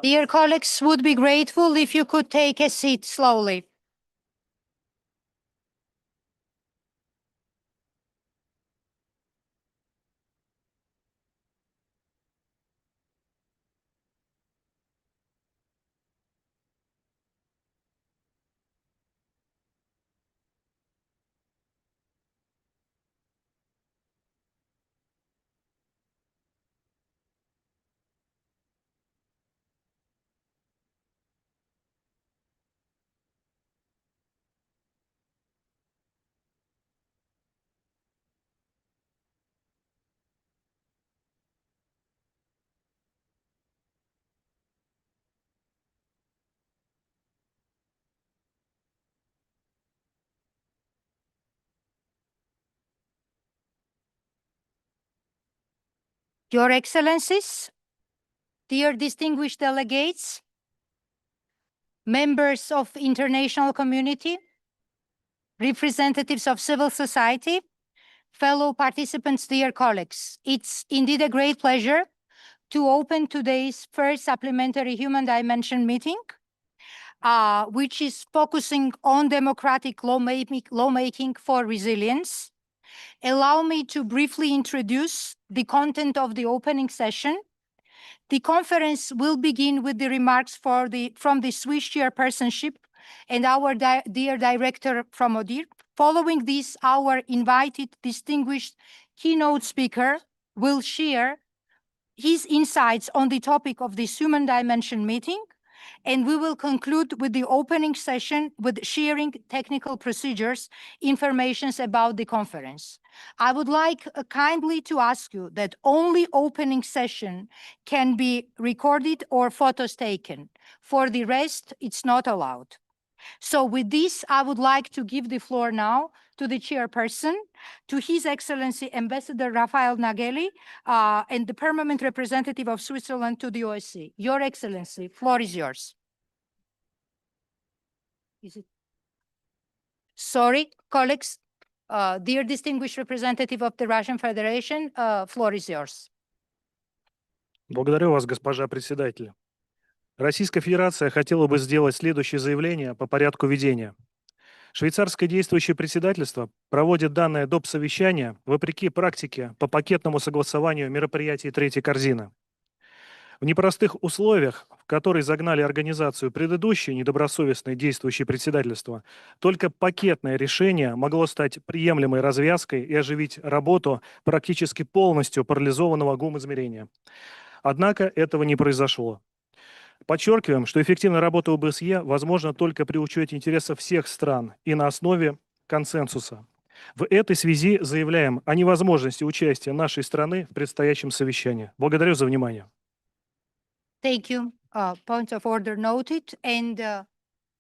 Dear colleagues, would be grateful if you could take a seat slowly. Your Excellencies, dear distinguished delegates, members of international community, representatives of civil society, fellow participants, dear colleagues, it's indeed a great pleasure to open today's first Supplementary Human Dimension Meeting, which is focusing on democratic lawmaking for resilience. Allow me to briefly introduce the content of the opening session. The conference will begin with the remarks from the Swiss chairpersonship and our dear director from ODIHR. Following this, our invited distinguished keynote speaker will share his insights on the topic of this Human Dimension Meeting, and we will conclude with the opening session with sharing technical procedures, informations about the conference. I would like kindly to ask you that only opening session can be recorded or photos taken. For the rest, it's not allowed. So with this, I would like to give the floor now to the chairperson, to His Excellency Ambassador Rafael Nageli, and the permanent representative of Switzerland to the OSCE. Your Excellency, floor is yours. Is it? Sorry, colleagues, dear distinguished representative of the Russian Federation, floor is yours. Благодарю вас, госпожа председатель. Российская Федерация хотела бы сделать следующее заявление по порядку ведения. Швейцарское действующее председательство проводит данное доп. Совещание вопреки практике по пакетному согласованию мероприятий третьей корзины. В непростых условиях, в которые загнали организацию предыдущее недобросовестное действующее председательство, только пакетное решение могло стать приемлемой развязкой и оживить работу практически полностью парализованного ГУМ-измерения. Однако этого не произошло. Подчеркиваем, что эффективная работа ОБСЕ возможна только при учете интересов всех стран и на основе консенсуса. В этой связи заявляем о невозможности участия нашей страны в предстоящем совещании. Благодарю за внимание. Thank you. Point of order noted. And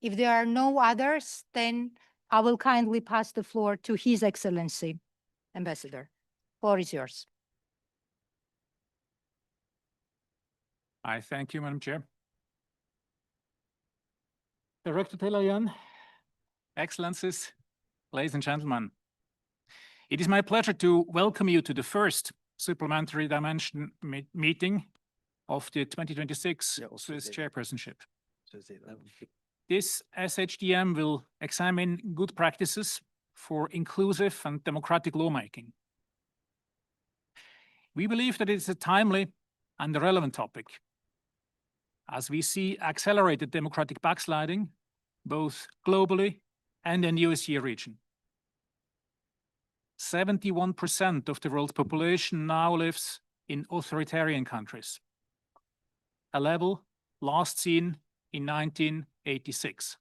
if there are no others, then I will kindly pass the floor to His Excellency, Ambassador. floor is yours. I thank you, Madam Chair. Director Telayan, Excellencies, ladies and gentlemen, it is my pleasure to welcome you to the first Supplementary Dimension Meeting of the 2026 Swiss Chairpersonship. This SHDM will examine good practices for inclusive and democratic lawmaking. We believe that it is a timely and a relevant topic, as we see accelerated democratic backsliding, both globally and in the OSCE region. 71% of the world's population now lives in authoritarian countries, a level last seen in 1986.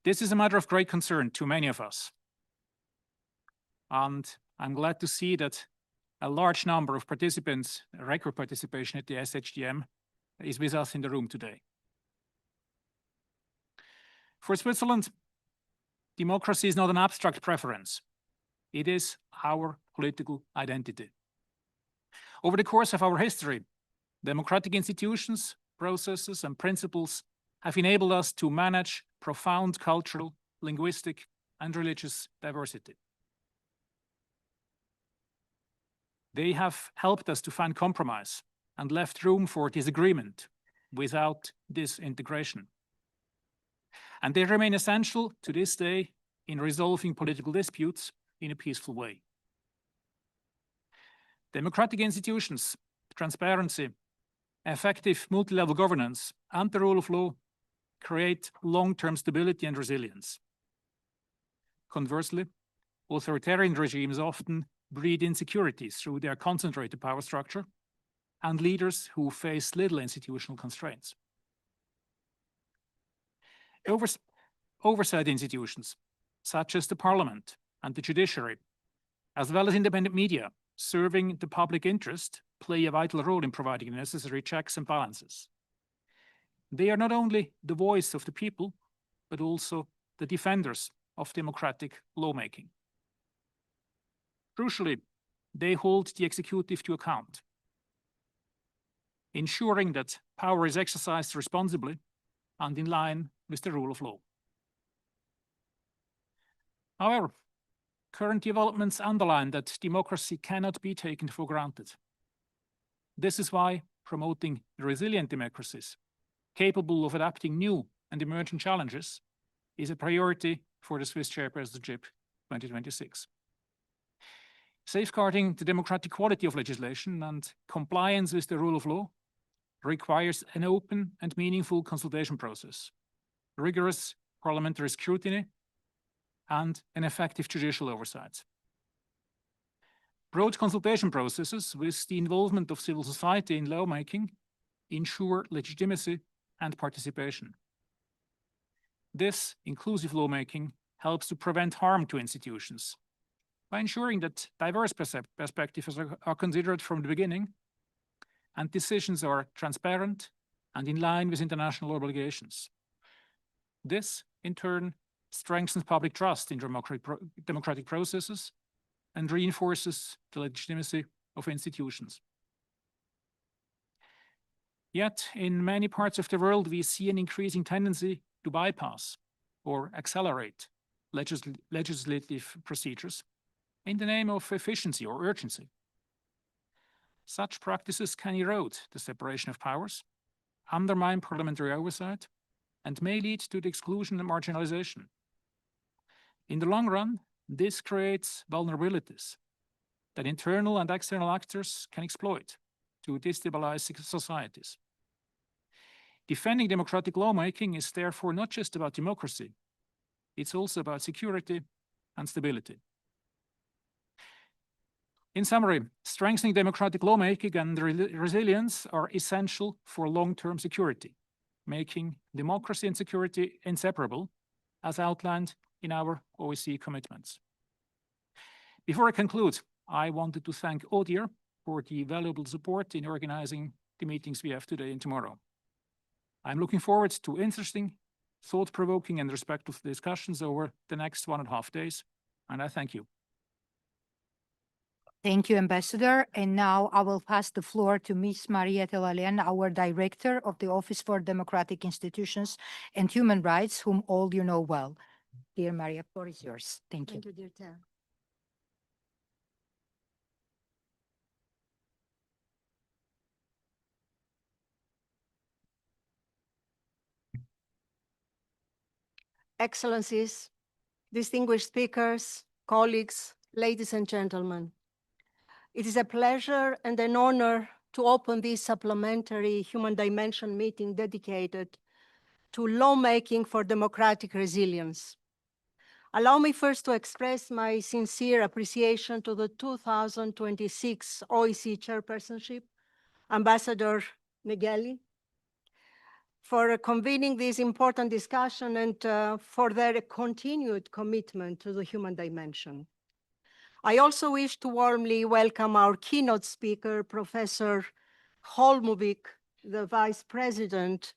This is a matter of great concern to many of us. And I'm glad to see that a large number of participants, record participation at the SHDM, is with us in the room today. For Switzerland, democracy is not an abstract preference. It is our political identity. Over the course of our history, democratic institutions, processes, and principles have enabled us to manage profound cultural, linguistic, and religious diversity. They have helped us to find compromise and left room for disagreement without disintegration. And they remain essential to this day in resolving political disputes in a peaceful way. Democratic institutions, transparency, effective multi-level governance, and the rule of law create long-term stability and resilience. Conversely, authoritarian regimes often breed insecurities through their concentrated power structure and leaders who face little institutional constraints. Oversight institutions, such as the Parliament and the judiciary, as well as independent media serving the public interest, play a vital role in providing the necessary checks and balances. They are not only the voice of the people, but also the defenders of democratic lawmaking. Crucially, they hold the executive to account, ensuring that power is exercised responsibly and in line with the rule of law. However, current developments underline that democracy cannot be taken for granted. This is why promoting resilient democracies, capable of adapting new and emerging challenges, is a priority for the Swiss Chairpersonship 2026. Safeguarding the democratic quality of legislation and compliance with the rule of law requires an open and meaningful consultation process, rigorous parliamentary scrutiny, and an effective judicial oversight. Broad consultation processes with the involvement of civil society in lawmaking ensure legitimacy and participation. This inclusive lawmaking helps to prevent harm to institutions by ensuring that diverse perspectives are considered from the beginning and decisions are transparent and in line with international obligations. This, in turn, strengthens public trust in democratic processes and reinforces the legitimacy of institutions. Yet, in many parts of the world, we see an increasing tendency to bypass or accelerate legislative procedures in the name of efficiency or urgency. Such practices can erode the separation of powers, undermine parliamentary oversight, and may lead to the exclusion and marginalization. In the long run, this creates vulnerabilities that internal and external actors can exploit to destabilize societies. Defending democratic lawmaking is therefore not just about democracy, it's also about security and stability. In summary, strengthening democratic lawmaking and resilience are essential for long-term security, making democracy and security inseparable, as outlined in our OSCE commitments. Before I conclude, I wanted to thank ODIHR for the valuable support in organizing the meetings we have today and tomorrow. I'm looking forward to interesting, thought-provoking, and respectful discussions over the next 1.5 days, and I thank you. Thank you, Ambassador. And now I will pass the floor to Ms. Mariette Lallian, our Director of the Office for Democratic Institutions and Human Rights, whom all you know well. Dear Maria, the floor is yours. Thank you. Thank you, dear Chair. Excellencies, distinguished speakers, colleagues, ladies and gentlemen. It is a pleasure and an honor to open this supplementary human dimension meeting dedicated to lawmaking for democratic resilience. Allow me first to express my sincere appreciation to the 2026 OEC chairpersonship, Ambassador Negeli, for convening this important discussion and for their continued commitment to the human dimension. I also wish to warmly welcome our keynote speaker, Professor Holmovik, the Vice President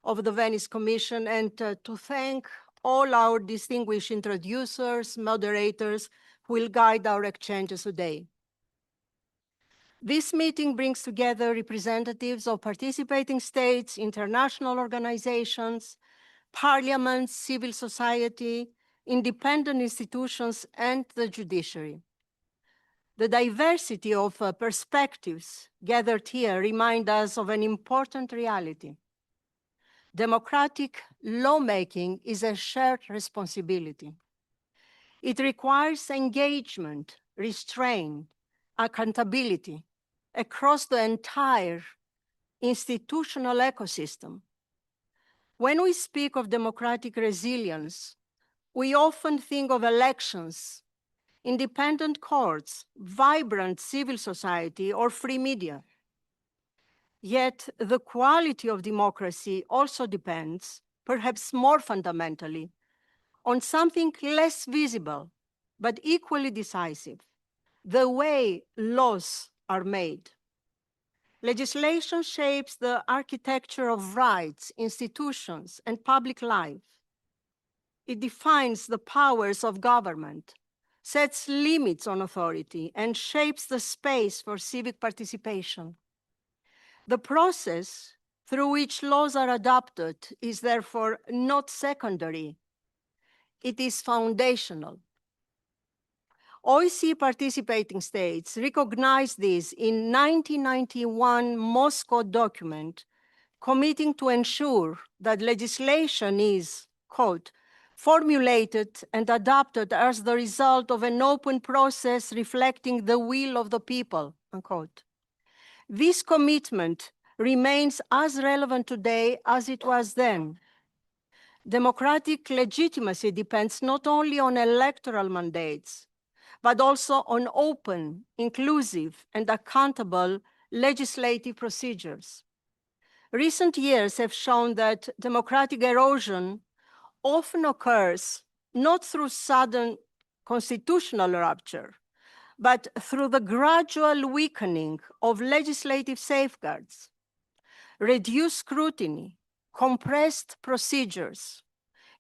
of the Venice Commission, and to thank all our distinguished introducers, moderators, who will guide our exchanges today. This meeting brings together representatives of participating states, international organizations, parliaments, civil society, independent institutions, and the judiciary. The diversity of perspectives gathered here remind us of an important reality. Democratic lawmaking is a shared responsibility. It requires engagement, restraint, accountability across the entire institutional ecosystem. When we speak of democratic resilience, we often think of elections, independent courts, vibrant civil society, or free media. Yet the quality of democracy also depends, perhaps more fundamentally, on something less visible, but equally decisive: the way laws are made. Legislation shapes the architecture of rights, institutions, and public life. It defines the powers of government, sets limits on authority, and shapes the space for civic participation. The process through which laws are adopted is therefore not secondary. It is foundational. OEC participating states recognized this in 1991 Moscow document committing to ensure that legislation is, quote, formulated and adopted as the result of an open process reflecting the will of the people, unquote. This commitment remains as relevant today as it was then. Democratic legitimacy depends not only on electoral mandates, but also on open, inclusive, and accountable legislative procedures. Recent years have shown that democratic erosion often occurs not through sudden constitutional rupture, but through the gradual weakening of legislative safeguards, reduced scrutiny, compressed procedures,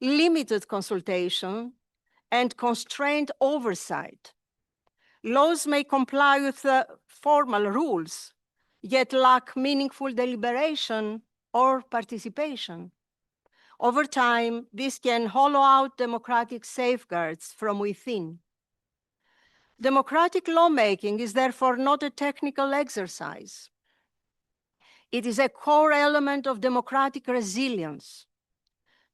limited consultation, and constrained oversight. Laws may comply with the formal rules, yet lack meaningful deliberation or participation. Over time, this can hollow out democratic safeguards from within. Democratic lawmaking is therefore not a technical exercise. It is a core element of democratic resilience.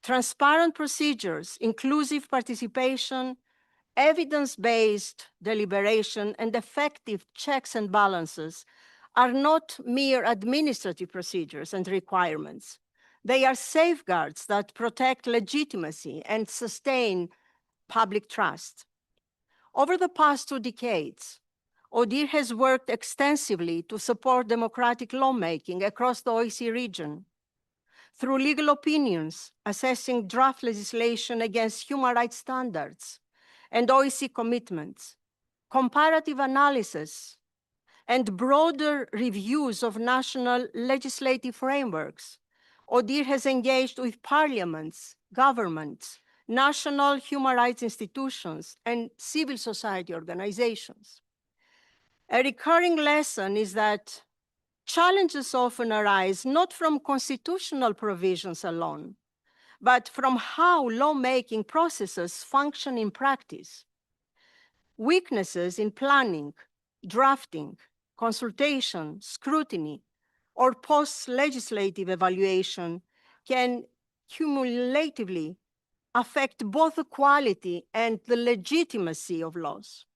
Transparent procedures, inclusive participation, evidence-based deliberation, and effective checks and balances are not mere administrative procedures and requirements. They are safeguards that protect legitimacy and sustain public trust. Over the past 2 decades, ODIHR has worked extensively to support democratic lawmaking across the OEC region. Through legal opinions, assessing draft legislation against human rights standards and OEC commitments, comparative analysis, and broader reviews of national legislative frameworks, ODIHR has engaged with parliaments, governments, national human rights institutions, and civil society organizations. A recurring lesson is that challenges often arise not from constitutional provisions alone, but from how lawmaking processes function in practice. Weaknesses in planning, drafting, consultation, scrutiny, or post-legislative evaluation can cumulatively affect both the quality and the legitimacy of laws.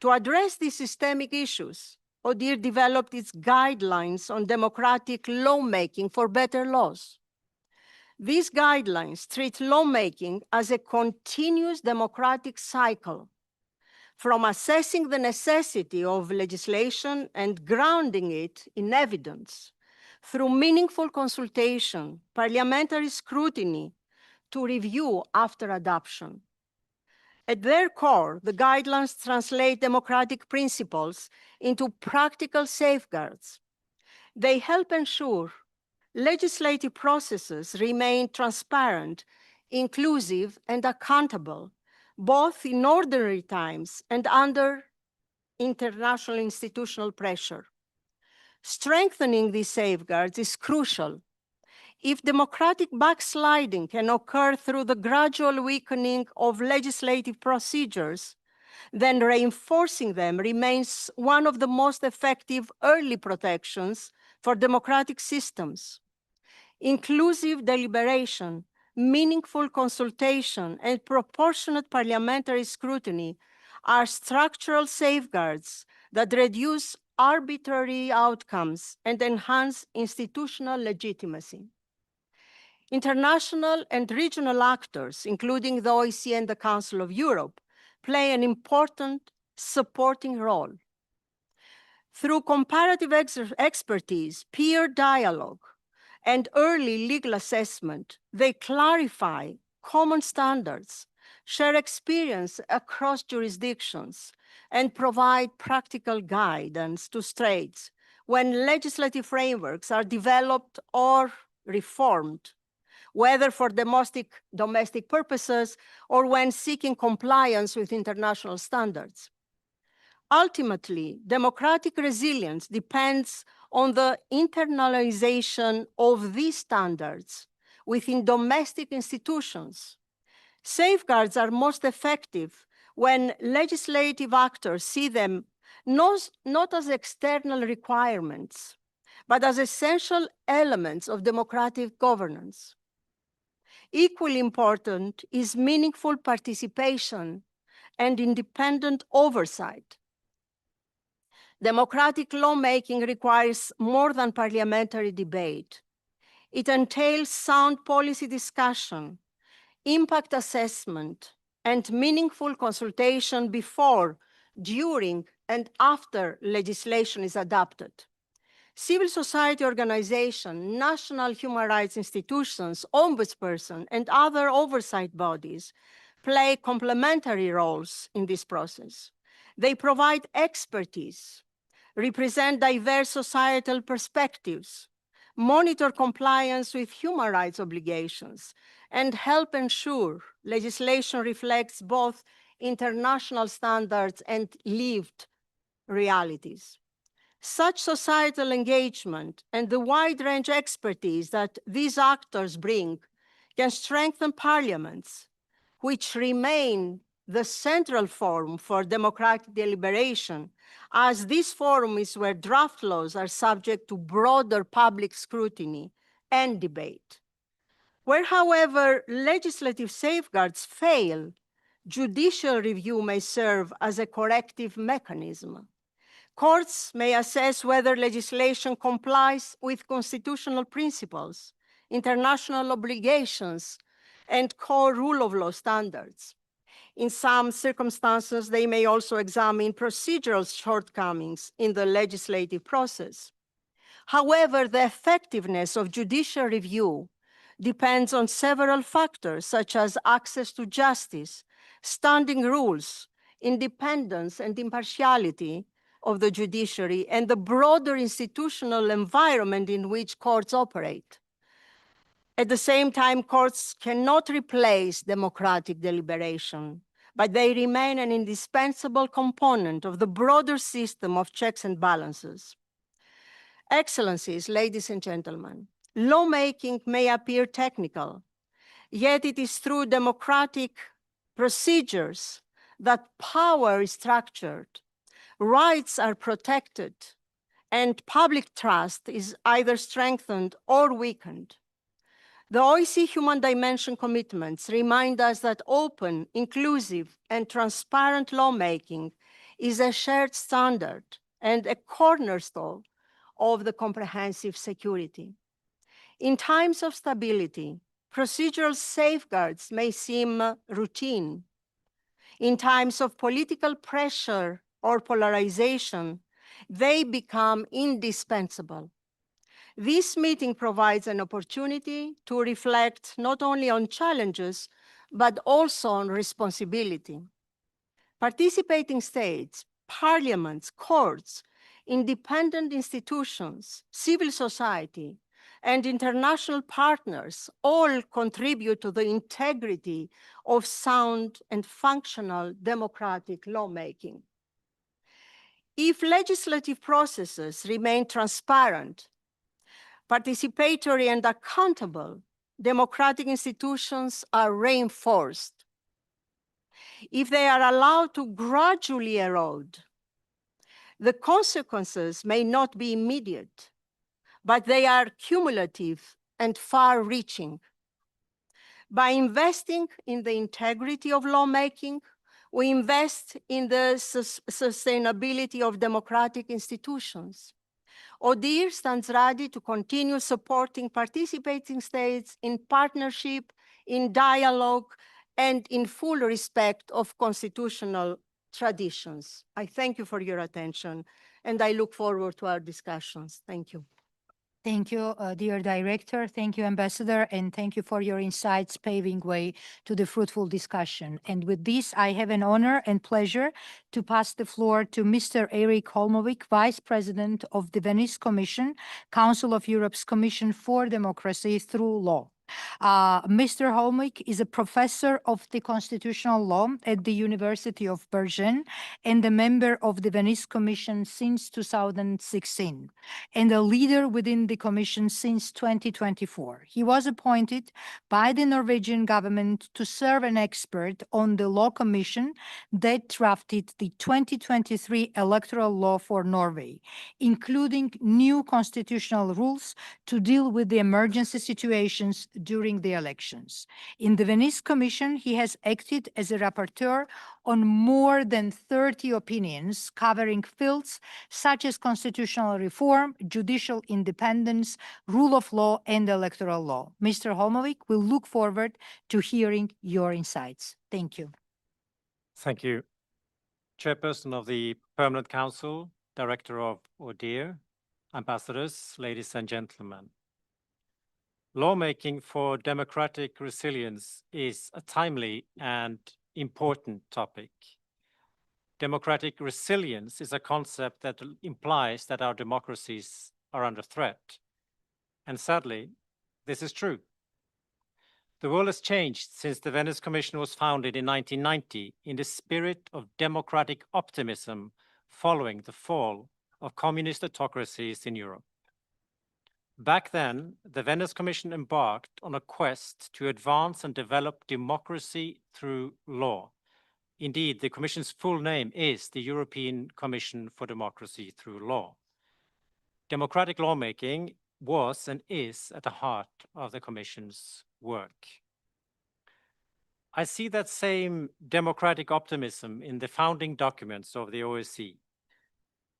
To address these systemic issues, ODIHR developed its guidelines on democratic lawmaking for better laws. These guidelines treat lawmaking as a continuous democratic cycle, from assessing the necessity of legislation and grounding it in evidence, through meaningful consultation, parliamentary scrutiny, to review after adoption. At their core, the guidelines translate democratic principles into practical safeguards. They help ensure legislative processes remain transparent, inclusive, and accountable, both in ordinary times and under international institutional pressure. Strengthening these safeguards is crucial. If democratic backsliding can occur through the gradual weakening of legislative procedures, then reinforcing them remains one of the most effective early protections for democratic systems. Inclusive deliberation, meaningful consultation, and proportionate parliamentary scrutiny are structural safeguards that reduce arbitrary outcomes and enhance institutional legitimacy. International and regional actors, including the OSCE and the Council of Europe, play an important supporting role. Through comparative expertise, peer dialogue, and early legal assessment, they clarify common standards, share experience across jurisdictions, and provide practical guidance to states when legislative frameworks are developed or reformed, whether for domestic purposes or when seeking compliance with international standards. Ultimately, democratic resilience depends on the internalization of these standards within domestic institutions. Safeguards are most effective when legislative actors see them not as external requirements, but as essential elements of democratic governance. Equally important is meaningful participation and independent oversight. Democratic lawmaking requires more than parliamentary debate. It entails sound policy discussion, impact assessment, and meaningful consultation before, during, and after legislation is adopted. Civil society organizations, national human rights institutions, ombudsperson, and other oversight bodies play complementary roles in this process. They provide expertise, represent diverse societal perspectives, monitor compliance with human rights obligations, and help ensure legislation reflects both international standards and lived realities. Such societal engagement and the wide range expertise that these actors bring can strengthen parliaments, which remain the central forum for democratic deliberation, as this forum is where draft laws are subject to broader public scrutiny and debate. Where, however, legislative safeguards fail, judicial review may serve as a corrective mechanism. Courts may assess whether legislation complies with constitutional principles, international obligations, and core rule of law standards. In some circumstances, they may also examine procedural shortcomings in the legislative process. However, the effectiveness of judicial review depends on several factors, such as access to justice, standing rules, independence and impartiality of the judiciary, and the broader institutional environment in which courts operate. At the same time, courts cannot replace democratic deliberation, but they remain an indispensable component of the broader system of checks and balances. Excellencies, ladies and gentlemen, lawmaking may appear technical, yet it is through democratic procedures that power is structured, rights are protected, and public trust is either strengthened or weakened. The OEC Human Dimension commitments remind us that open, inclusive, and transparent lawmaking is a shared standard and a cornerstone of the comprehensive security. In times of stability, procedural safeguards may seem routine. In times of political pressure or polarization, they become indispensable. This meeting provides an opportunity to reflect not only on challenges, but also on responsibility. Participating states, parliaments, courts, independent institutions, civil society, and international partners all contribute to the integrity of sound and functional democratic lawmaking. If legislative processes remain transparent, participatory, and accountable, democratic institutions are reinforced. If they are allowed to gradually erode, the consequences may not be immediate, but they are cumulative and far-reaching. By investing in the integrity of lawmaking, we invest in the sustainability of democratic institutions. ODIHR stands ready to continue supporting participating states in partnership, in dialogue, and in full respect of constitutional traditions. I thank you for your attention, and I look forward to our discussions. Thank you. Thank you, dear Director. Thank you, Ambassador, and thank you for your insights paving way to the fruitful discussion. And with this, I have an honor and pleasure to pass the floor to Mr. Eric Holmovic, Vice President of the Venice Commission, Council of Europe's Commission for Democracy through Law. Mr. Holmovic is a professor of the constitutional law at the University of Bergen and a member of the Venice Commission since 2016 and a leader within the Commission since 2024. He was appointed by the Norwegian government to serve an expert on the Law Commission that drafted the 2023 electoral law for Norway, including new constitutional rules to deal with the emergency situations during the elections. In the Venice Commission, he has acted as a rapporteur on more than 30 opinions covering fields such as constitutional reform, judicial independence, rule of law, and electoral law. Mr. Holmovic, we look forward to hearing your insights. Thank you. Thank you. Chairperson of the Permanent Council, Director of ODIHR, ambassadors, ladies and gentlemen. Lawmaking for democratic resilience is a timely and important topic. Democratic resilience is a concept that implies that our democracies are under threat. And sadly, this is true. The world has changed since the Venice Commission was founded in 1990 in the spirit of democratic optimism following the fall of communist autocracies in Europe. Back then, the Venice Commission embarked on a quest to advance and develop democracy through law. Indeed, the Commission's full name is the European Commission for Democracy through Law. Democratic lawmaking was and is at the heart of the Commission's work. I see that same democratic optimism in the founding documents of the OSCE.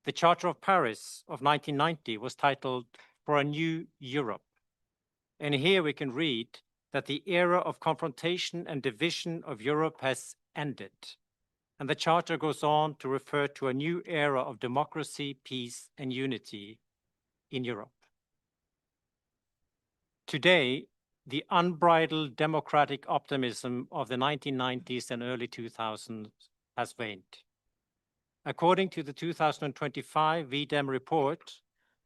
The Charter of Paris of 1990 was titled For a New Europe. And here we can read that the era of confrontation and division of Europe has ended. And the Charter goes on to refer to a new era of democracy, peace, and unity in Europe. Today, the unbridled democratic optimism of the 1990s and early 2000s has waned. According to the 2025 VDEM report,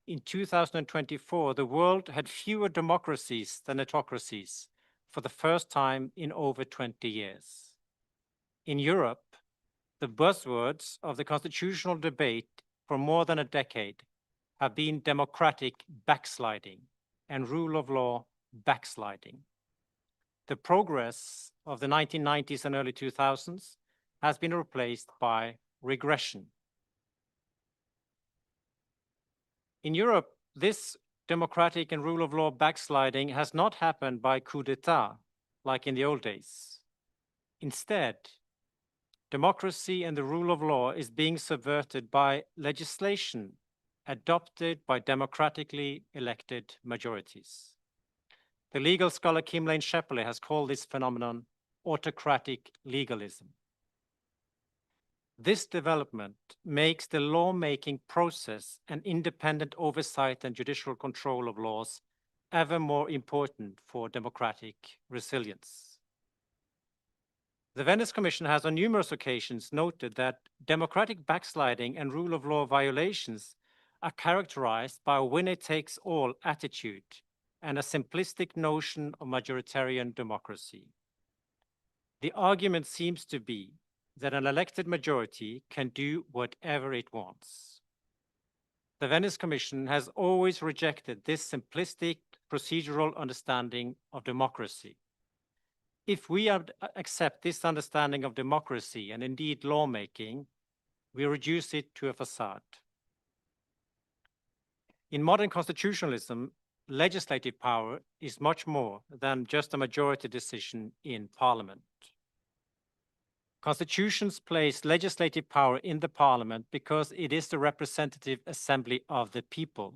in 2024, the world had fewer democracies than autocracies for the first time in over 20 years. In Europe, the buzzwords of the constitutional debate for more than a decade have been democratic backsliding and rule of law backsliding. The progress of the 1990s and early 2000s has been replaced by regression. In Europe, this democratic and rule of law backsliding has not happened by coup d'etat, like in the old days. Instead, democracy and the rule of law is being subverted by legislation adopted by democratically elected majorities. The legal scholar Kim Lane-Shepley has called this phenomenon autocratic legalism. This development makes the lawmaking process and independent oversight and judicial control of laws ever more important for democratic resilience. The Venice Commission has on numerous occasions noted that democratic backsliding and rule of law violations are characterized by a winner-takes-all attitude and a simplistic notion of majoritarian democracy. The argument seems to be that an elected majority can do whatever it wants. The Venice Commission has always rejected this simplistic procedural understanding of democracy. If we accept this understanding of democracy and indeed lawmaking, we reduce it to a facade. In modern constitutionalism, legislative power is much more than just a majority decision in parliament. Constitutions place legislative power in the parliament because it is the representative assembly of the people.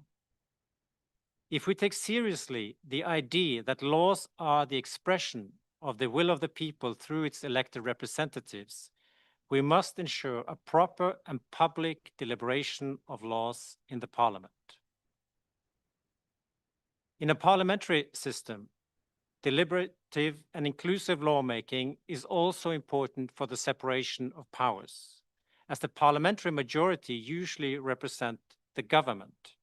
If we take seriously the idea that laws are the expression of the will of the people through its elected representatives, we must ensure a proper and public deliberation of laws in the parliament. In a parliamentary system, deliberative and inclusive lawmaking is also important for the separation of powers, as the parliamentary majority usually represent the government.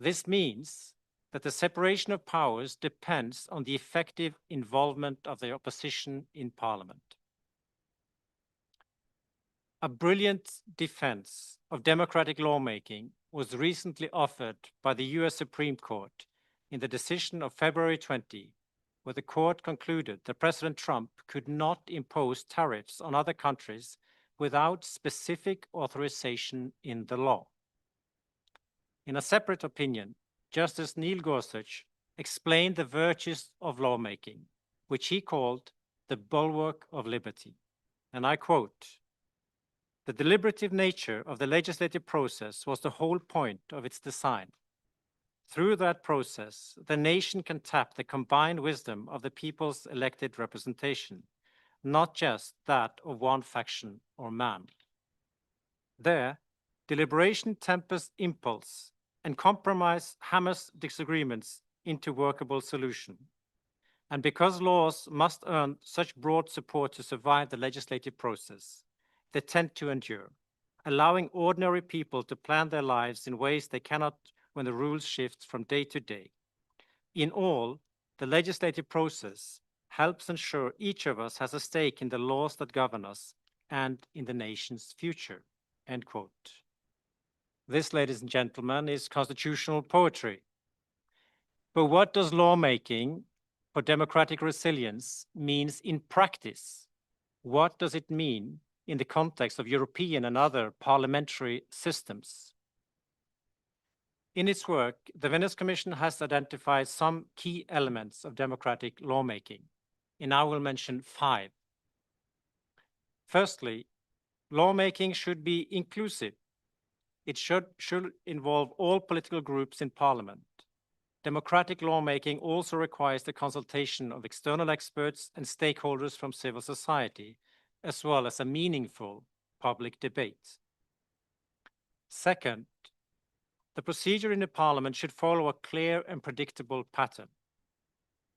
This means that the separation of powers depends on the effective involvement of the opposition in parliament. A brilliant defense of democratic lawmaking was recently offered by the US Supreme Court in the decision of February 20, where the court concluded that President Trump could not impose tariffs on other countries without specific authorization in the law. In a separate opinion, Justice Neil Gorsuch explained the virtues of lawmaking, which he called the bulwark of liberty. And I quote, "The deliberative nature of the legislative process was the whole point of its design. Through that process, the nation can tap the combined wisdom of the people's elected representation, not just that of one faction or man. There, deliberation tempers impulse, and compromise hammers disagreements into workable solution. And because laws must earn such broad support to survive the legislative process, they tend to endure, allowing ordinary people to plan their lives in ways they cannot when the rules shift from day to day. In all, the legislative process helps ensure each of us has a stake in the laws that govern us and in the nation's future." End quote. This, ladies and gentlemen, is constitutional poetry. But what does lawmaking for democratic resilience means in practice? What does it mean in the context of European and other parliamentary systems? In its work, the Venice Commission has identified some key elements of democratic lawmaking, and I will mention 5. Firstly, lawmaking should be inclusive. It should involve all political groups in parliament. Democratic lawmaking also requires the consultation of external experts and stakeholders from civil society, as well as a meaningful public debate. Second, the procedure in the parliament should follow a clear and predictable pattern.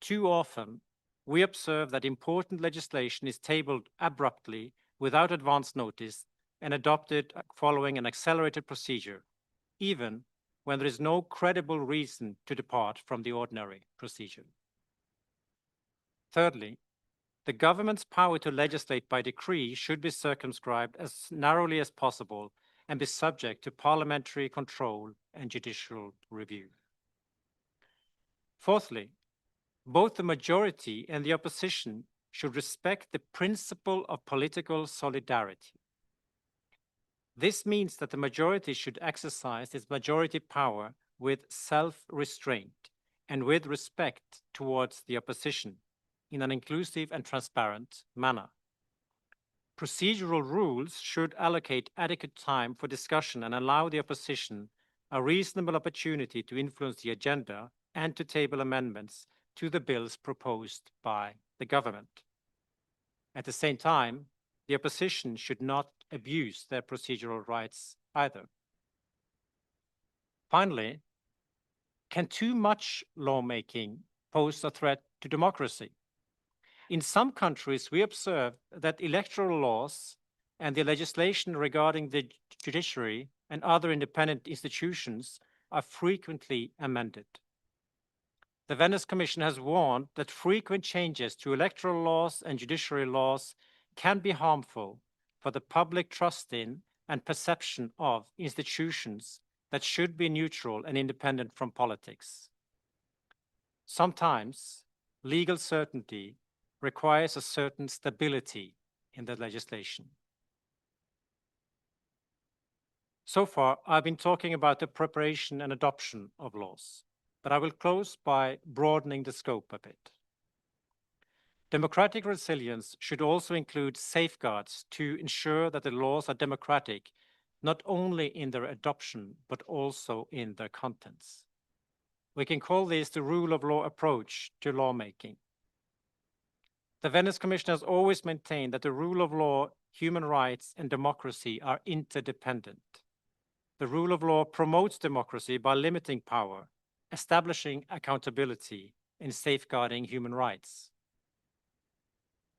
Too often, we observe that important legislation is tabled abruptly without advance notice and adopted following an accelerated procedure, even when there is no credible reason to depart from the ordinary procedure. Thirdly, The government's power to legislate by decree should be circumscribed as narrowly as possible and be subject to parliamentary control and judicial review. Fourthly, both the majority and the opposition should respect the principle of political solidarity. This means that the majority should exercise its majority power with self-restraint and with respect towards the opposition in an inclusive and transparent manner. Procedural rules should allocate adequate time for discussion and allow the opposition a reasonable opportunity to influence the agenda and to table amendments to the bills proposed by the government. At the same time, the opposition should not abuse their procedural rights either. Finally, can too much lawmaking pose a threat to democracy? In some countries, we observe that electoral laws and the legislation regarding the judiciary and other independent institutions are frequently amended. The Venice Commission has warned that frequent changes to electoral laws and judiciary laws can be harmful for the public trust in and perception of institutions that should be neutral and independent from politics. Sometimes legal certainty requires a certain stability in the legislation. So far, I've been talking about the preparation and adoption of laws, but I will close by broadening the scope a bit. Democratic resilience should also include safeguards to ensure that the laws are democratic, not only in their adoption, but also in their contents. We can call this the rule of law approach to lawmaking. The Venice Commission has always maintained that the rule of law, human rights, and democracy are interdependent. The rule of law promotes democracy by limiting power, establishing accountability, and safeguarding human rights.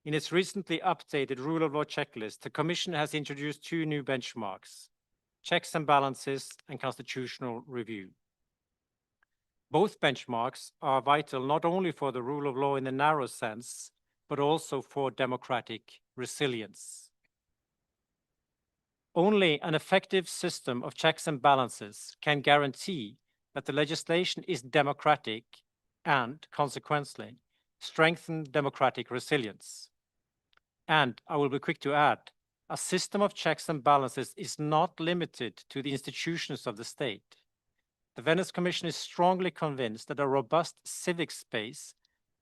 In its recently updated rule of law checklist, the Commission has introduced two new benchmarks: checks and balances and constitutional review. Both benchmarks are vital not only for the rule of law in the narrow sense, but also for democratic resilience. Only an effective system of checks and balances can guarantee that the legislation is democratic and, consequently, strengthen democratic resilience. And I will be quick to add, a system of checks and balances is not limited to the institutions of the state. The Venice Commission is strongly convinced that a robust civic space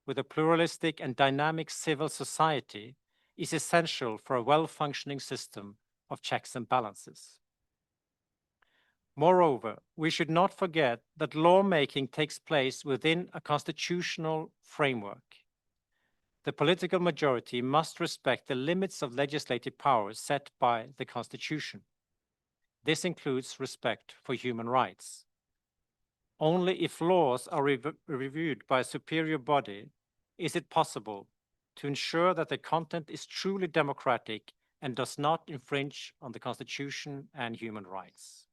with a pluralistic and dynamic civil society is essential for a well-functioning system of checks and balances. Moreover, we should not forget that lawmaking takes place within a constitutional framework. The political majority must respect the limits of legislative powers set by the Constitution. This includes respect for human rights. Only if laws are reviewed by a superior body is it possible to ensure that the content is truly democratic and does not infringe on the Constitution and human rights.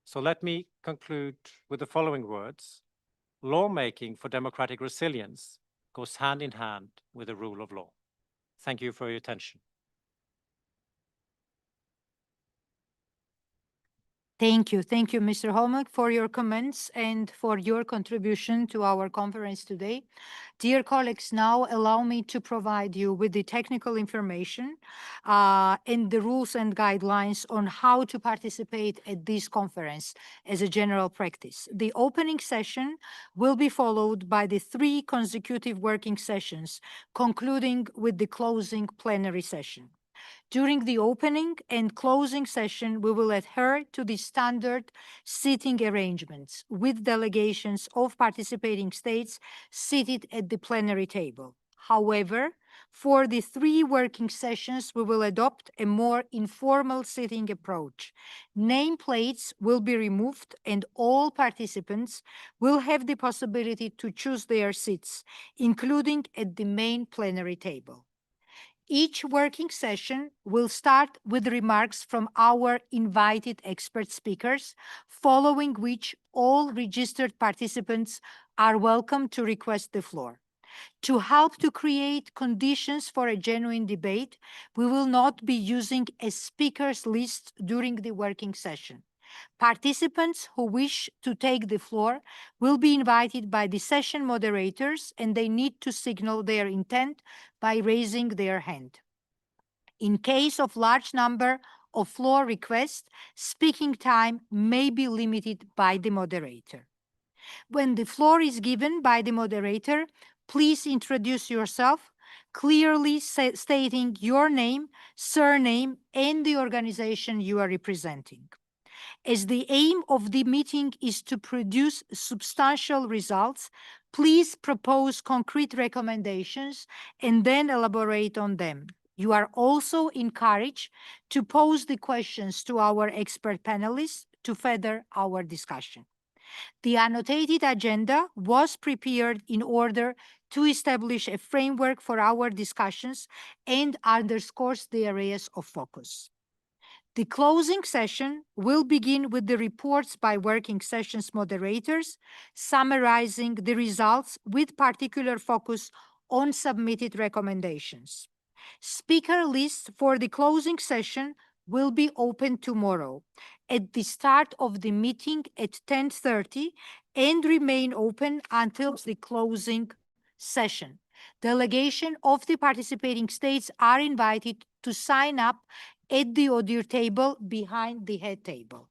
So let me conclude with the following words. Lawmaking for democratic resilience goes hand in hand with the rule of law. Thank you for your attention. Thank you, Mr. Holmberg, for your comments and for your contribution to our conference today. Dear colleagues, now allow me to provide you with the technical information and the rules and guidelines on how to participate at this conference as a general practice. The opening session will be followed by the 3 consecutive working sessions, concluding with the closing plenary session. During the opening and closing session, we will adhere to the standard seating arrangements with delegations of participating states seated at the plenary table. However, for the 3 working sessions, we will adopt a more informal seating approach. Nameplates will be removed and all participants will have the possibility to choose their seats, including at the main plenary table. Each working session will start with remarks from our invited expert speakers, following which all registered participants are welcome to request the floor. To help to create conditions for a genuine debate, we will not be using a speakers list during the working session. Participants who wish to take the floor will be invited by the session moderators, and they need to signal their intent by raising their hand. In case of large number of floor requests, speaking time may be limited by the moderator. When the floor is given by the moderator, please introduce yourself, clearly stating your name, surname, and the organization you are representing. As the aim of the meeting is to produce substantial results, please propose concrete recommendations and then elaborate on them. You are also encouraged to pose the questions to our expert panelists to further our discussion. The annotated agenda was prepared in order to establish a framework for our discussions and underscores the areas of focus. The closing session will begin with the reports by working sessions moderators, summarizing the results with particular focus on submitted recommendations. Speaker lists for the closing session will be open tomorrow at the start of the meeting at 10:30 and remain open until the closing session. Delegation of the participating states are invited to sign up at the audio table behind the head table.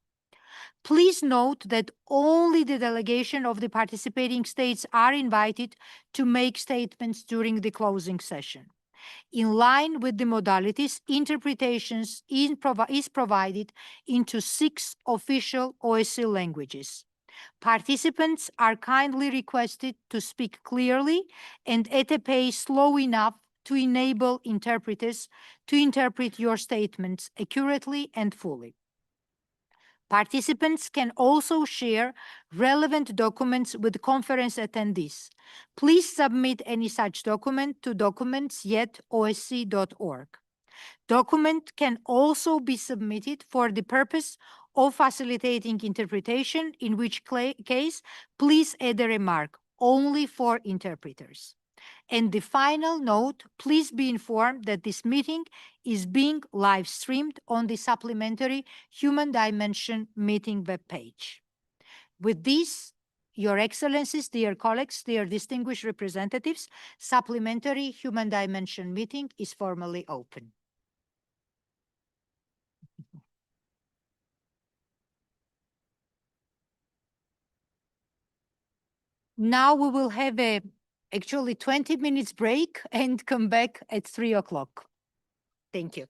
Please note that only the delegation of the participating states are invited to make statements during the closing session. In line with the modalities, interpretations is provided into 6 official OSCE languages. Participants are kindly requested to speak clearly and at a pace slow enough to enable interpreters to interpret your statements accurately and fully. Participants can also share relevant documents with conference attendees. Please submit any such document to documents@osce.org. Document can also be submitted for the purpose of facilitating interpretation, in which case, please add a remark, only for interpreters. And the final note, please be informed that this meeting is being live streamed on the Supplementary Human Dimension Meeting webpage. With this, Your Excellencies, dear colleagues, dear distinguished representatives, Supplementary Human Dimension Meeting is formally open. Now we will have actually 20 minutes break and come back at 3 o'clock. Thank you.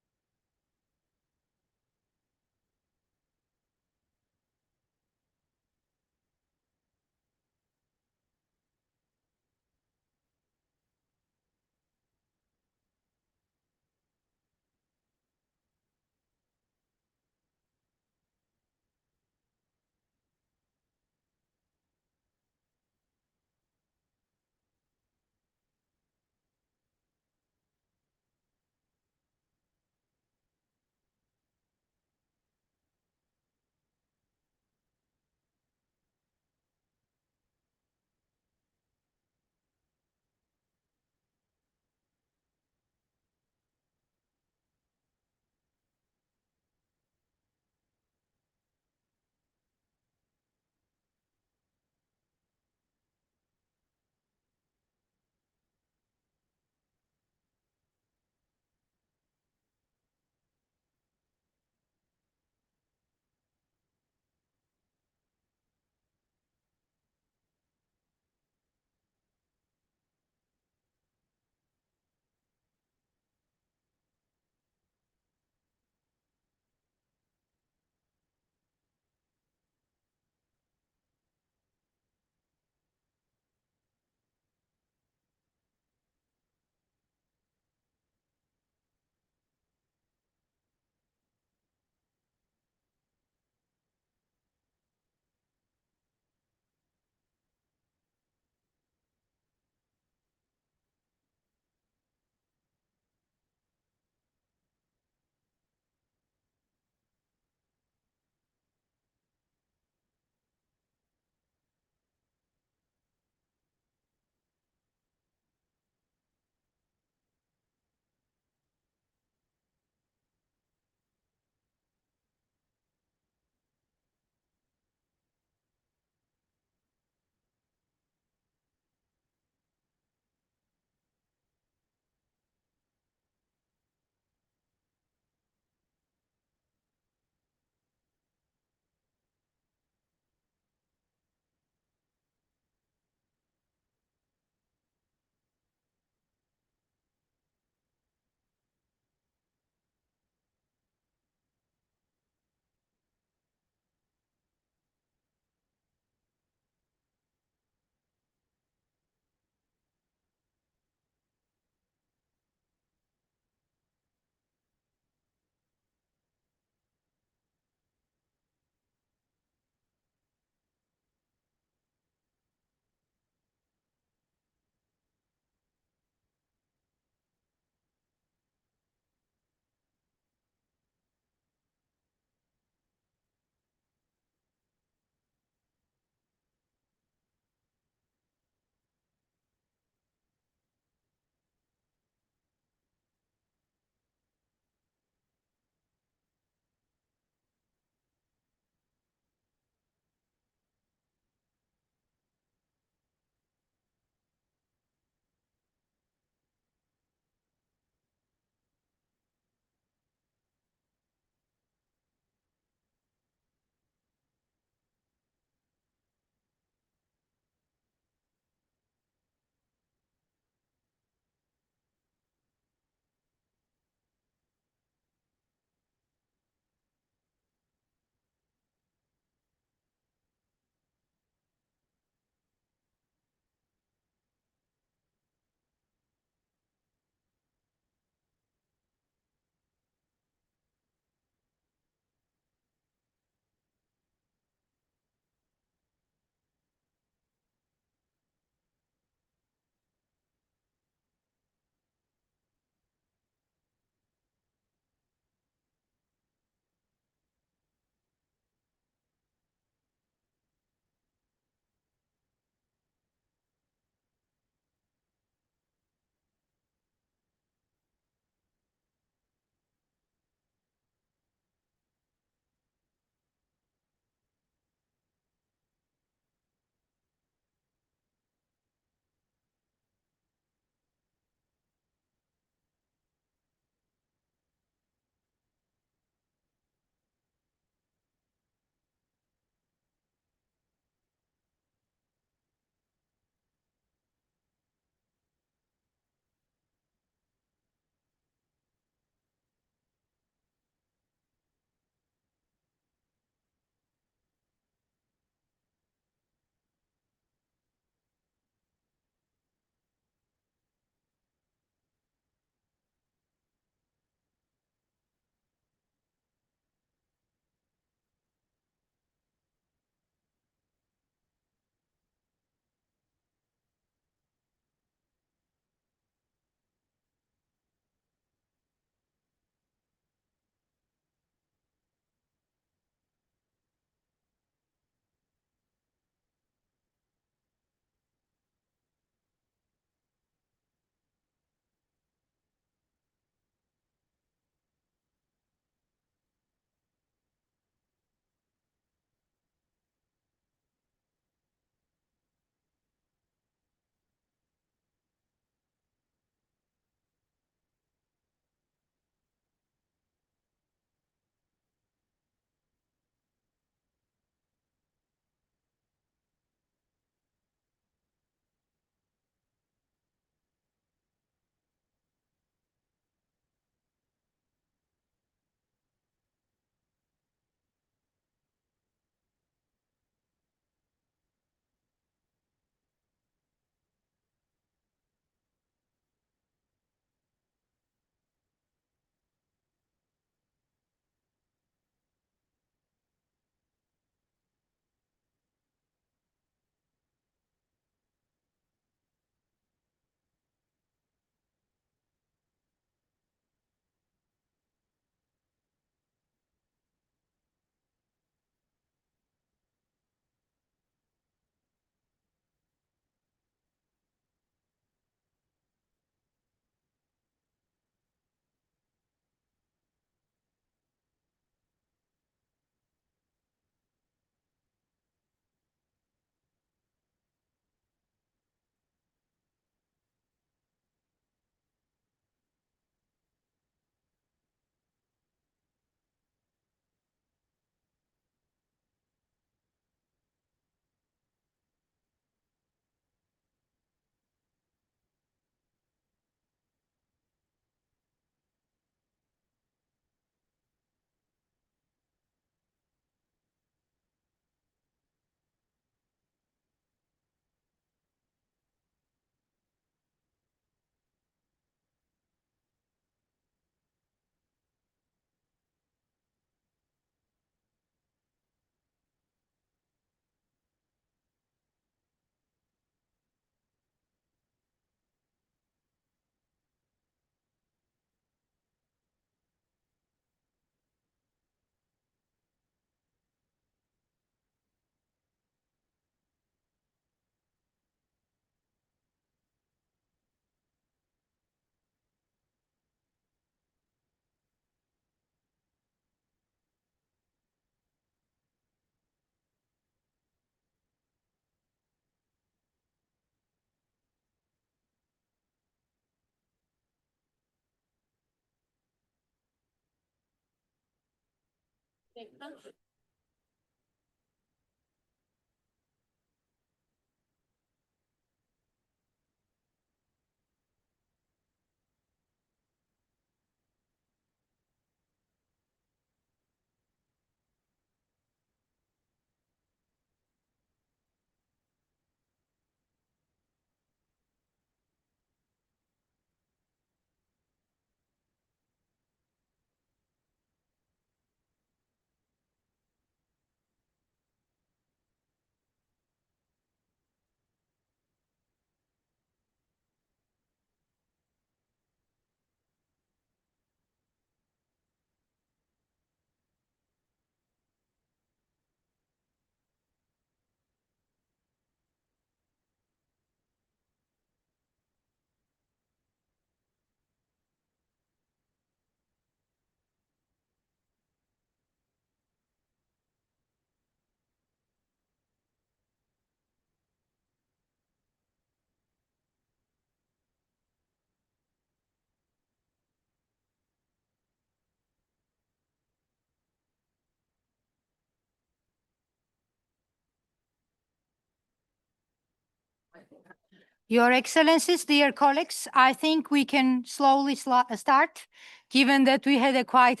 Your Excellencies, dear colleagues, I think we can slowly start, given that we had quite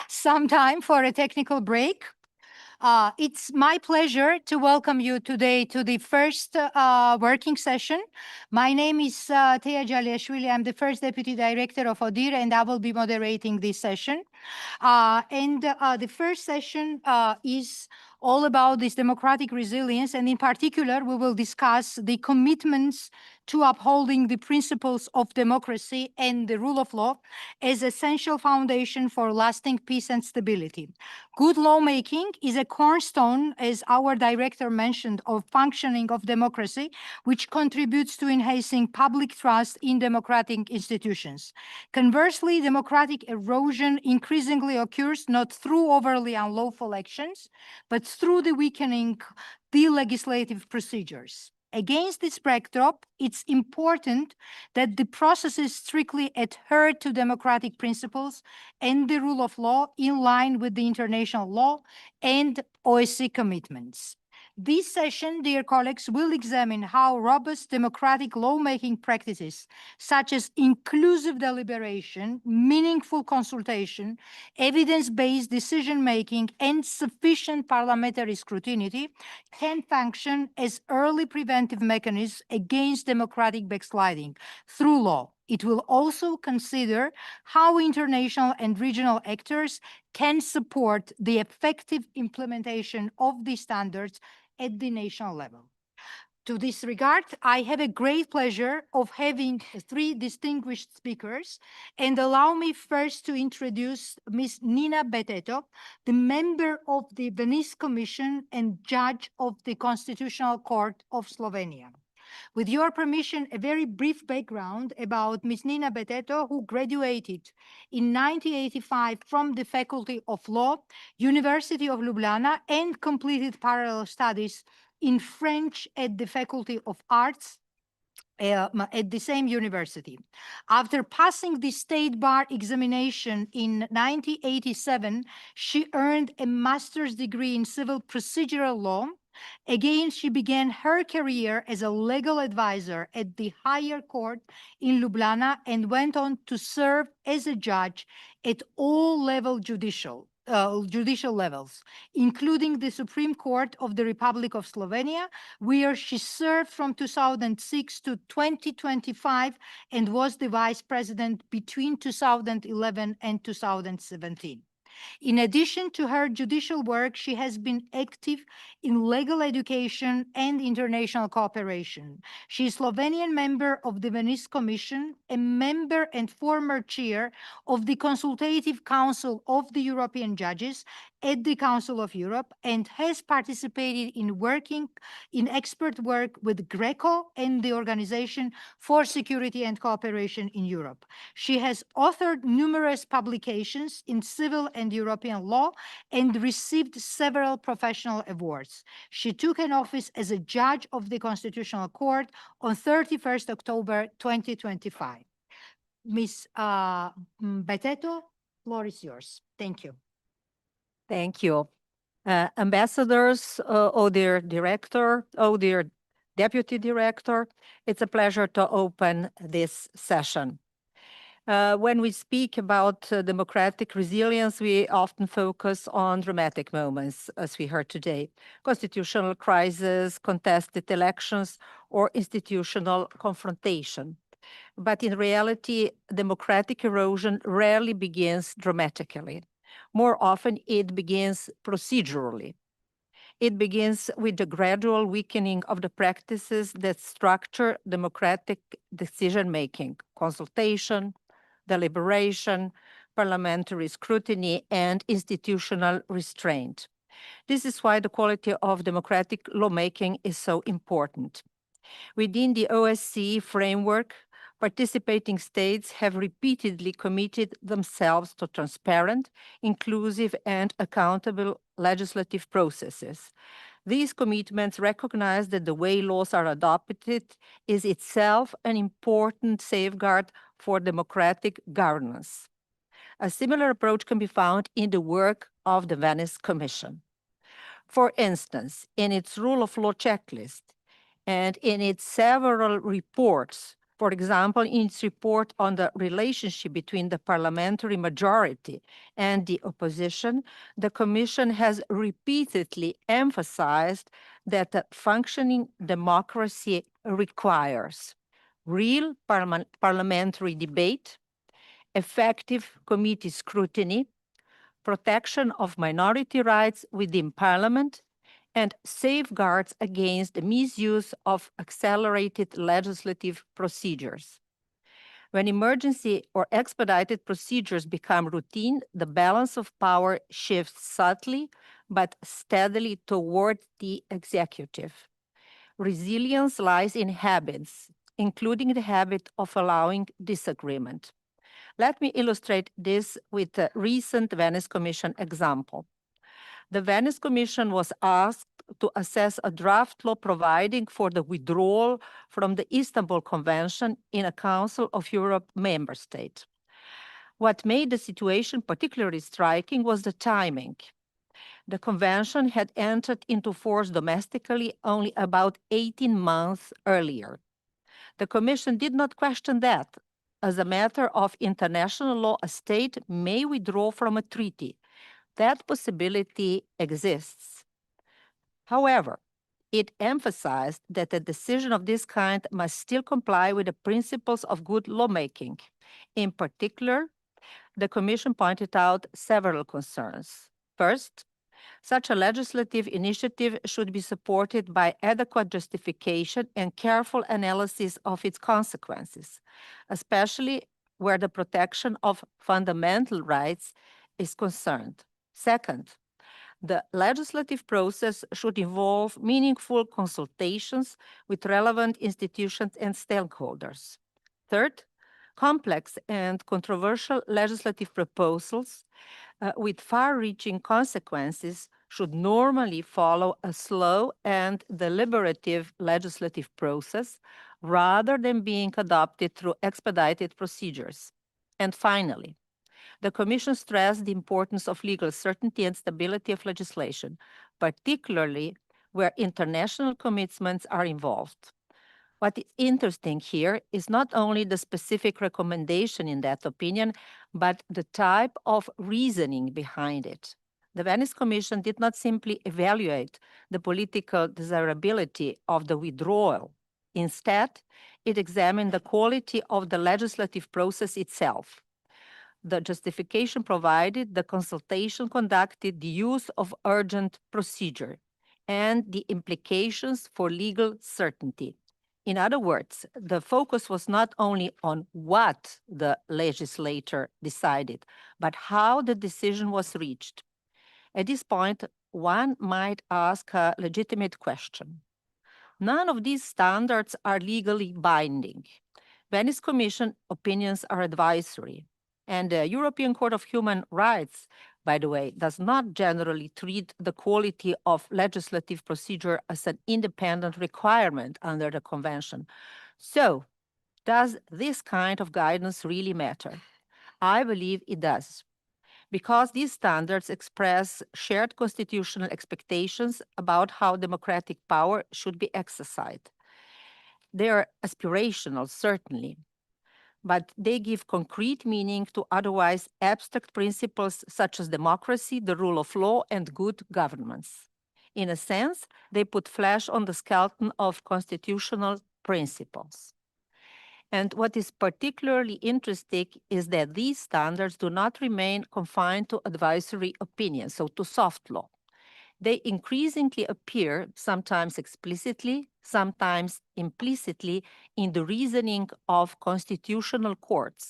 some time for a technical break. It's my pleasure to welcome you today to the first working session. My name is Teya Jaliashvili. I'm the first Deputy Director of ODIHR, and I will be moderating this session. The first session is all about this democratic resilience, and in particular, we will discuss the commitments to upholding the principles of democracy and the rule of law as essential foundation for lasting peace and stability. Good lawmaking is a cornerstone, as our director mentioned, of functioning of democracy, which contributes to enhancing public trust in democratic institutions. Conversely, democratic erosion increasingly occurs not through overly unlawful actions, but through the weakening the legislative procedures. Against this backdrop, it's important that the processes strictly adhere to democratic principles and the rule of law in line with the international law and OSCE commitments. This session, dear colleagues, will examine how robust democratic lawmaking practices, such as inclusive deliberation, meaningful consultation, evidence-based decision-making, and sufficient parliamentary scrutiny, can function as early preventive mechanisms against democratic backsliding through law. It will also consider how international and regional actors can support the effective implementation of these standards at the national level. To this regard, I have a great pleasure of having three distinguished speakers, and allow me first to introduce Ms. Nina Beteto, the member of the Venice Commission and judge of the Constitutional Court of Slovenia. With your permission, a very brief background about Ms. Nina Beteto, who graduated in 1985 from the Faculty of Law, University of Ljubljana, and completed parallel studies in French at the Faculty of Arts at the same university. After passing the state bar examination in 1987, she earned a master's degree in civil procedural law. Again, she began her career as a legal advisor at the higher court in Ljubljana and went on to serve as a judge at all judicial levels, including the Supreme Court of the Republic of Slovenia, where she served from 2006 to 2025 and was the vice president between 2011 and 2017. In addition to her judicial work, she has been active in legal education and international cooperation. She is a Slovenian member of the Venice Commission, a member and former chair of the Consultative Council of the European Judges at the Council of Europe, and has participated in working in expert work with GRECO and the Organization for Security and Cooperation in Europe. She has authored numerous publications in civil and European law and received several professional awards. She took an office as a judge of the Constitutional Court on 31st October 2025. Ms. Beteto, floor is yours. Thank you. Thank you. Ambassadors, oh dear director, oh dear deputy director, it's a pleasure to open this session. When we speak about democratic resilience, we often focus on dramatic moments, as we heard today: constitutional crisis, contested elections, or institutional confrontation. But in reality, democratic erosion rarely begins dramatically. More often, it begins procedurally. It begins with the gradual weakening of the practices that structure democratic decision-making: consultation, deliberation, parliamentary scrutiny, and institutional restraint. This is why the quality of democratic lawmaking is so important. Within the OSCE framework, participating states have repeatedly committed themselves to transparent, inclusive, and accountable legislative processes. These commitments recognize that the way laws are adopted is itself an important safeguard for democratic governance. A similar approach can be found in the work of the Venice Commission. For instance, in its rule of law checklist and in its several reports, for example, in its report on the relationship between the parliamentary majority and the opposition, the Commission has repeatedly emphasized that a functioning democracy requires real parliamentary debate, effective committee scrutiny, protection of minority rights within Parliament, and safeguards against the misuse of accelerated legislative procedures. When emergency or expedited procedures become routine, the balance of power shifts subtly but steadily toward the executive. Resilience lies in habits, including the habit of allowing disagreement. Let me illustrate this with a recent Venice Commission example. The Venice Commission was asked to assess a draft law providing for the withdrawal from the Istanbul Convention in a Council of Europe member state. What made the situation particularly striking was the timing. The convention had entered into force domestically only about 18 months earlier. The Commission did not question that. As a matter of international law, a state may withdraw from a treaty. That possibility exists. However, it emphasized that a decision of this kind must still comply with the principles of good lawmaking. In particular, the Commission pointed out several concerns. First, such a legislative initiative should be supported by adequate justification and careful analysis of its consequences, especially where the protection of fundamental rights is concerned. Second, the legislative process should involve meaningful consultations with relevant institutions and stakeholders. Third, complex and controversial legislative proposals with far-reaching consequences should normally follow a slow and deliberative legislative process rather than being adopted through expedited procedures. And finally, the Commission stressed the importance of legal certainty and stability of legislation, particularly where international commitments are involved. What is interesting here is not only the specific recommendation in that opinion, but the type of reasoning behind it. The Venice Commission did not simply evaluate the political desirability of the withdrawal. Instead, it examined the quality of the legislative process itself. The justification provided, the consultation conducted, the use of urgent procedure, and the implications for legal certainty. In other words, the focus was not only on what the legislator decided, but how the decision was reached. At this point, one might ask a legitimate question. None of these standards are legally binding. Venice Commission opinions are advisory, and the European Court of Human Rights, by the way, does not generally treat the quality of legislative procedure as an independent requirement under the Convention. So, does this kind of guidance really matter? I believe it does. because these standards express shared constitutional expectations about how democratic power should be exercised. They are aspirational, certainly, but they give concrete meaning to otherwise abstract principles such as democracy, the rule of law, and good governance. In a sense, they put flesh on the skeleton of constitutional principles. And what is particularly interesting is that these standards do not remain confined to advisory opinions, so to soft law. They increasingly appear, sometimes explicitly, sometimes implicitly, in the reasoning of constitutional courts.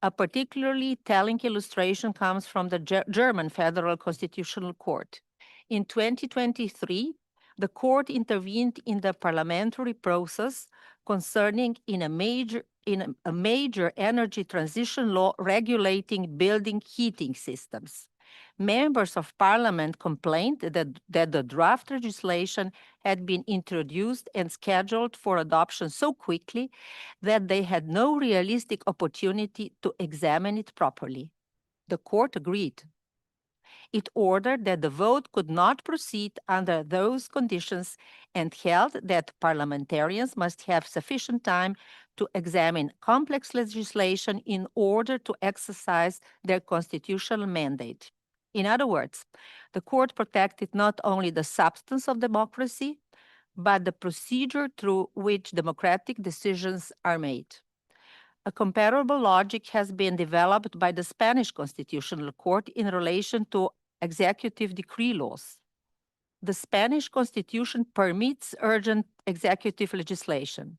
A particularly telling illustration comes from the German Federal Constitutional Court. In 2023, the court intervened in the parliamentary process concerning a major energy transition law regulating building heating systems. Members of parliament complained that the draft legislation had been introduced and scheduled for adoption so quickly that they had no realistic opportunity to examine it properly. The court agreed. It ordered that the vote could not proceed under those conditions and held that parliamentarians must have sufficient time to examine complex legislation in order to exercise their constitutional mandate. In other words, the court protected not only the substance of democracy, but the procedure through which democratic decisions are made. A comparable logic has been developed by the Spanish Constitutional Court in relation to executive decree laws. The Spanish Constitution permits urgent executive legislation,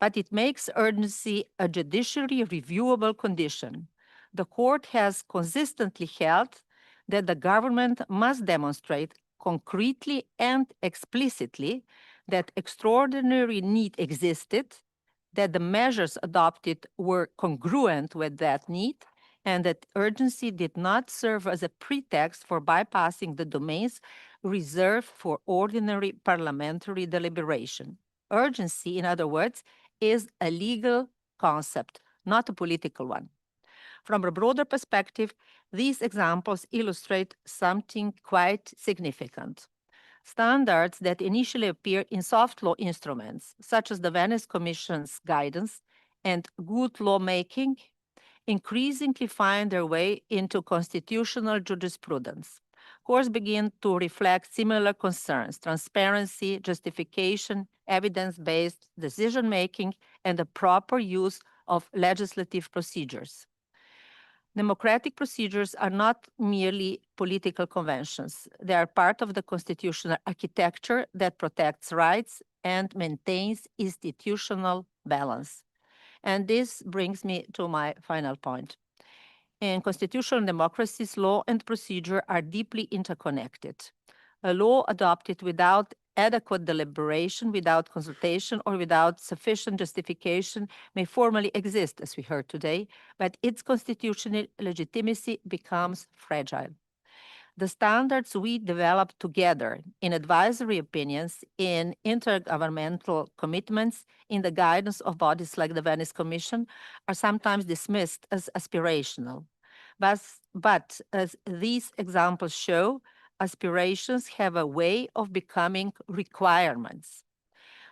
but it makes urgency a judicially reviewable condition. The court has consistently held that the government must demonstrate concretely and explicitly that extraordinary need existed, that the measures adopted were congruent with that need, and that urgency did not serve as a pretext for bypassing the domains reserved for ordinary parliamentary deliberation. Urgency, in other words, is a legal concept, not a political one. From a broader perspective, these examples illustrate something quite significant. Standards that initially appear in soft law instruments, such as the Venice Commission's guidance and good lawmaking, increasingly find their way into constitutional jurisprudence. Courts begin to reflect similar concerns: transparency, justification, evidence-based decision-making, and the proper use of legislative procedures. Democratic procedures are not merely political conventions. They are part of the constitutional architecture that protects rights and maintains institutional balance. And this brings me to my final point. In constitutional democracies, law and procedure are deeply interconnected. A law adopted without adequate deliberation, without consultation, or without sufficient justification may formally exist, as we heard today, but its constitutional legitimacy becomes fragile. The standards we develop together in advisory opinions, in intergovernmental commitments, in the guidance of bodies like the Venice Commission are sometimes dismissed as aspirational. But as these examples show, aspirations have a way of becoming requirements.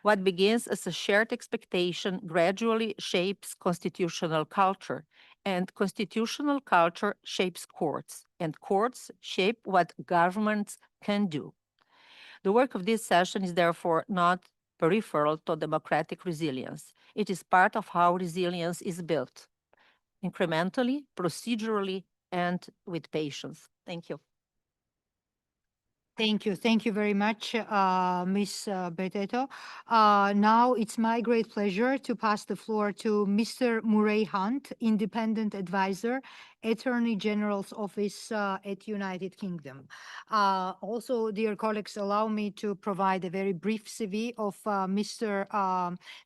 What begins as a shared expectation gradually shapes constitutional culture, and constitutional culture shapes courts, and courts shape what governments can do. The work of this session is therefore not peripheral to democratic resilience. It is part of how resilience is built, incrementally, procedurally, and with patience. Thank you. Thank you. Thank you very much, Ms. Bertetto. Now it's my great pleasure to pass the floor to Mr. Murray Hunt, Independent Advisor, Attorney General's Office at United Kingdom. Also, dear colleagues, allow me to provide a very brief CV of Mr.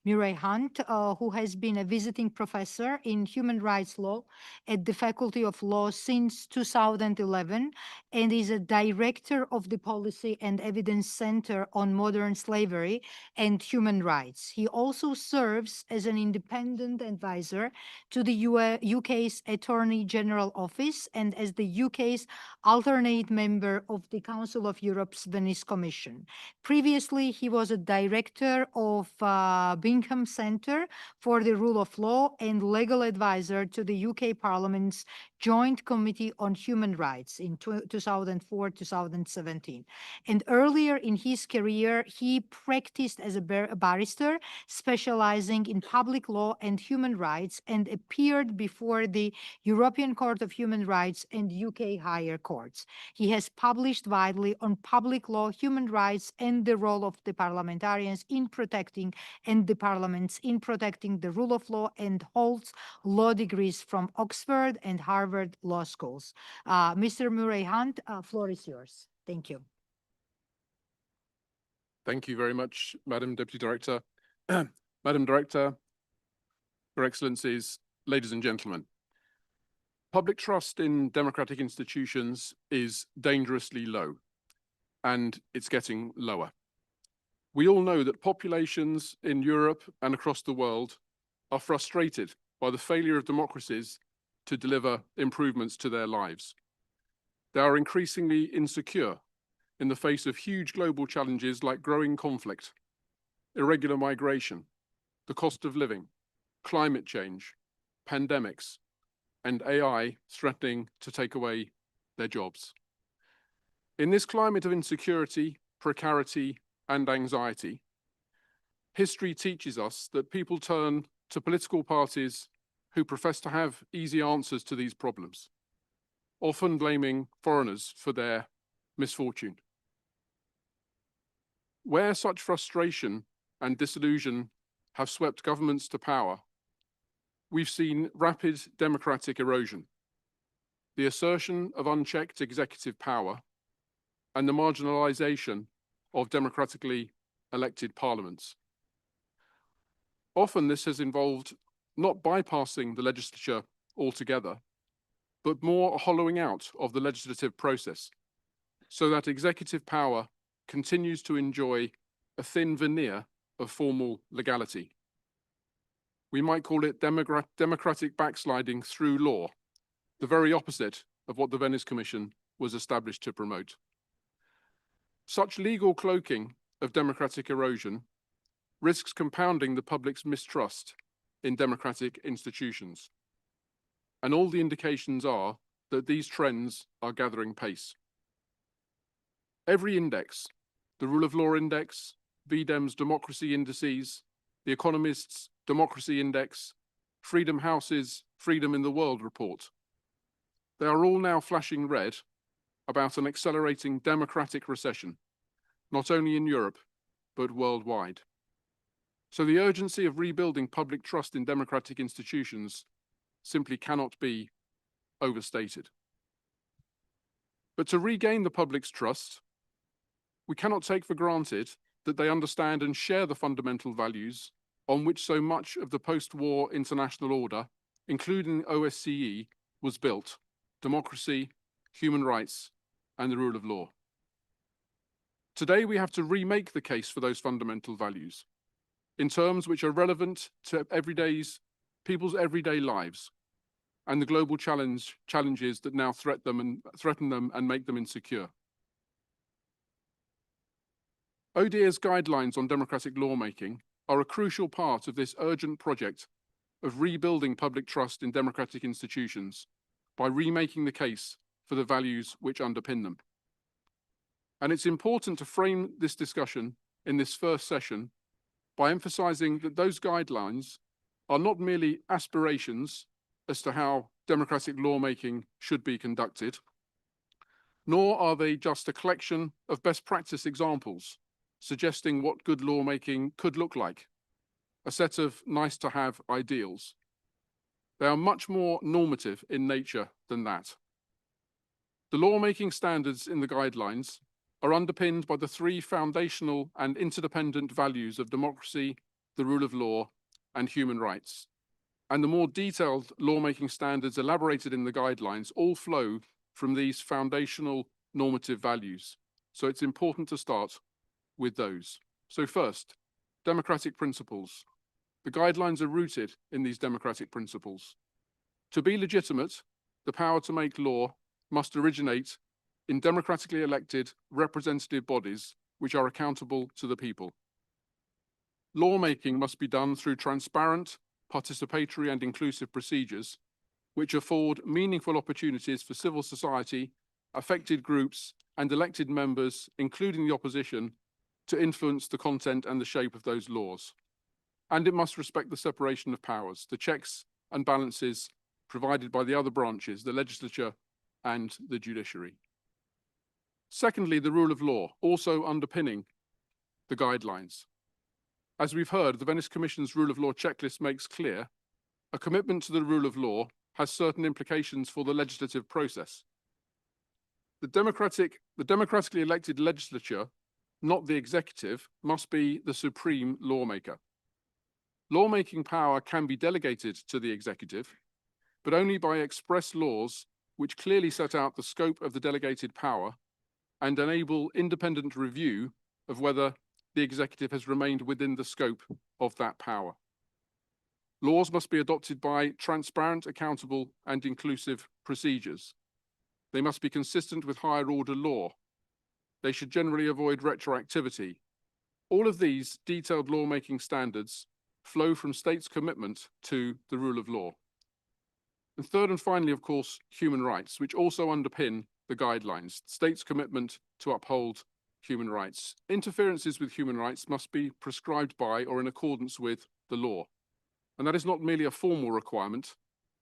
Murray Hunt, who has been a visiting professor in human rights law at the Faculty of Law since 2011 and is a director of the Policy and Evidence Center on Modern Slavery and Human Rights. He also serves as an independent advisor to the UK's Attorney General General Office and as the UK's alternate member of the Council of Europe's Venice Commission. Previously, he was a director of Bingham Centre for the Rule of Law and legal advisor to the UK Parliament's Joint Committee on Human Rights in 2004-2017. And earlier in his career, he practiced as a barrister, specializing in public law and human rights, and appeared before the European Court of Human Rights and UK higher courts. He has published widely on public law, human rights, and the role of the parliamentarians in protecting and the parliaments in protecting the rule of law, and holds law degrees from Oxford and Harvard law schools. Mr. Murray Hunt, floor is yours. Thank you. Thank you very much, Madam Deputy Director. Madam Director, Your Excellencies, ladies and gentlemen. Public trust in democratic institutions is dangerously low, and it's getting lower. We all know that populations in Europe and across the world are frustrated by the failure of democracies to deliver improvements to their lives. They are increasingly insecure in the face of huge global challenges like growing conflict, irregular migration, the cost of living, climate change, pandemics, and AI threatening to take away their jobs. In this climate of insecurity, precarity, and anxiety, history teaches us that people turn to political parties who profess to have easy answers to these problems, often blaming foreigners for their misfortune. Where such frustration and disillusion have swept governments to power, we've seen rapid democratic erosion, the assertion of unchecked executive power, and the marginalization of democratically elected parliaments. Often this has involved not bypassing the legislature altogether, but more a hollowing out of the legislative process, so that executive power continues to enjoy a thin veneer of formal legality. We might call it democratic backsliding through law, the very opposite of what the Venice Commission was established to promote. Such legal cloaking of democratic erosion risks compounding the public's mistrust in democratic institutions. And all the indications are that these trends are gathering pace. Every index, the Rule of Law Index, VDEM's democracy indices, The Economist's Democracy Index, Freedom House's Freedom in the World report, they are all now flashing red about an accelerating democratic recession, not only in Europe, but worldwide. So the urgency of rebuilding public trust in democratic institutions simply cannot be overstated. But to regain the public's trust, we cannot take for granted that they understand and share the fundamental values on which so much of the post-war international order, including OSCE, was built: democracy, human rights, and the rule of law. Today, we have to remake the case for those fundamental values in terms which are relevant to people's everyday lives and the global challenges that now threaten them and make them insecure. ODIHR's guidelines on democratic lawmaking are a crucial part of this urgent project of rebuilding public trust in democratic institutions by remaking the case for the values which underpin them. And it's important to frame this discussion in this first session by emphasizing that those guidelines are not merely aspirations as to how democratic lawmaking should be conducted, nor are they just a collection of best practice examples suggesting what good lawmaking could look like, a set of nice-to-have ideals. They are much more normative in nature than that. The lawmaking standards in the guidelines are underpinned by the three foundational and interdependent values of democracy, the rule of law, and human rights. And the more detailed lawmaking standards elaborated in the guidelines all flow from these foundational normative values. So it's important to start with those. So first, democratic principles. The guidelines are rooted in these democratic principles. To be legitimate, the power to make law must originate in democratically elected representative bodies which are accountable to the people. Lawmaking must be done through transparent, participatory and inclusive procedures which afford meaningful opportunities for civil society, affected groups and elected members, including the opposition, to influence the content and the shape of those laws. And it must respect the separation of powers, the checks and balances provided by the other branches, the legislature and the judiciary. Secondly, the rule of law, also underpinning the guidelines. As we've heard, the Venice Commission's rule of law checklist makes clear a commitment to the rule of law has certain implications for the legislative process. The democratically elected legislature, not the executive, must be the supreme lawmaker. Lawmaking power can be delegated to the executive, but only by express laws which clearly set out the scope of the delegated power and enable independent review of whether the executive has remained within the scope of that power. Laws must be adopted by transparent, accountable, and inclusive procedures. They must be consistent with higher order law. They should generally avoid retroactivity. All of these detailed lawmaking standards flow from states' commitment to the rule of law. And third and finally, of course, human rights, which also underpin the guidelines, states' commitment to uphold human rights. Interferences with human rights must be prescribed by or in accordance with the law. And that is not merely a formal requirement.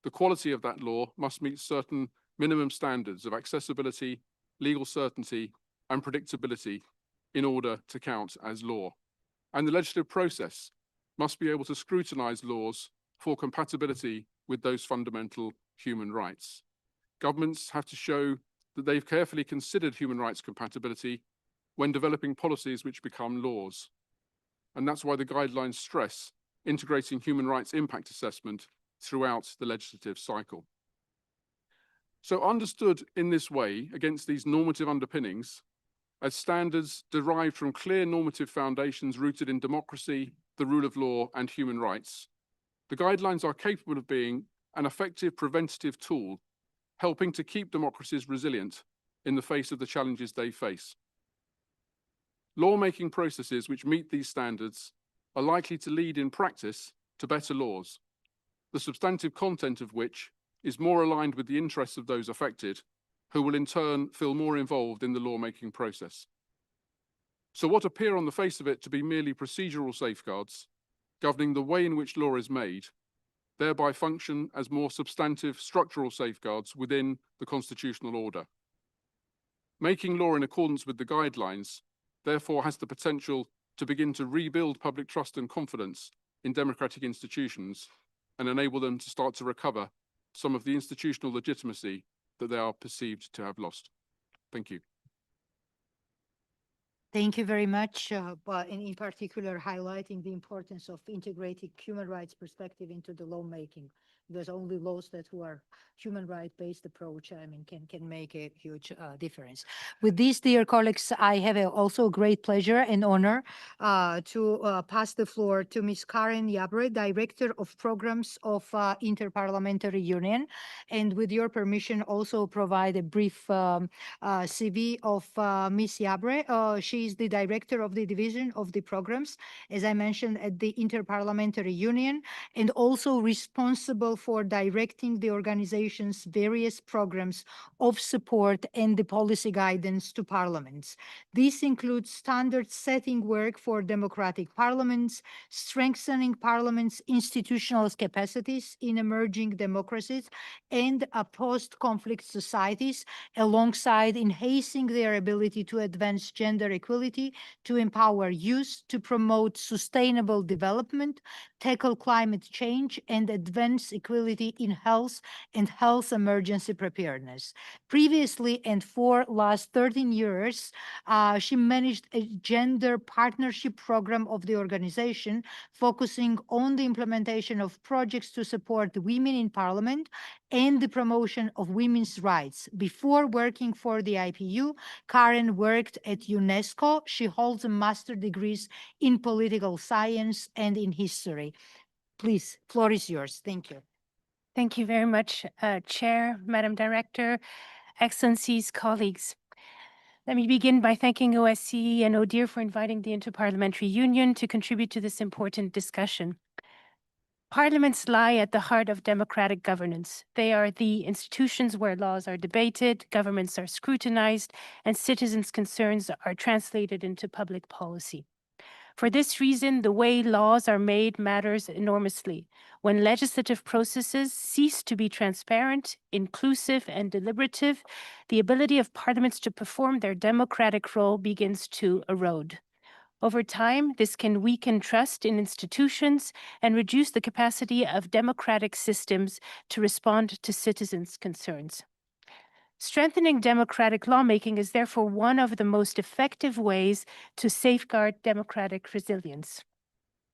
The quality of that law must meet certain minimum standards of accessibility, legal certainty, and predictability in order to count as law. And the legislative process must be able to scrutinize laws for compatibility with those fundamental human rights. Governments have to show that they've carefully considered human rights compatibility when developing policies which become laws. And that's why the guidelines stress integrating human rights impact assessment throughout the legislative cycle. So understood in this way, against these normative underpinnings, as standards derived from clear normative foundations rooted in democracy, the rule of law, and human rights, the guidelines are capable of being an effective preventative tool, helping to keep democracies resilient in the face of the challenges they face. Lawmaking processes which meet these standards are likely to lead in practice to better laws, the substantive content of which is more aligned with the interests of those affected, who will in turn feel more involved in the lawmaking process. So what appear on the face of it to be merely procedural safeguards governing the way in which law is made, thereby function as more substantive structural safeguards within the constitutional order. Making law in accordance with the guidelines therefore has the potential to begin to rebuild public trust and confidence in democratic institutions and enable them to start to recover some of the institutional legitimacy that they are perceived to have lost. Thank you. Thank you very much, but in particular highlighting the importance of integrating human rights perspective into the lawmaking. Because only laws that who are human right-based approach, I mean, can make a huge difference. With these, dear colleagues, I have also great pleasure and honor to pass the floor to Ms. Karen Yabre, Director of Programs of Interparliamentary Union, and with your permission, also provide a brief CV of Ms. Yabre. She is the Director of the Division of the Programs, as I mentioned, at the Interparliamentary Union, and also responsible for directing the organization's various programs of support and the policy guidance to parliaments. This includes standard-setting work for democratic parliaments, strengthening parliaments' institutional capacities in emerging democracies and post-conflict societies, alongside enhancing their ability to advance gender equality, to empower youth, to promote sustainable development, tackle climate change, and advance equality in health and health emergency preparedness. Previously, and for last 13 years, she managed a gender partnership program of the organization, focusing on the implementation of projects to support women in parliament and the promotion of women's rights. Before working for the IPU, Karen worked at UNESCO. She holds a master's degrees in political science and in history. Please, floor is yours. Thank you. Thank you very much, Chair, Madam Director, Excellencies, colleagues. Let me begin by thanking OSCE and ODIHR for inviting the Interparliamentary Union to contribute to this important discussion. Parliaments lie at the heart of democratic governance. They are the institutions where laws are debated, governments are scrutinized, and citizens' concerns are translated into public policy. For this reason, the way laws are made matters enormously. When legislative processes cease to be transparent, inclusive, and deliberative, the ability of parliaments to perform their democratic role begins to erode. Over time, this can weaken trust in institutions and reduce the capacity of democratic systems to respond to citizens' concerns. Strengthening democratic lawmaking is therefore one of the most effective ways to safeguard democratic resilience.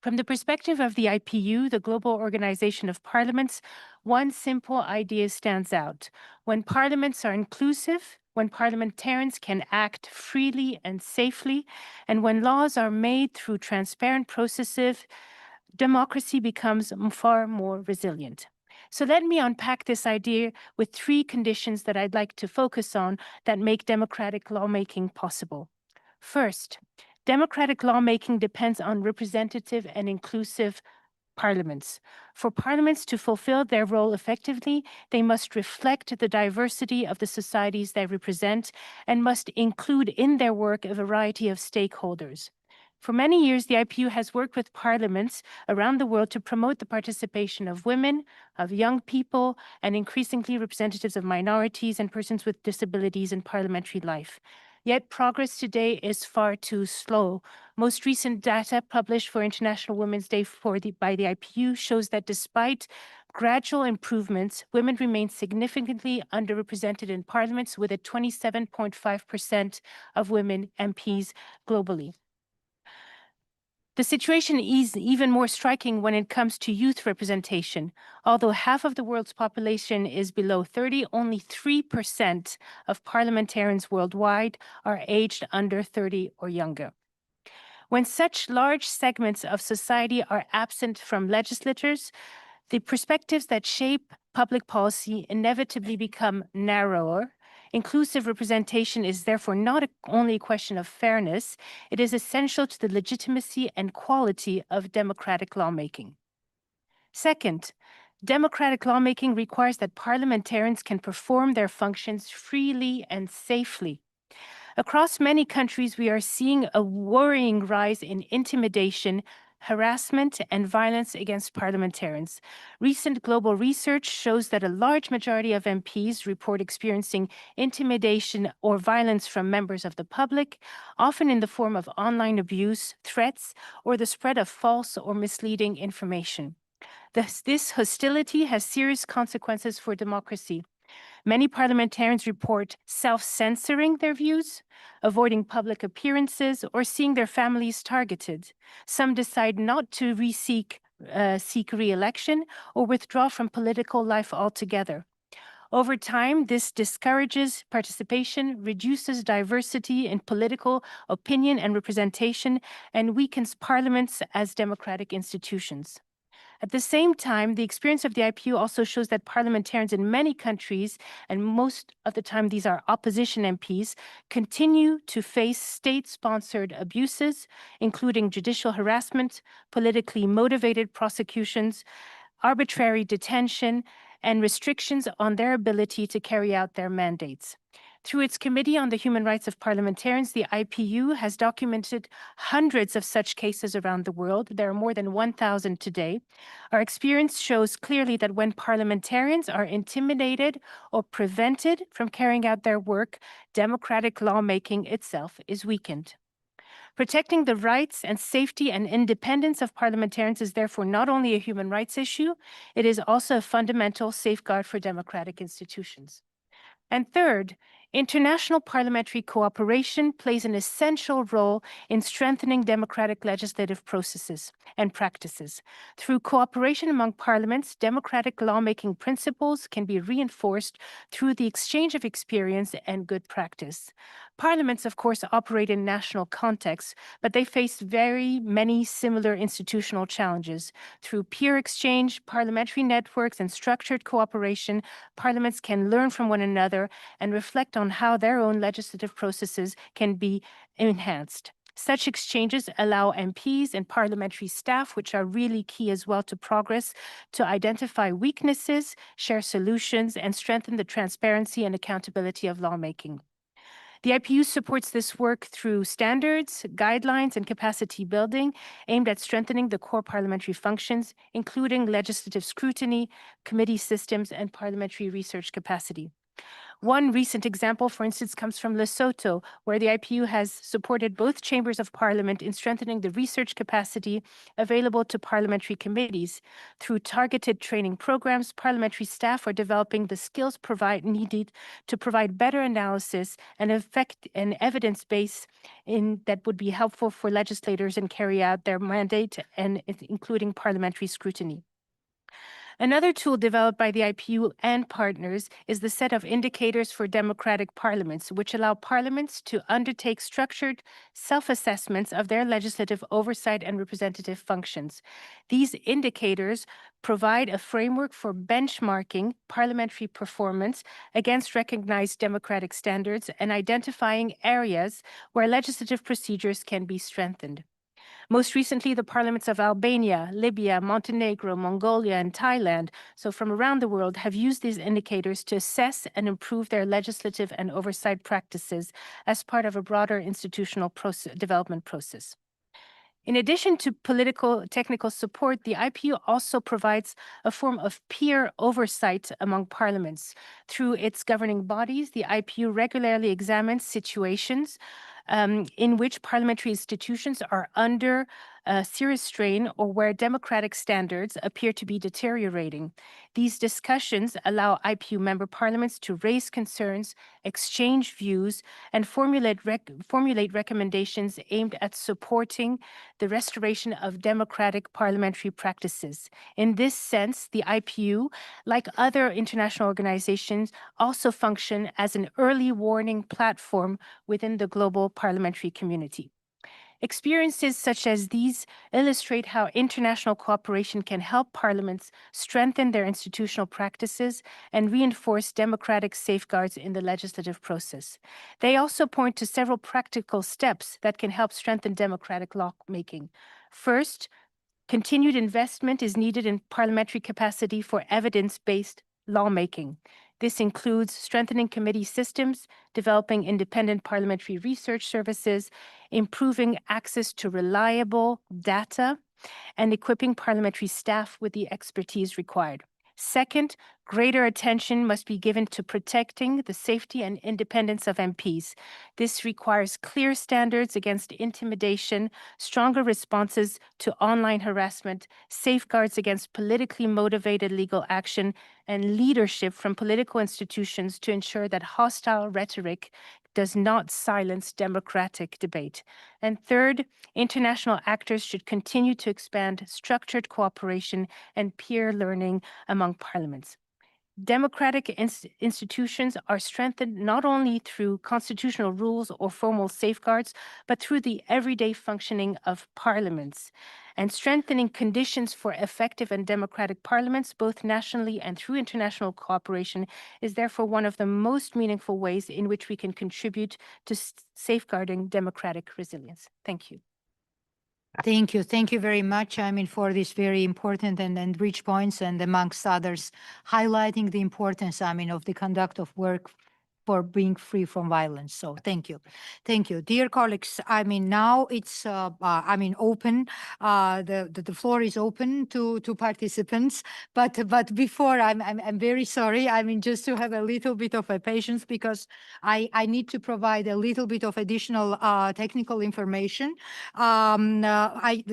From the perspective of the IPU, the Global Organization of Parliaments, one simple idea stands out. When parliaments are inclusive, when parliamentarians can act freely and safely, and when laws are made through transparent processes, democracy becomes far more resilient. So let me unpack this idea with three conditions that I'd like to focus on that make democratic lawmaking possible. First, democratic lawmaking depends on representative and inclusive parliaments. For parliaments to fulfill their role effectively, they must reflect the diversity of the societies they represent and must include in their work a variety of stakeholders. For many years, the IPU has worked with parliaments around the world to promote the participation of women, of young people, and increasingly representatives of minorities and persons with disabilities in parliamentary life. Yet progress today is far too slow. Most recent data published for International Women's Day by the IPU shows that despite gradual improvements, women remain significantly underrepresented in parliaments, with a 27.5% of women MPs globally. The situation is even more striking when it comes to youth representation. Although half of the world's population is below 30, only 3% of parliamentarians worldwide are aged under 30 or younger. When such large segments of society are absent from legislators, the perspectives that shape public policy inevitably become narrower. Inclusive representation is therefore not only a question of fairness, it is essential to the legitimacy and quality of democratic lawmaking. Second, democratic lawmaking requires that parliamentarians can perform their functions freely and safely. Across many countries, we are seeing a worrying rise in intimidation, harassment, and violence against parliamentarians. Recent global research shows that a large majority of MPs report experiencing intimidation or violence from members of the public, often in the form of online abuse, threats, or the spread of false or misleading information. This hostility has serious consequences for democracy. Many parliamentarians report self-censoring their views, avoiding public appearances, or seeing their families targeted. Some decide not to seek re-election or withdraw from political life altogether. Over time, this discourages participation, reduces diversity in political opinion and representation, and weakens parliaments as democratic institutions. At the same time, the experience of the IPU also shows that parliamentarians in many countries, and most of the time these are opposition MPs, continue to face state-sponsored abuses, including judicial harassment, politically motivated prosecutions, arbitrary detention, and restrictions on their ability to carry out their mandates. Through its Committee on the Human Rights of Parliamentarians, the IPU has documented hundreds of such cases around the world. There are more than 1,000 today. Our experience shows clearly that when parliamentarians are intimidated or prevented from carrying out their work, democratic lawmaking itself is weakened. Protecting the rights and safety and independence of parliamentarians is therefore not only a human rights issue, it is also a fundamental safeguard for democratic institutions. And third, International parliamentary cooperation plays an essential role in strengthening democratic legislative processes and practices. Through cooperation among parliaments, democratic lawmaking principles can be reinforced through the exchange of experience and good practice. Parliaments, of course, operate in national contexts, but they face very many similar institutional challenges. Through peer exchange, parliamentary networks, and structured cooperation, parliaments can learn from one another and reflect on how their own legislative processes can be enhanced. Such exchanges allow MPs and parliamentary staff, which are really key as well to progress, to identify weaknesses, share solutions, and strengthen the transparency and accountability of lawmaking. The IPU supports this work through standards, guidelines, and capacity building aimed at strengthening the core parliamentary functions, including legislative scrutiny, committee systems, and parliamentary research capacity. One recent example, for instance, comes from Lesotho, where the IPU has supported both chambers of parliament in strengthening the research capacity available to parliamentary committees. Through targeted training programs, parliamentary staff are developing the skills needed to provide better analysis and evidence base that would be helpful for legislators and carry out their mandate, and including parliamentary scrutiny. Another tool developed by the IPU and partners is the set of indicators for democratic parliaments, which allow parliaments to undertake structured self-assessments of their legislative oversight and representative functions. These indicators provide a framework for benchmarking parliamentary performance against recognized democratic standards and identifying areas where legislative procedures can be strengthened. Most recently, the parliaments of Albania, Libya, Montenegro, Mongolia, and Thailand, so from around the world, have used these indicators to assess and improve their legislative and oversight practices as part of a broader institutional development process. In addition to political technical support, the IPU also provides a form of peer oversight among parliaments. Through its governing bodies, the IPU regularly examines situations in which parliamentary institutions are under serious strain or where democratic standards appear to be deteriorating. These discussions allow IPU member parliaments to raise concerns, exchange views, and formulate recommendations aimed at supporting the restoration of democratic parliamentary practices. In this sense, the IPU, like other international organizations, also function as an early warning platform within the global parliamentary community. Experiences such as these illustrate how international cooperation can help parliaments strengthen their institutional practices and reinforce democratic safeguards in the legislative process. They also point to several practical steps that can help strengthen democratic lawmaking. First, continued investment is needed in parliamentary capacity for evidence-based lawmaking. This includes strengthening committee systems, developing independent parliamentary research services, improving access to reliable data, and equipping parliamentary staff with the expertise required. Second, greater attention must be given to protecting the safety and independence of MPs. This requires clear standards against intimidation, stronger responses to online harassment, safeguards against politically motivated legal action, and leadership from political institutions to ensure that hostile rhetoric does not silence democratic debate. And third, international actors should continue to expand structured cooperation and peer learning among parliaments. Democratic institutions are strengthened not only through constitutional rules or formal safeguards, but through the everyday functioning of parliaments. And strengthening conditions for effective and democratic parliaments, both nationally and through international cooperation, is therefore one of the most meaningful ways in which we can contribute to safeguarding democratic resilience. Thank you. Thank you. Thank you very much, for these very important and rich points, and amongst others, highlighting the importance, of the conduct of work for being free from violence. So thank you. Thank you. Dear colleagues, now it's, open. The floor is open to participants. But before, I'm very sorry. Just to have a little bit of a patience, because I need to provide a little bit of additional technical information. The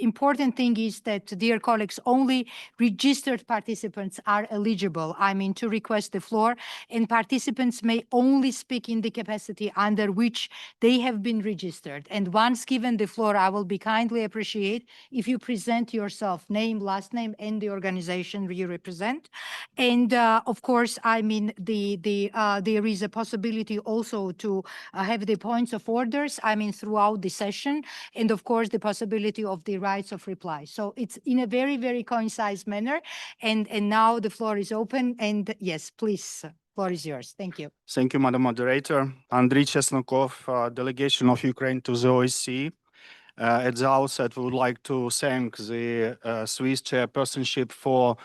important thing is that, dear colleagues, only registered participants are eligible, to request the floor. And and participants may only speak in the capacity under which they have been registered. And once given the floor, I will be kindly appreciate if you present yourself, name, last name, and the organization you represent. And of course, I mean, there is a possibility also to have the points of orders, I mean, throughout the session, and of course, the possibility of the rights of reply. So it's in a very, very concise manner. And now the floor is open. And yes, please, floor is yours. Thank you. Thank you, Madam Moderator. Andriy Chesnokov, delegation of Ukraine to the OSCE. At the outset, we would like to thank the Swiss chairpersonship for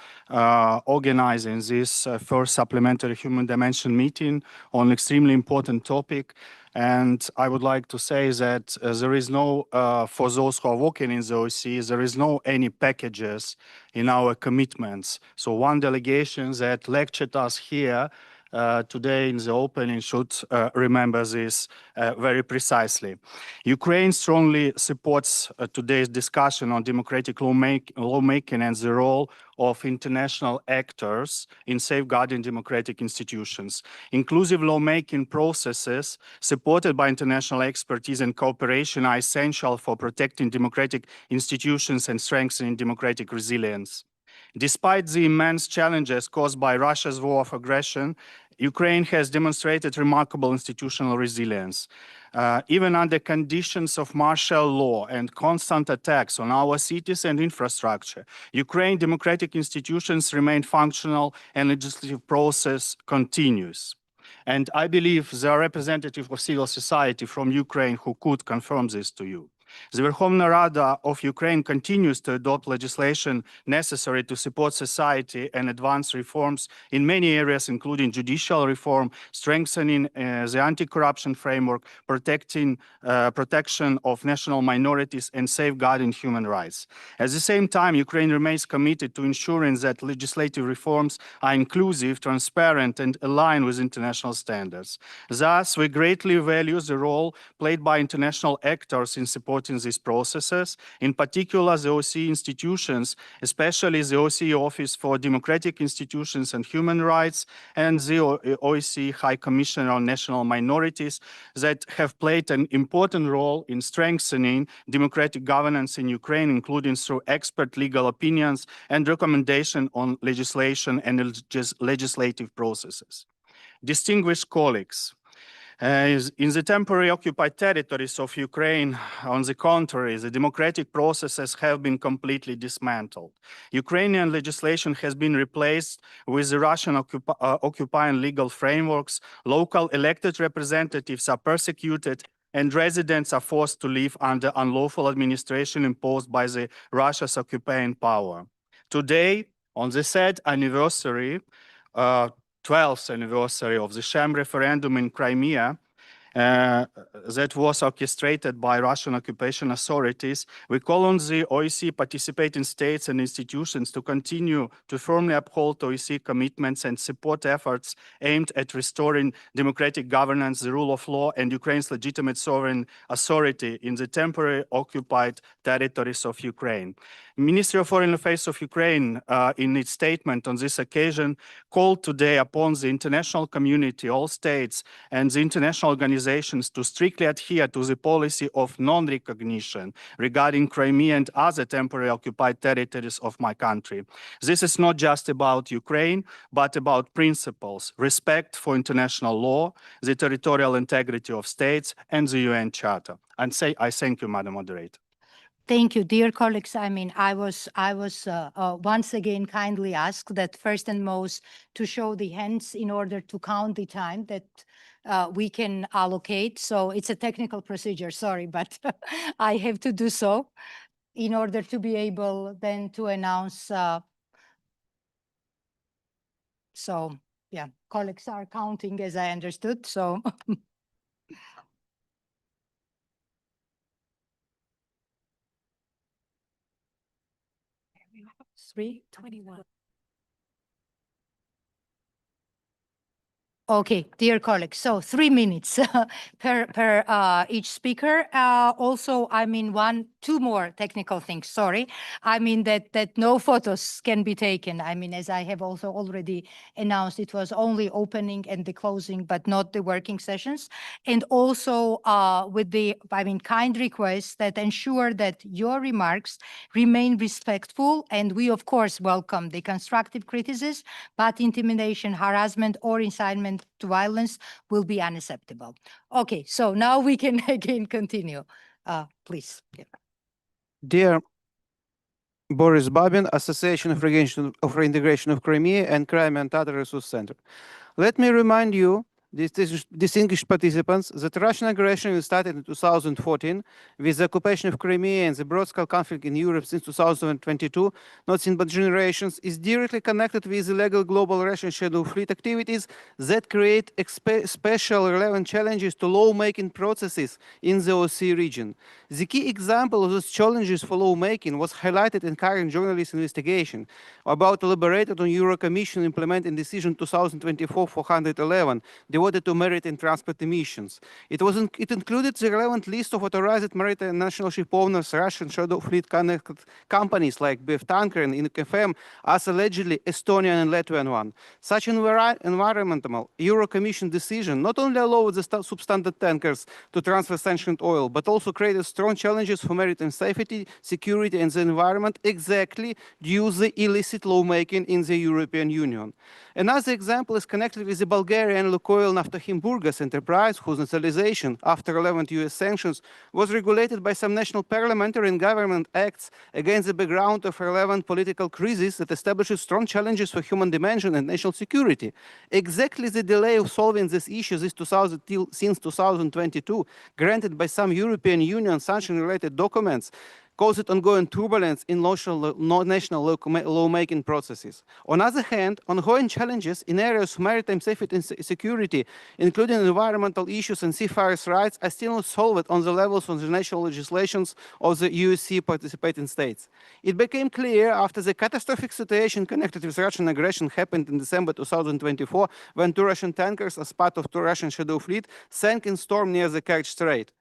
organizing this first supplementary human dimension meeting on an extremely important topic. And I would like to say that there is no, for those who are working in the OSCE, there is no any packages in our commitments. So one delegation that lectured us here today in the opening should remember this very precisely. Ukraine strongly supports today's discussion on democratic lawmaking and the role of international actors in safeguarding democratic institutions. Inclusive lawmaking processes supported by international expertise and cooperation are essential for protecting democratic institutions and strengthening democratic resilience. Despite the immense challenges caused by Russia's war of aggression, Ukraine has demonstrated remarkable institutional resilience. Even under conditions of martial law and constant attacks on our cities and infrastructure, Ukraine's democratic institutions remain functional and legislative process continues. And I believe there are representatives of civil society from Ukraine who could confirm this to you. The Verkhovna Rada of Ukraine continues to adopt legislation necessary to support society and advance reforms in many areas, including judicial reform, strengthening the anti-corruption framework, protection of national minorities, and safeguarding human rights. At the same time, Ukraine remains committed to ensuring that legislative reforms are inclusive, transparent, and aligned with international standards. Thus, we greatly value the role played by international actors in supporting these processes, in particular the OSCE institutions, especially the OSCE Office for Democratic Institutions and Human Rights and the OSCE High Commissioner on National Minorities that have played an important role in strengthening democratic governance in Ukraine, including through expert legal opinions and recommendation on legislation and legislative processes. Distinguished colleagues, in the temporary occupied territories of Ukraine, on the contrary, the democratic processes have been completely dismantled. Ukrainian legislation has been replaced with the Russian occupying legal frameworks. Local elected representatives are persecuted and residents are forced to live under unlawful administration imposed by the Russia's occupying power. Today, on the sad anniversary, 12th anniversary of the sham referendum in Crimea that was orchestrated by Russian occupation authorities, we call on the OSCE participating states and institutions to continue to firmly uphold OSCE commitments and support efforts aimed at restoring democratic governance, the rule of law, and Ukraine's legitimate sovereign authority in the temporary occupied territories of Ukraine. Ministry of Foreign Affairs of Ukraine, in its statement on this occasion, called today upon the international community, all states, and the international organizations to strictly adhere to the policy of non-recognition regarding Crimea and other temporary occupied territories of my country. This is not just about Ukraine, but about principles, respect for international law, the territorial integrity of states, and the UN Charter. And I thank you, Madam Moderator. Thank you, dear colleagues. I mean, I was once again kindly asked that first and most to show the hands in order to count the time that we can allocate. So it's a technical procedure, sorry, but I have to do so in order to be able then to announce. So yeah, colleagues are counting as I understood, so. 3:21. Okay, dear colleagues, so 3 minutes per each speaker. Also, I mean, two more technical things, sorry. I mean that no photos can be taken. I mean, as I have also already announced, it was only opening and the closing, but not the working sessions. And also with the, I mean, kind request that ensure that your remarks remain respectful. And we, of course, welcome the constructive criticism, but intimidation, harassment, or incitement to violence will be unacceptable. Okay, so now we can again continue. Please. Yeah. Dear Boris Babin, Association of Reintegration of Crimea and Crime and Other Resource Center. Let me remind you, distinguished participants, that Russian aggression started in 2014 with the occupation of Crimea and the broad-scale conflict in Europe since 2022, not seen but generations, is directly connected with illegal global Russian shadow fleet activities that create special relevant challenges to lawmaking processes in the OSCE region. The key example of those challenges for lawmaking was highlighted in current journalist investigation about elaborated on Euro Commission implementing decision 2024-411, devoted to maritime transport emissions. It included the relevant list of authorized maritime national ship owners, Russian shadow fleet connected companies like BF Tanker and INKFM, as allegedly Estonian and Latvian one. Such environmental Euro Commission decision not only allowed the substandard tankers to transfer sanctioned oil, but also created strong challenges for maritime safety, security, and the environment, exactly due to the illicit lawmaking in the European Union. Another example is connected with the Bulgarian Lukoil Naftahim Burgas enterprise, whose nationalization after 11 US sanctions was regulated by some national parliamentary and government acts against the background of relevant political crisis that establishes strong challenges for human dimension and national security. Exactly the delay of solving these issues is since 2022, granted by some European Union sanction-related documents, caused ongoing turbulence in national lawmaking processes. On the other hand, ongoing challenges in areas of maritime safety and security, including environmental issues and seafarers' rights, are still not solved on the levels of the national legislations of the USC participating states. It became clear after the catastrophic situation connected with Russian aggression happened in December 2024, when 2 Russian tankers as part of 2 Russian shadow fleet sank in storm near the Kerch Strait.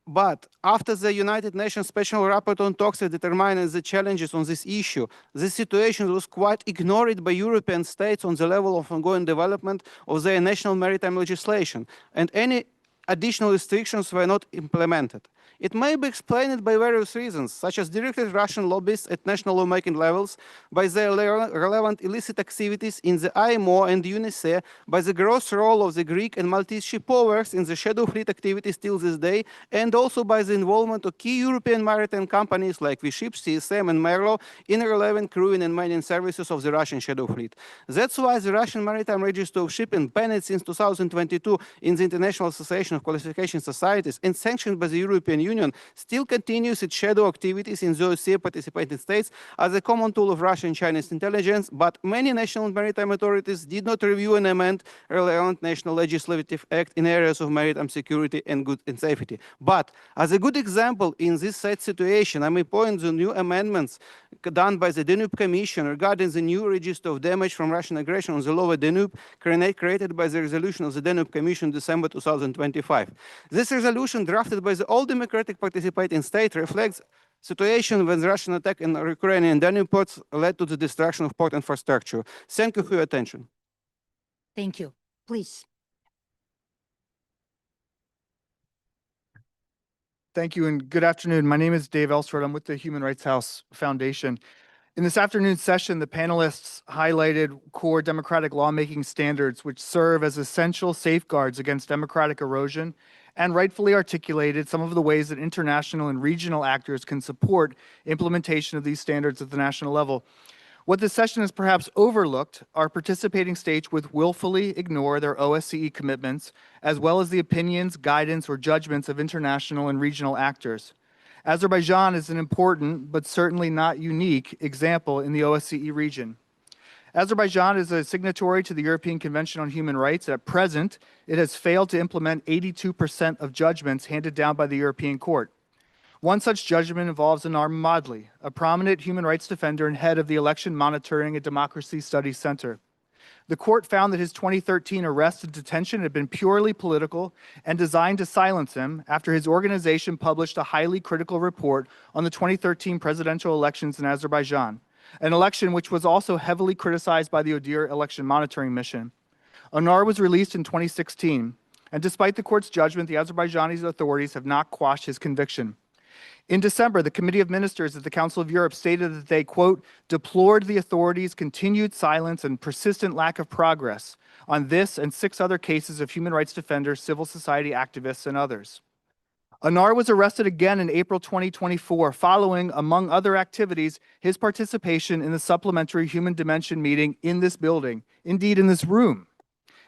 But after the United Nations Special Rapporteur Toxic determined the challenges on this issue, this situation was quite ignored by European states on the level of ongoing development of their national maritime legislation, and any additional restrictions were not implemented. It may be explained by various reasons, such as directed Russian lobbyists at national lawmaking levels, by their relevant illicit activities in the IMO and UNICE, by the gross role of the Greek and Maltese ship owners in the shadow fleet activities till this day, and also by the involvement of key European maritime companies like V-Ships, CSM, and Merlo in relevant crewing and manning services of the Russian shadow fleet. That's why the Russian Maritime Register of Shipping, banned since 2022 in the International Association of Classification Societies and sanctioned by the European Union, still continues its shadow activities in the OSCE participating states as a common tool of Russian and Chinese intelligence, but many national maritime authorities did not review and amend relevant national legislative act in areas of maritime security and good and safety. But as a good example in this sad situation, I may point to new amendments done by the Danube Commission regarding the new register of damage from Russian aggression on the lower Danube, created by the resolution of the Danube Commission December 2025. This resolution, drafted by the all democratic participating state, reflects situation when the Russian attack in Ukrainian Danube ports led to the destruction of port infrastructure. Thank you for your attention. Thank you. Please. Thank you and good afternoon. My name is Dave Ellsworth. I'm with the Human Rights House Foundation. In this afternoon's session, the panelists highlighted core democratic lawmaking standards which serve as essential safeguards against democratic erosion, and rightfully articulated some of the ways that international and regional actors can support implementation of these standards at the national level. What this session has perhaps overlooked are participating states which willfully ignore their OSCE commitments, as well as the opinions, guidance, or judgments of international and regional actors. Azerbaijan is an important, but certainly not unique, example in the OSCE region. Azerbaijan is a signatory to the European Convention on Human Rights. At present, it has failed to implement 82% of judgments handed down by the European Court. One such judgment involves Anar Mammadli, a prominent human rights defender and head of the Election Monitoring and Democracy Studies Center. The court found that his 2013 arrest and detention had been purely political and designed to silence him after his organization published a highly critical report on the 2013 presidential elections in Azerbaijan, an election which was also heavily criticized by the ODIHR election monitoring mission. Anar was released in 2016, and despite the court's judgment, the Azerbaijani authorities have not quashed his conviction. In December, the Committee of Ministers at the Council of Europe stated that they, quote, deplored the authorities' continued silence and persistent lack of progress on this and 6 other cases of human rights defenders, civil society activists, and others. Anar was arrested again in April 2024, following, among other activities, his participation in the Supplementary Human Dimension Meeting in this building, indeed in this room.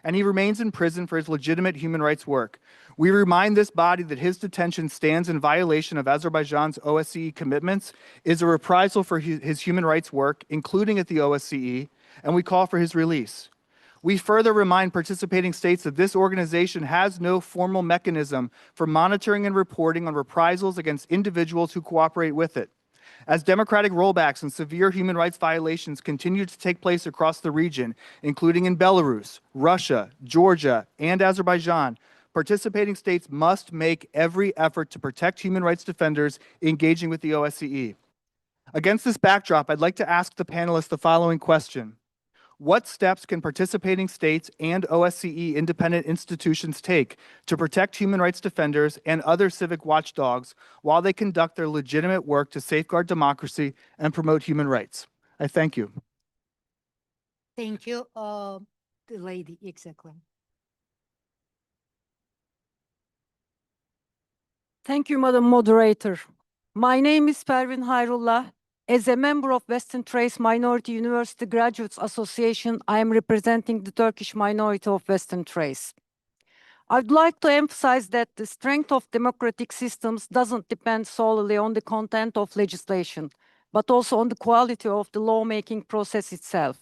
And he remains in prison for his legitimate human rights work. We remind this body that his detention stands in violation of Azerbaijan's OSCE commitments, is a reprisal for his human rights work, including at the OSCE, and we call for his release. We further remind participating states that this organization has no formal mechanism for monitoring and reporting on reprisals against individuals who cooperate with it. As democratic rollbacks and severe human rights violations continue to take place across the region, including in Belarus, Russia, Georgia, and Azerbaijan, participating states must make every effort to protect human rights defenders engaging with the OSCE. Against this backdrop, I'd like to ask the panelists the following question. What steps can participating states and OSCE independent institutions take to protect human rights defenders and other civic watchdogs while they conduct their legitimate work to safeguard democracy and promote human rights? I thank you. Thank you. The lady, exactly. Thank you, Madam Moderator. My name is Pervin Hayrullah. As a member of Western Thrace Minority University Graduates Association, I am representing the Turkish minority of Western Thrace. I'd like to emphasize that the strength of democratic systems doesn't depend solely on the content of legislation, but also on the quality of the lawmaking process itself.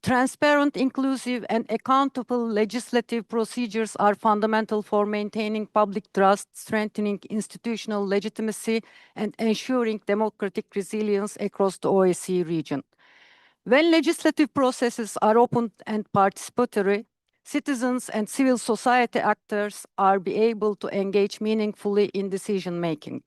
Transparent, inclusive, and accountable legislative procedures are fundamental for maintaining public trust, strengthening institutional legitimacy, and ensuring democratic resilience across the OSCE region. When legislative processes are open and participatory, citizens and civil society actors are able to engage meaningfully in decision-making.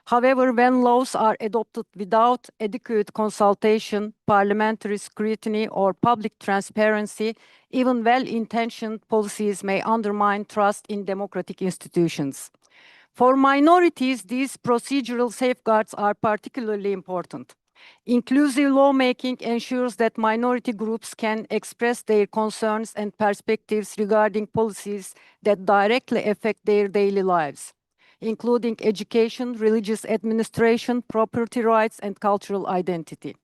However, when laws are adopted without adequate consultation, parliamentary scrutiny, or public transparency, even well-intentioned policies may undermine trust in democratic institutions. For minorities, these procedural safeguards are particularly important. Inclusive lawmaking ensures that minority groups can express their concerns and perspectives regarding policies that directly affect their daily lives, including education, religious administration, property rights, and cultural identity.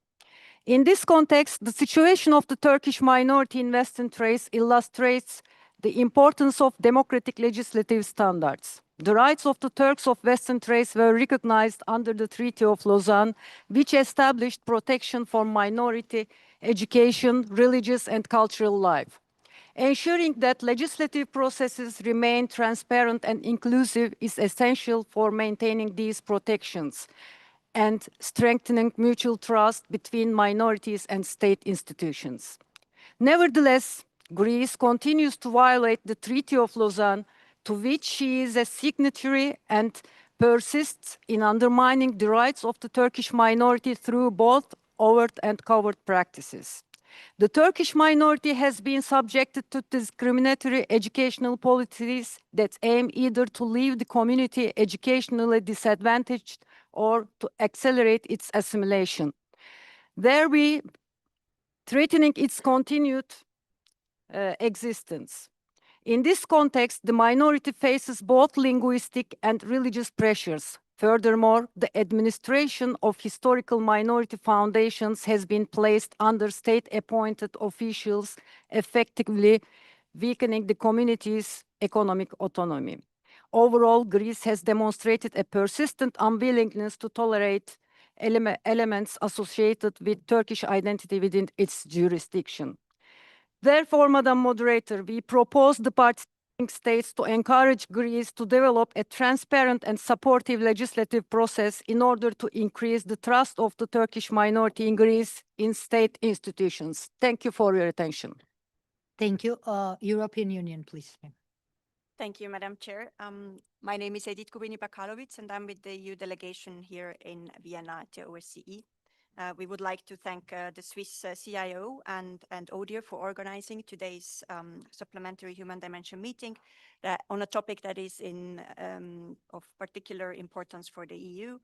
In this context, the situation of the Turkish minority in Western Thrace illustrates the importance of democratic legislative standards. The rights of the Turks of Western Thrace were recognized under the Treaty of Lausanne, which established protection for minority, education, religious, and cultural life. Ensuring that legislative processes remain transparent and inclusive is essential for maintaining these protections and strengthening mutual trust between minorities and state institutions. Nevertheless, Greece continues to violate the Treaty of Lausanne, to which she is a signatory, and persists in undermining the rights of the Turkish minority through both overt and covert practices. The Turkish minority has been subjected to discriminatory educational policies that aim either to leave the community educationally disadvantaged or to accelerate its assimilation, thereby threatening its continued existence. In this context, the minority faces both linguistic and religious pressures. Furthermore, the administration of historical minority foundations has been placed under state-appointed officials, effectively weakening the community's economic autonomy. Overall, Greece has demonstrated a persistent unwillingness to tolerate elements associated with Turkish identity within its jurisdiction. Therefore, Madam Moderator, we propose the participating states to encourage Greece to develop a transparent and supportive legislative process in order to increase the trust of the Turkish minority in Greece in state institutions. Thank you for your attention. Thank you. European Union, please. Thank you, Madam Chair. My name is Edith Kubini-Bakalovic, and I'm with the EU delegation here in Vienna at the OSCE. We would like to thank the Swiss CIO and ODIHR for organizing today's Supplementary Human Dimension Meeting on a topic that is of particular importance for the EU.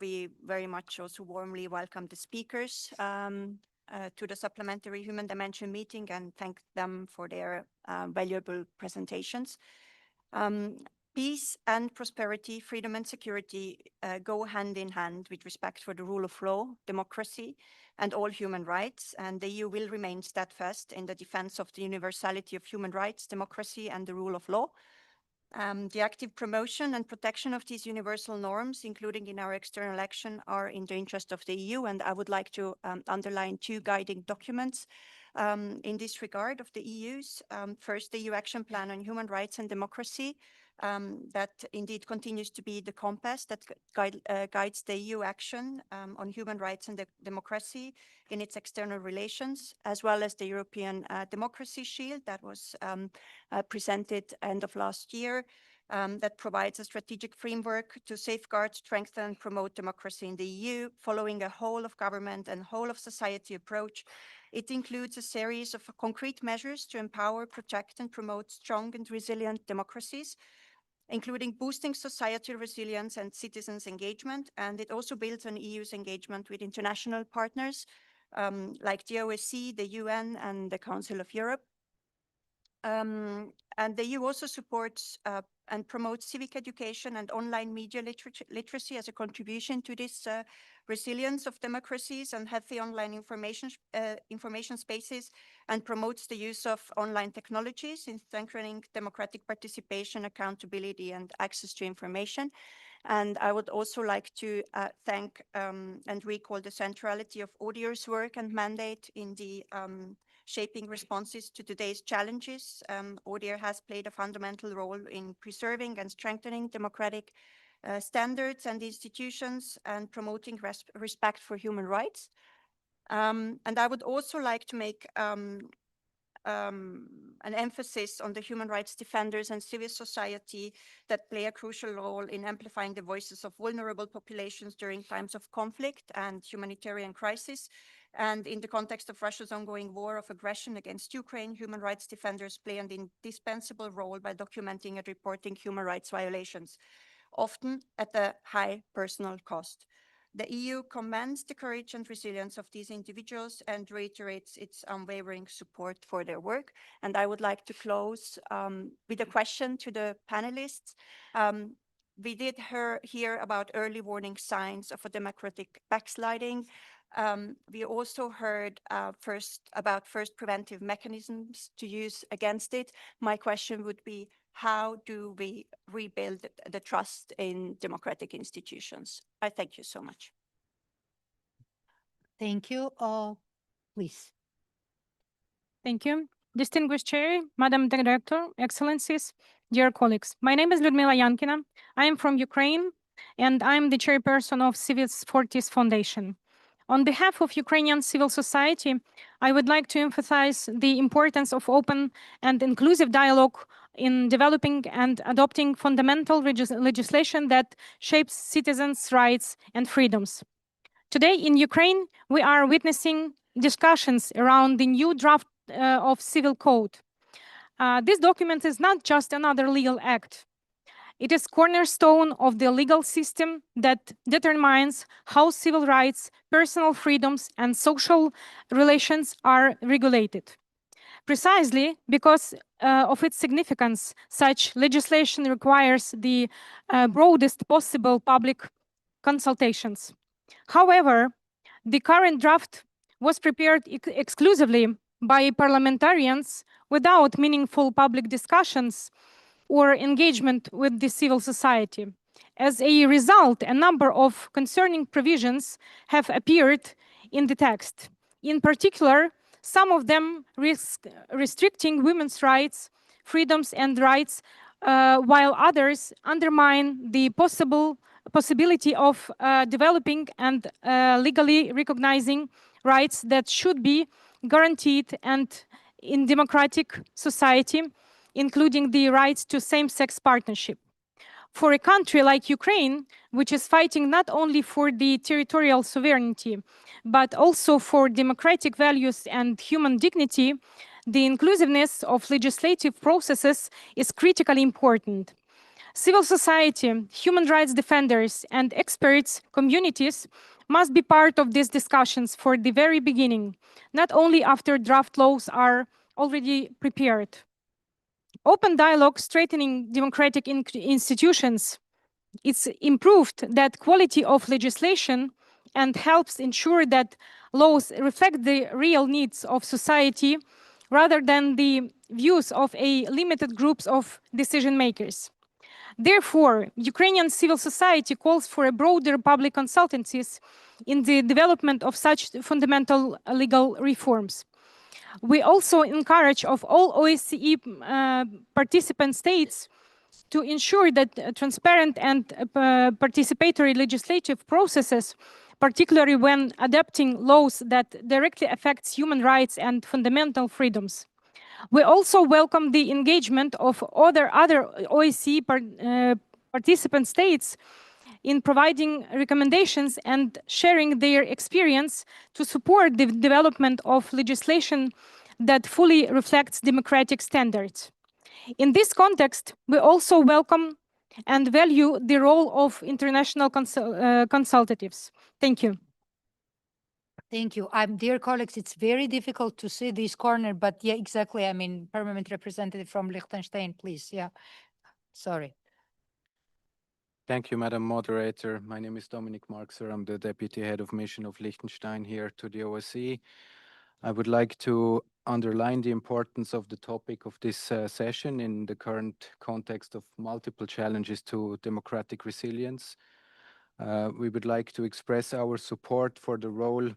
We very much also warmly welcome the speakers to the Supplementary Human Dimension Meeting and thank them for their valuable presentations. Peace and prosperity, freedom and security go hand in hand with respect for the rule of law, democracy, and all human rights. And the EU will remain steadfast in the defense of the universality of human rights, democracy, and the rule of law. The active promotion and protection of these universal norms, including in our external action, are in the interest of the EU. And I would like to underline two guiding documents in this regard of the EU's. First, the EU Action Plan on Human Rights and Democracy, that indeed continues to be the compass that guides the EU action on human rights and democracy in its external relations, as well as the European Democracy Shield that was presented end of last year, that provides a strategic framework to safeguard, strengthen, and promote democracy in the EU, following a whole of government and whole of society approach. It includes a series of concrete measures to empower, protect, and promote strong and resilient democracies, including boosting societal resilience and citizens' engagement. And it also builds on EU's engagement with international partners like the OSCE, the UN, and the Council of Europe. And the EU also supports and promotes civic education and online media literacy as a contribution to this resilience of democracies and healthy online information spaces, and promotes the use of online technologies in strengthening democratic participation, accountability, and access to information. And I would also like to thank and recall the centrality of ODIHR's work and mandate in the shaping responses to today's challenges. ODIHR has played a fundamental role in preserving and strengthening democratic standards and institutions and promoting respect for human rights. And I would also like to make an emphasis on the human rights defenders and civil society that play a crucial role in amplifying the voices of vulnerable populations during times of conflict and humanitarian crisis. And in the context of Russia's ongoing war of aggression against Ukraine, human rights defenders play an indispensable role by documenting and reporting human rights violations, often at a high personal cost. The EU commends the courage and resilience of these individuals and reiterates its unwavering support for their work. And I would like to close with a question to the panelists. We did hear about early warning signs of a democratic backsliding. We also heard about first preventive mechanisms to use against it. My question would be, how do we rebuild the trust in democratic institutions? I thank you so much. Thank you. Please. Thank you. Distinguished Chair, Madam Director, Excellencies, dear colleagues. My name is Lyudmila Yankina. I am from Ukraine, and I'm the chairperson of Civis Fortis Foundation. On behalf of Ukrainian civil society, I would like to emphasize the importance of open and inclusive dialogue in developing and adopting fundamental legislation that shapes citizens' rights and freedoms. Today in Ukraine, we are witnessing discussions around the new draft of civil code. This document is not just another legal act. It is cornerstone of the legal system that determines how civil rights, personal freedoms, and social relations are regulated. Precisely because of its significance, such legislation requires the broadest possible public consultations. However, the current draft was prepared exclusively by parliamentarians without meaningful public discussions or engagement with the civil society. As a result, a number of concerning provisions have appeared in the text. In particular, some of them restricting women's rights, freedoms, and rights, while others undermine the possibility of developing and legally recognizing rights that should be guaranteed and in democratic society, including the rights to same-sex partnership. For a country like Ukraine, which is fighting not only for the territorial sovereignty, but also for democratic values and human dignity, the inclusiveness of legislative processes is critically important. Civil society, human rights defenders, and experts communities must be part of these discussions for the very beginning, not only after draft laws are already prepared. Open dialogue strengthening democratic institutions. It's improved that quality of legislation and helps ensure that laws reflect the real needs of society rather than the views of a limited groups of decision makers. Therefore, Ukrainian civil society calls for a broader public consultancies in the development of such fundamental legal reforms. We also encourage of all OSCE participant states to ensure that transparent and participatory legislative processes, particularly when adopting laws that directly affects human rights and fundamental freedoms. We also welcome the engagement of other OSCE participant states in providing recommendations and sharing their experience to support the development of legislation that fully reflects democratic standards. In this context, we also welcome and value the role of international consultatives. Thank you. Thank you. Dear colleagues, it's very difficult to see this corner, but yeah, exactly. I mean, permanent representative from Liechtenstein, please. Yeah, sorry. Thank you, Madam Moderator. My name is Dominik Marxer. I'm the Deputy Head of Mission of Liechtenstein here to the OSCE. I would like to underline the importance of the topic of this session in the current context of multiple challenges to democratic resilience. We would like to express our support for the role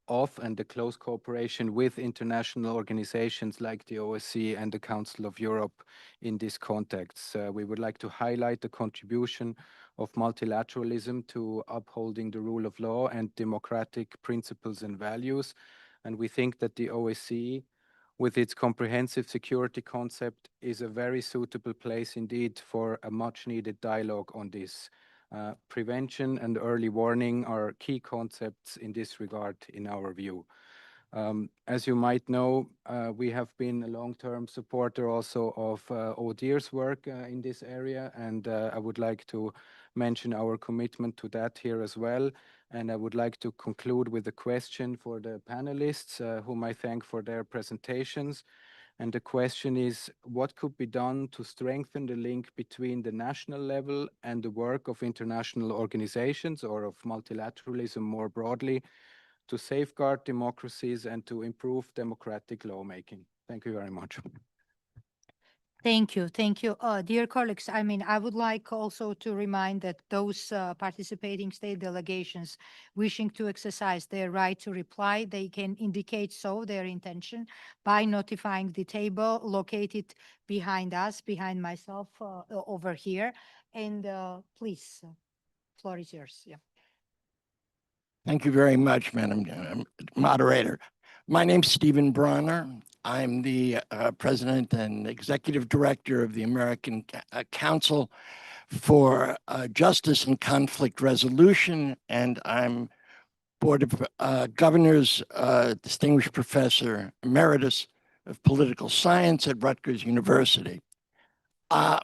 of and the close cooperation with international organizations like the OSCE and the Council of Europe in this context. We would like to highlight the contribution of multilateralism to upholding the rule of law and democratic principles and values. And we think that the OSCE, with its comprehensive security concept, is a very suitable place indeed for a much needed dialogue on this. Prevention and early warning are key concepts in this regard, in our view. As you might know, we have been a long-term supporter also of ODIHR's work in this area, and I would like to mention our commitment to that here as well. And I would like to conclude with a question for the panelists, whom I thank for their presentations. And the question is, what could be done to strengthen the link between the national level and the work of international organizations or of multilateralism more broadly to safeguard democracies and to improve democratic lawmaking? Thank you very much. Thank you. Thank you. Dear colleagues, I mean, I would like also to remind that those participating state delegations wishing to exercise their right to reply, they can indicate so their intention by notifying the table located behind us, behind myself over here. And please, floor is yours. Yeah. Thank you very much, Madam Moderator. My name's Stephen Bronner. I'm the President and Executive Director of the American Council for Justice and Conflict Resolution, and I'm Board of Governors Distinguished Professor Emeritus of Political Science at Rutgers University. I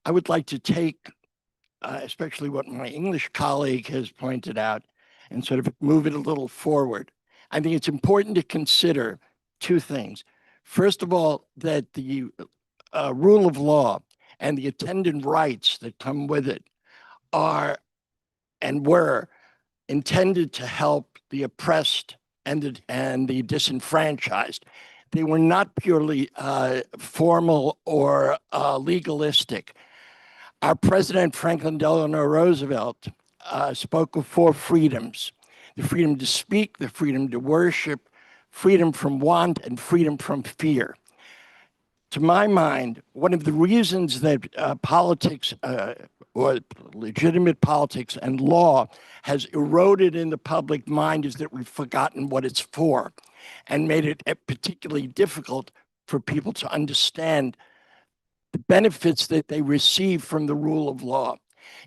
would like to take, especially what my English colleague has pointed out, and sort of move it a little forward. I think it's important to consider two things. First of all, that the rule of law and the attendant rights that come with it are and were intended to help the oppressed and the disenfranchised. They were not purely formal or legalistic. Our President Franklin Delano Roosevelt spoke of 4 freedoms: the freedom to speak, the freedom to worship, freedom from want, and freedom from fear. To my mind, one of the reasons that politics or legitimate politics and law has eroded in the public mind is that we've forgotten what it's for. and made it particularly difficult for people to understand the benefits that they receive from the rule of law.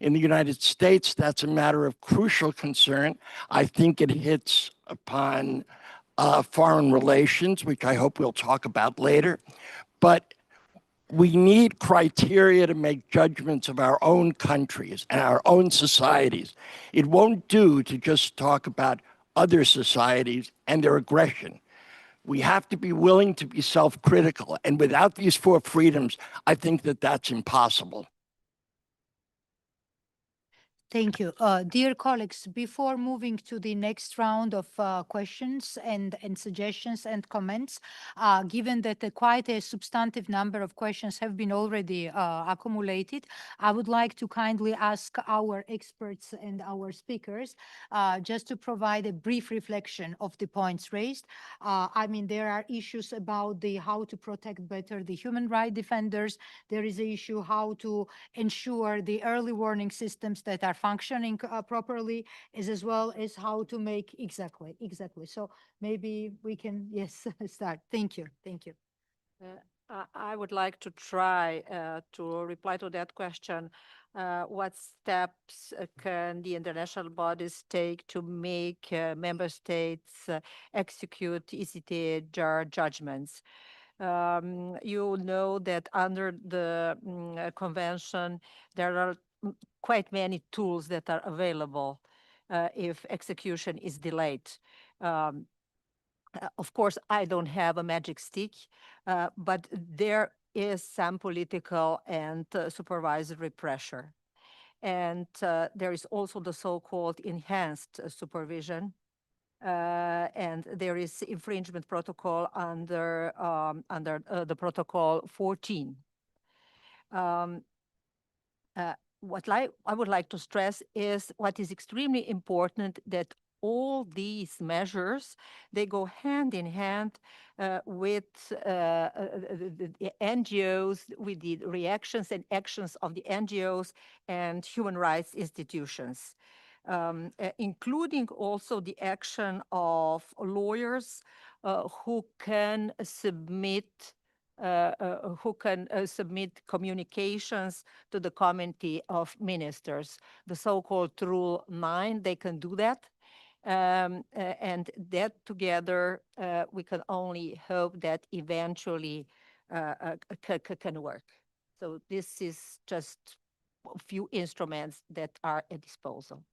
In the United States, that's a matter of crucial concern. I think it hits upon foreign relations, which I hope we'll talk about later. But we need criteria to make judgments of our own countries and our own societies. It won't do to just talk about other societies and their aggression. We have to be willing to be self-critical. And without these 4 freedoms, I think that that's impossible. Thank you. Dear colleagues, before moving to the next round of questions and suggestions and comments, given that quite a substantive number of questions have been already accumulated, I would like to kindly ask our experts and our speakers just to provide a brief reflection of the points raised. I mean, there are issues about how to protect better the human rights defenders. There is an issue how to ensure the early warning systems that are functioning properly, as well as how to make exactly. So maybe we can, yes, start. Thank you. I would like to try to reply to that question. What steps can the international bodies take to make member states execute ECTHR judgments? You know that under the convention, there are quite many tools that are available if execution is delayed. Of course, I don't have a magic stick, but there is some political and supervisory pressure. And there is also the so-called enhanced supervision. And there is infringement protocol under the protocol 14. What I would like to stress is what is extremely important, that all these measures, they go hand in hand with the NGOs, with the reactions and actions of the NGOs and human rights institutions, including also the action of lawyers who can submit communications to the Committee of Ministers, the so-called Rule 9. They can do that. And that together, we can only hope that eventually can work. So this is just a few instruments that are at disposal.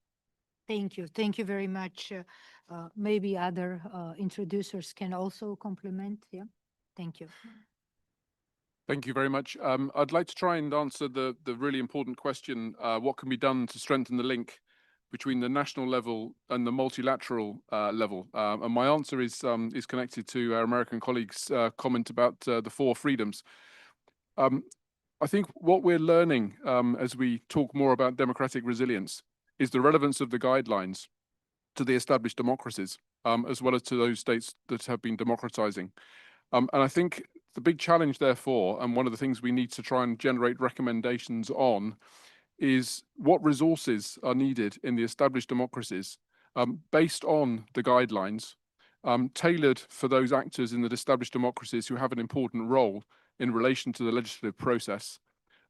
Thank you. Thank you very much. Maybe other introducers can also complement. Yeah. Thank you. Thank you very much. I'd like to try and answer the really important question, what can be done to strengthen the link between the national level and the multilateral level? And my answer is connected to our American colleagues' comment about the 4 freedoms. I think what we're learning as we talk more about democratic resilience is the relevance of the guidelines to the established democracies, as well as to those states that have been democratizing. And I think the big challenge, therefore, and one of the things we need to try and generate recommendations on, is what resources are needed in the established democracies based on the guidelines, tailored for those actors in the established democracies who have an important role in relation to the legislative process,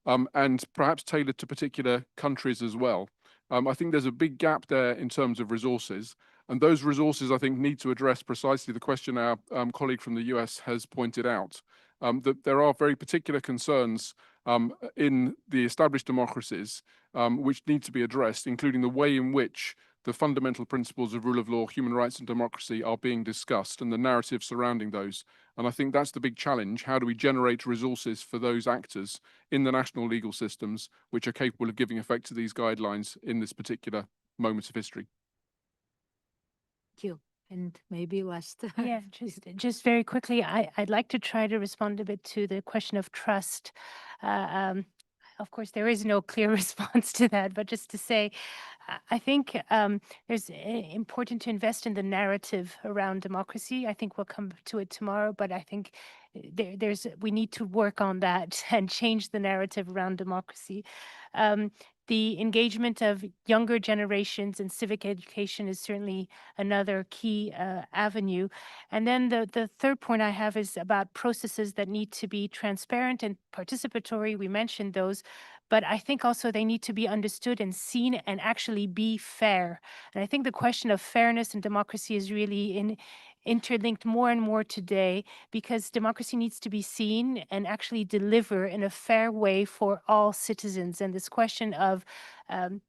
and perhaps tailored to particular countries as well. I think there's a big gap there in terms of resources. And those resources, I think, need to address precisely the question our colleague from the US has pointed out, that there are very particular concerns in the established democracies which need to be addressed, including the way in which the fundamental principles of rule of law, human rights and democracy are being discussed and the narrative surrounding those. And I think that's the big challenge. How do we generate resources for those actors in the national legal systems which are capable of giving effect to these guidelines in this particular moment of history? Thank you. And maybe last. Yeah, just very quickly, I'd like to try to respond a bit to the question of trust. Of course, there is no clear response to that, but just to say, I think it's important to invest in the narrative around democracy. I think we'll come to it tomorrow, but I think we need to work on that and change the narrative around democracy. The engagement of younger generations in civic education is certainly another key avenue. And then the third point I have is about processes that need to be transparent and participatory. We mentioned those, but I think also they need to be understood and seen and actually be fair. And I think the question of fairness and democracy is really interlinked more and more today, because democracy needs to be seen and actually deliver in a fair way for all citizens. And this question of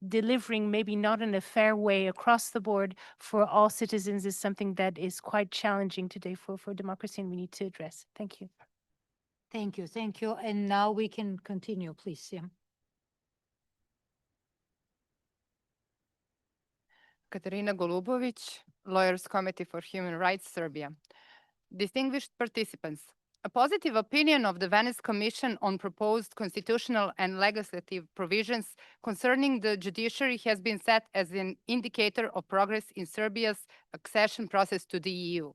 delivering maybe not in a fair way across the board for all citizens is something that is quite challenging today for democracy, and we need to address. Thank you. Thank you, thank you. And now we can continue, please. Yeah. Katarina Golubovic, Lawyers Committee for Human Rights, Serbia. Distinguished participants, a positive opinion of the Venice Commission on proposed constitutional and legislative provisions concerning the judiciary has been set as an indicator of progress in Serbia's accession process to the EU.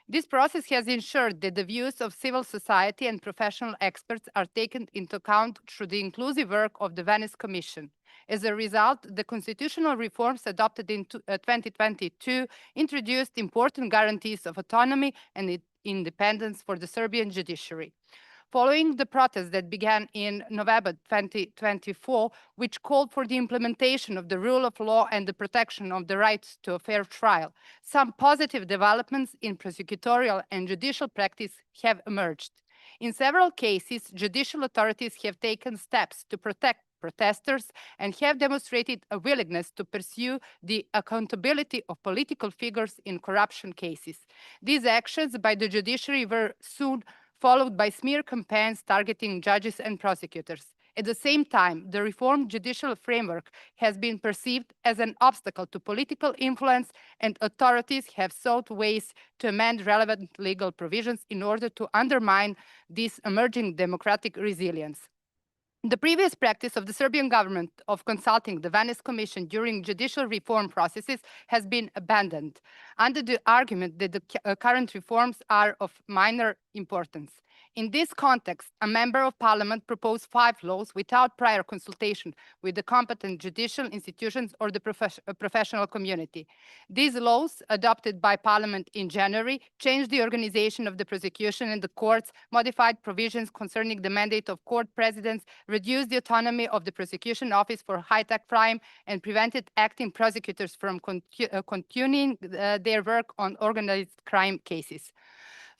This process has ensured that the views of civil society and professional experts are taken into account through the inclusive work of the Venice Commission. As a result, the constitutional reforms adopted in 2022 introduced important guarantees of autonomy and independence for the Serbian judiciary. Following the protests that began in November 2024, which called for the implementation of the rule of law and the protection of the right to a fair trial, some positive developments in prosecutorial and judicial practice have emerged. In several cases, judicial authorities have taken steps to protect protesters and have demonstrated a willingness to pursue the accountability of political figures in corruption cases. These actions by the judiciary were soon followed by smear campaigns targeting judges and prosecutors. At the same time, the reformed judicial framework has been perceived as an obstacle to political influence, and authorities have sought ways to amend relevant legal provisions in order to undermine this emerging democratic resilience. The previous practice of the Serbian government of consulting the Venice Commission during judicial reform processes has been abandoned, under the argument that the current reforms are of minor importance. In this context, a member of parliament proposed 5 laws without prior consultation with the competent judicial institutions or the professional community. These laws, adopted by parliament in January, changed the organization of the prosecution and the courts, modified provisions concerning the mandate of court presidents, reduced the autonomy of the prosecution office for high-tech crime, and prevented acting prosecutors from continuing their work on organized crime cases.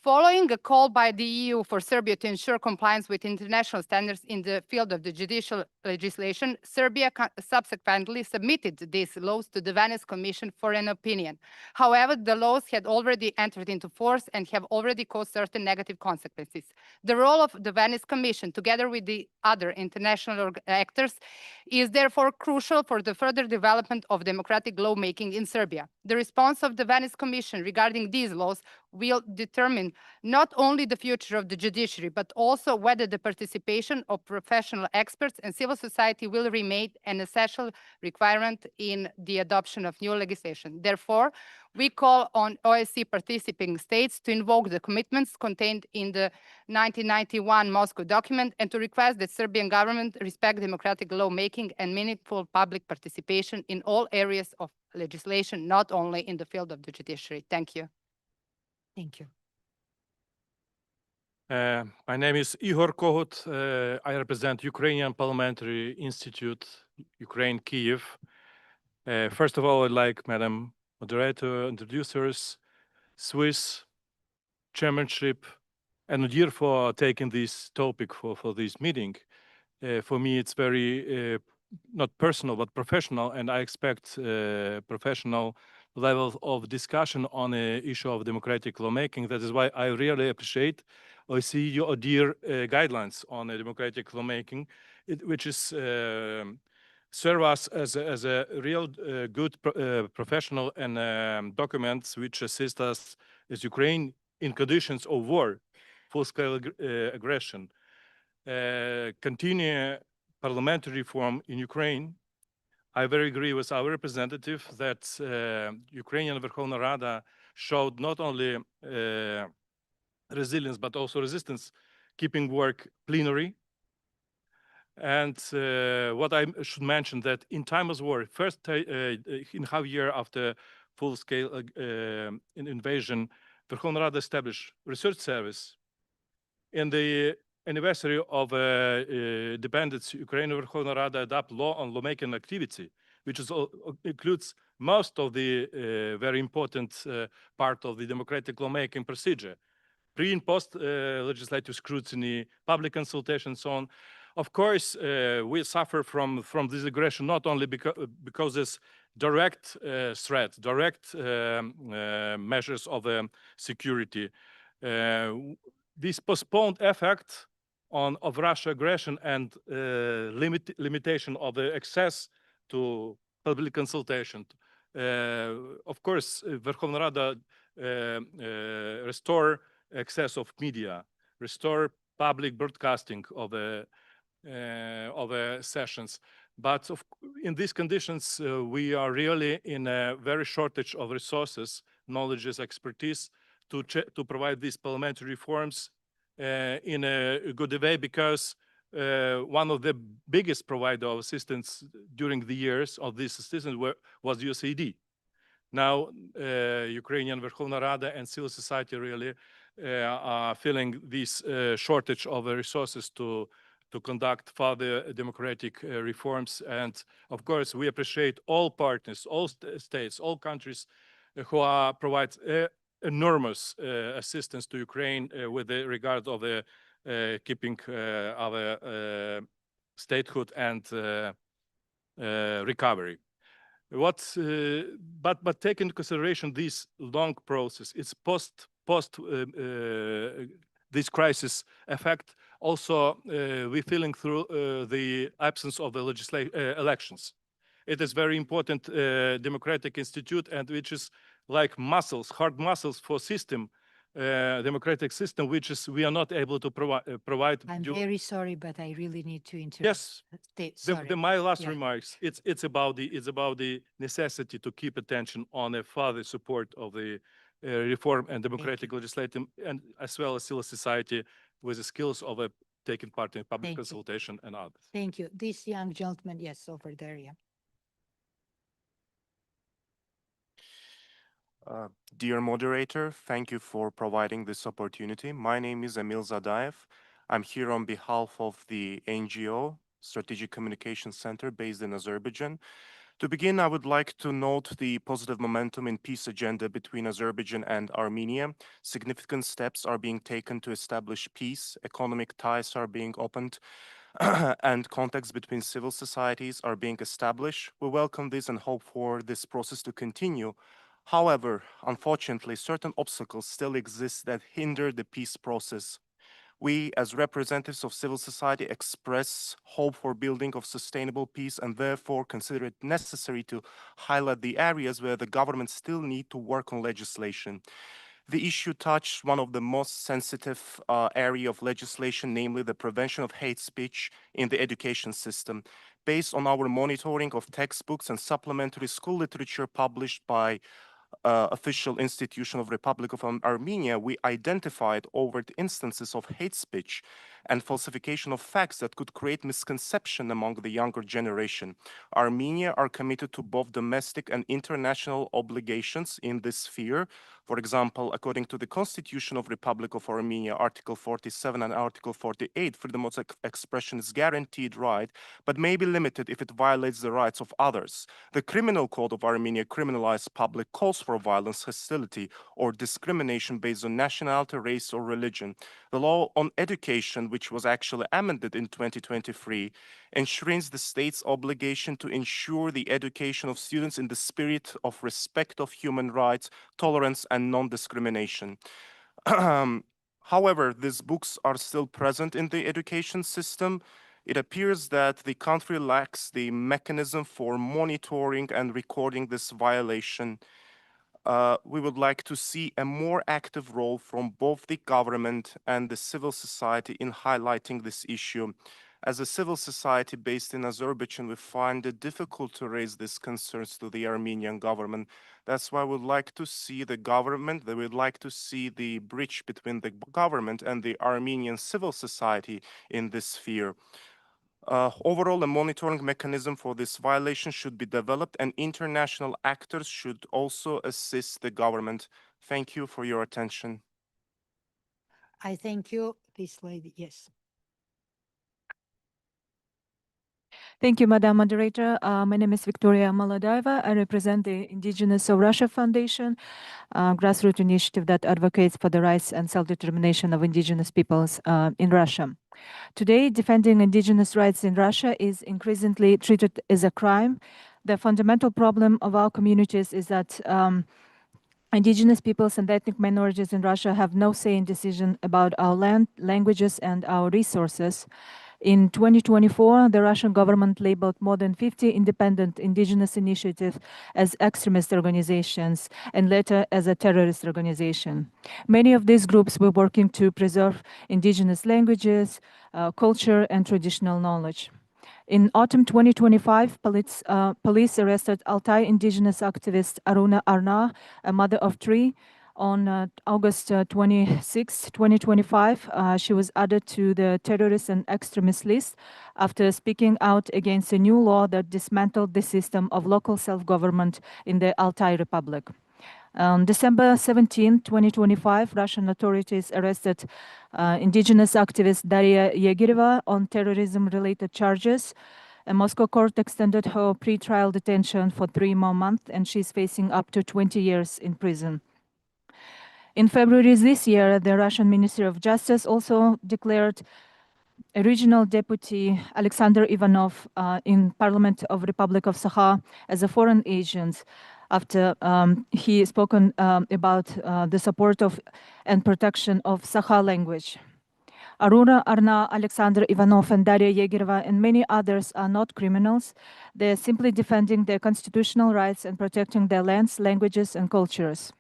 Following a call by the EU for Serbia to ensure compliance with international standards in the field of the judicial legislation, Serbia subsequently submitted these laws to the Venice Commission for an opinion. However, the laws had already entered into force and have already caused certain negative consequences. The role of the Venice Commission, together with the other international actors, is therefore crucial for the further development of democratic lawmaking in Serbia. The response of the Venice Commission regarding these laws will determine not only the future of the judiciary, but also whether the participation of professional experts and civil society will remain an essential requirement in the adoption of new legislation. Therefore, we call on OSCE participating states to invoke the commitments contained in the 1991 Moscow document and to request that Serbian government respect democratic lawmaking and meaningful public participation in all areas of legislation, not only in the field of the judiciary. Thank you. Thank you. My name is Ihor Kohut. I represent Ukrainian Parliamentary Institute, Ukraine, Kyiv. First of all, I'd like Madam Moderator, introducers, Swiss chairmanship, and Nadir for taking this topic for this meeting. For me, it's very not personal, but professional, and I expect professional level of discussion on the issue of democratic lawmaking. That is why I really appreciate OSCE your dear guidelines on democratic lawmaking, which is serve us as a real good professional and documents which assist us as Ukraine in conditions of war, full-scale aggression. Continue parliamentary reform in Ukraine. I very agree with our representative that Ukrainian Verkhovna Rada showed not only resilience, but also resistance, keeping work plenary. And what I should mention that in time of war, first in half year after full-scale invasion, Verkhovna Rada established research service. In the anniversary of independence, Ukraine Verkhovna Rada adopt law on lawmaking activity, which is, includes most of the very important part of the democratic lawmaking procedure. Pre and post legislative scrutiny, public consultation, so on. Of course, we suffer from this aggression not only because it's direct threat, direct measures of security. This postponed effect of Russia aggression and limitation of the access to public consultation. Of course, Verkhovna Rada restore access of media, restore public broadcasting of sessions. But in these conditions, we are really in a very shortage of resources, knowledge, expertise to provide these parliamentary reforms in a good way, because one of the biggest provider of assistance during the years of this assistance was USAID. Now, Ukrainian Verkhovna Rada and civil society really are feeling this shortage of resources to conduct further democratic reforms. And of course, we appreciate all partners, all states, all countries who provide enormous assistance to Ukraine with regard of keeping our statehood and recovery. But take into consideration this long process, it's post this crisis effect. Also, we're feeling through the absence of the elections. It is very important democratic institute, and which is like muscles, hard muscles for system, democratic system, which is we are not able to provide. I'm very sorry, but I really need to interrupt. Yes. My last Yeah. remarks. It's about the necessity to keep attention on a further support of the reform and democratic legislative, and as well as civil society with the skills of taking part in public consultation and others. Thank you. This young gentleman, yes, over there, yeah. Dear moderator, thank you for providing this opportunity. My name is Emil Zadaev. I'm here on behalf of the NGO, Strategic Communication Center based in Azerbaijan. To begin, I would like to note the positive momentum in peace agenda between Azerbaijan and Armenia. Significant steps are being taken to establish peace, economic ties are being opened, and contacts between civil societies are being established. We welcome this and hope for this process to continue. However, unfortunately, certain obstacles still exist that hinder the peace process. We, as representatives of civil society, express hope for building of sustainable peace and therefore consider it necessary to highlight the areas where the government still need to work on legislation. The issue touched one of the most sensitive area of legislation, namely the prevention of hate speech in the education system. Based on our monitoring of textbooks and supplementary school literature published by official institution of Republic of Armenia, we identified overt instances of hate speech and falsification of facts that could create misconception among the younger generation. Armenia are committed to both domestic and international obligations in this sphere. For example, according to the Constitution of Republic of Armenia, Article 47 and Article 48, freedom of expression is guaranteed right, but may be limited if it violates the rights of others. The Criminal Code of Armenia criminalizes public calls for violence, hostility, or discrimination based on nationality, race, or religion. The law on education, which was actually amended in 2023, enshrines the state's obligation to ensure the education of students in the spirit of respect of human rights, tolerance, and non-discrimination. However, these books are still present in the education system. It appears that the country lacks the mechanism for monitoring and recording this violation. We would like to see a more active role from both the government and the civil society in highlighting this issue. As a civil society based in Azerbaijan, we find it difficult to raise these concerns to the Armenian government. That's why we'd like to see the government, that we'd like to see the bridge between the government and the Armenian civil society in this sphere. Overall, a monitoring mechanism for this violation should be developed, and international actors should also assist the government. Thank you for your attention. I thank you, this lady, yes. Thank you, Madam Moderator. My name is Victoria Molodova. I represent the Indigenous of Russia Foundation, a grassroots initiative that advocates for the rights and self-determination of indigenous peoples in Russia. Today, defending indigenous rights in Russia is increasingly treated as a crime. The fundamental problem of our communities is that indigenous peoples and ethnic minorities in Russia have no say in decision about our land, languages, and our resources. In 2024, the Russian government labeled more than 50 independent indigenous initiatives as extremist organizations and later as a terrorist organization. Many of these groups were working to preserve indigenous languages, culture, and traditional knowledge. In autumn 2025, police arrested Altai indigenous activist Aruna Arna, a mother of three. On August 26, 2025, she was added to the terrorist and extremist list after speaking out against a new law that dismantled the system of local self-government in the Altai Republic. On December 17, 2025, Russian authorities arrested indigenous activist Daria Yegoreva on terrorism-related charges. A Moscow court extended her pre-trial detention for 3 more months, and she's facing up to 20 years in prison. In February this year, the Russian Ministry of Justice also declared Regional Deputy Alexander Ivanov in Parliament of Republic of Sakha as a foreign agent after he spoken about the support of and protection of Sakha language. Aruna Arna, Alexander Ivanov, and Daria Yegoreva, and many others are not criminals. They're simply defending their constitutional rights and protecting their lands, languages, and cultures.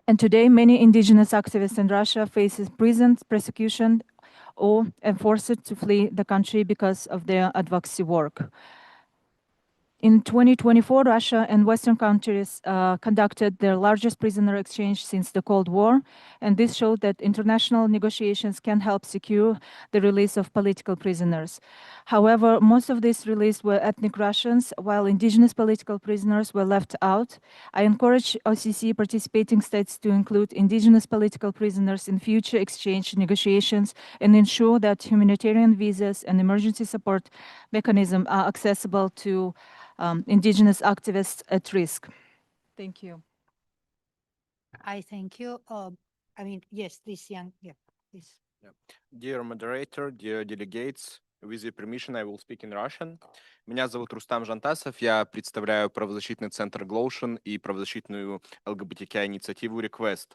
And today, many indigenous activists in Russia face prison, persecution, or are forced to flee the country because of their advocacy work. In 2024, Russia and Western countries conducted their largest prisoner exchange since the Cold War, and this showed that international negotiations can help secure the release of political prisoners. However, most of these released were ethnic Russians, while indigenous political prisoners were left out. I encourage OCC participating states to include indigenous political prisoners in future exchange negotiations and ensure that humanitarian visas and emergency support mechanisms are accessible to indigenous activists at risk. Thank you. I thank you. Yes, this young, yeah, please. Dear moderator, dear delegates, with your permission, I will speak in Russian. Меня зовут Рустам Жантасов, я представляю правозащитный центр Glotion и правозащитную ЛГБТК-инициативу Request.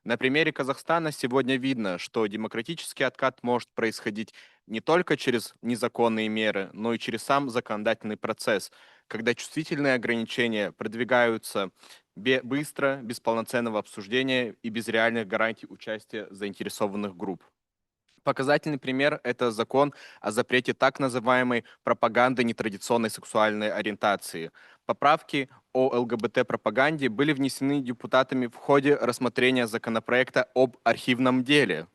На примере Казахстана сегодня видно, что демократический откат может происходить не только через незаконные меры, но и через сам законодательный процесс, когда чувствительные ограничения продвигаются быстро, без полноценного обсуждения и без реальных гарантий участия заинтересованных групп. Показательный пример – это закон о запрете так называемой пропаганды нетрадиционной сексуальной ориентации. Поправки о ЛГБТ-пропаганде были внесены депутатами в ходе рассмотрения законопроекта об архивном деле,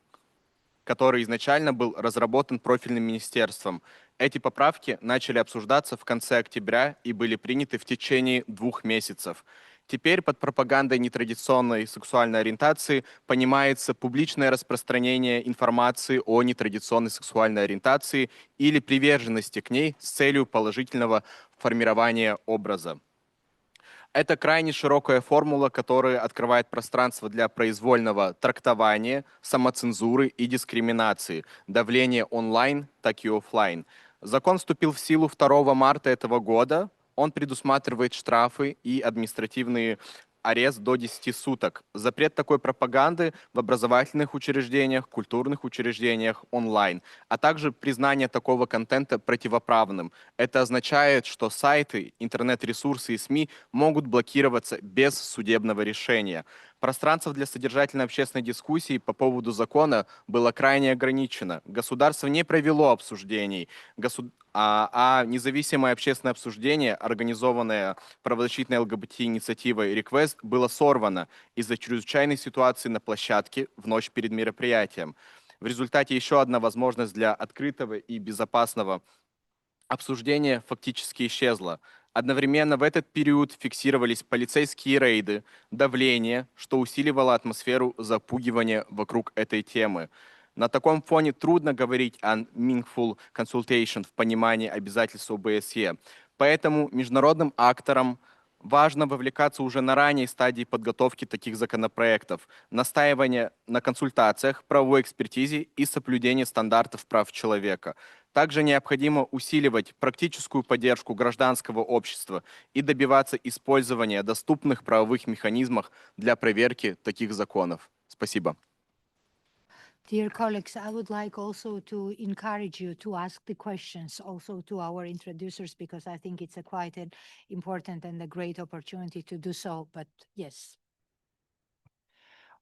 который изначально был разработан профильным министерством. Эти поправки начали обсуждаться в конце октября и были приняты в течение 2 месяцев. Теперь под пропагандой нетрадиционной сексуальной ориентации понимается публичное распространение информации о нетрадиционной сексуальной ориентации или приверженности к ней с целью положительного формирования образа. Это крайне широкая формула, которая открывает пространство для произвольного трактования, самоцензуры и дискриминации, давления онлайн, так и офлайн. Закон вступил в силу 2 марта этого года. Он предусматривает штрафы и административный арест до 10 суток. Запрет такой пропаганды в образовательных учреждениях, культурных учреждениях, онлайн, а также признание такого контента противоправным. Это означает, что сайты, интернет-ресурсы и СМИ могут блокироваться без судебного решения. Пространство для содержательной общественной дискуссии по поводу закона было крайне ограничено. Государство не провело обсуждений, а независимое общественное обсуждение, организованное правозащитной ЛГБТ-инициативой «Request», было сорвано из-за чрезвычайной ситуации на площадке в ночь перед мероприятием. В результате еще одна возможность для открытого и безопасного обсуждения фактически исчезла. Одновременно в этот период фиксировались полицейские рейды, давление, что усиливало атмосферу запугивания вокруг этой темы. На таком фоне трудно говорить о meaningful consultation в понимании обязательств ОБСЕ. Поэтому международным акторам важно вовлекаться уже на ранней стадии подготовки таких законопроектов, настаивание на консультациях, правовой экспертизе и соблюдении стандартов прав человека. Также необходимо усиливать практическую поддержку гражданского общества и добиваться использования доступных правовых механизмов для проверки таких законов. Спасибо. Dear colleagues, I would like also to encourage you to ask the questions also to our introducers, because I think it's a quite an important and a great opportunity to do so. But yes.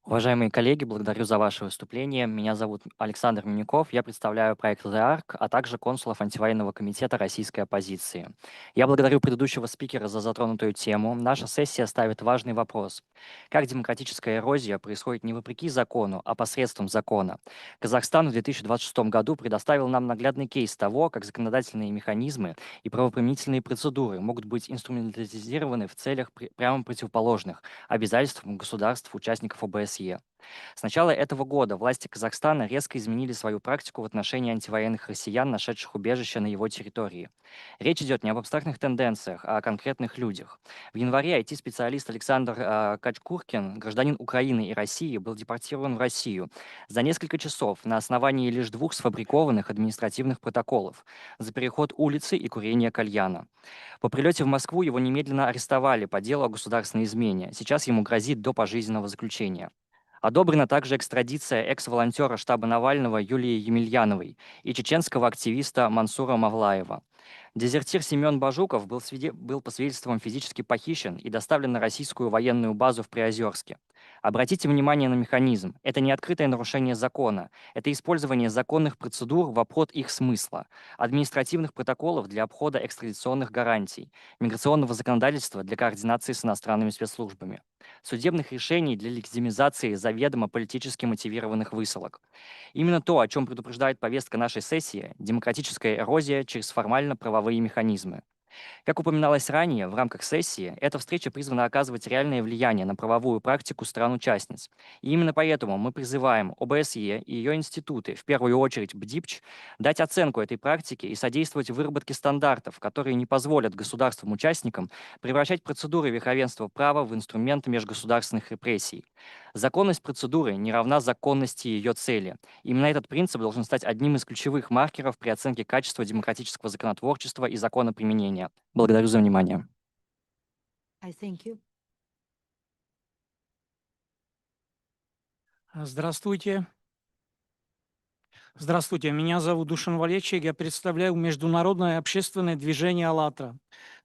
Уважаемые коллеги, благодарю за ваше выступление. Меня зовут Александр Минюков, я представляю проект The Arc, а также консулов антивоенного комитета российской оппозиции. Я благодарю предыдущего спикера за затронутую тему. Наша сессия ставит важный вопрос. Как демократическая эрозия происходит не вопреки закону, а посредством закона? Казахстан в 2026 году предоставил нам наглядный кейс того, как законодательные механизмы и правоприменительные процедуры могут быть инструментализированы в целях прямо противоположных обязательствам государств-участников ОБСЕ. С начала этого года власти Казахстана резко изменили свою практику в отношении антивоенных россиян, нашедших убежище на его территории. Речь идет не об абстрактных тенденциях, а о конкретных людях. В январе IT-специалист Александр Качкуркин, гражданин Украины и России, был депортирован в Россию за несколько часов на основании лишь 2 сфабрикованных административных протоколов за переход улицы и курение кальяна. По прилете в Москву его немедленно арестовали по делу о государственной измене. Сейчас ему грозит до пожизненного заключения. Одобрена также экстрадиция экс-волонтера штаба Навального Юлии Емельяновой и чеченского активиста Мансура Мавлаева. Дезертир Семен Бажуков был по свидетельствам физически похищен и доставлен на российскую военную базу в Приозерске. Обратите внимание на механизм. Это не открытое нарушение закона. Это использование законных процедур в обход их смысла, административных протоколов для обхода экстрадиционных гарантий, миграционного законодательства для координации с иностранными спецслужбами, судебных решений для легитимизации заведомо политически мотивированных высылок. Именно то, о чем предупреждает повестка нашей сессии – демократическая эрозия через формально-правовые механизмы. Как упоминалось ранее, в рамках сессии эта встреча призвана оказывать реальное влияние на правовую практику стран-участниц. И именно поэтому мы призываем ОБСЕ и ее институты, в первую очередь БДИПЧ, дать оценку этой практике и содействовать выработке стандартов, которые не позволят государствам-участникам превращать процедуры верховенства права в инструмент межгосударственных репрессий. Законность процедуры не равна законности ее цели. Именно этот принцип должен стать одним из ключевых маркеров при оценке качества демократического законотворчества и законоприменения. Благодарю за внимание. I thank you. Здравствуйте. Здравствуйте, меня зовут Душан Валечек, я представляю международное общественное движение «АЛЛАТРА».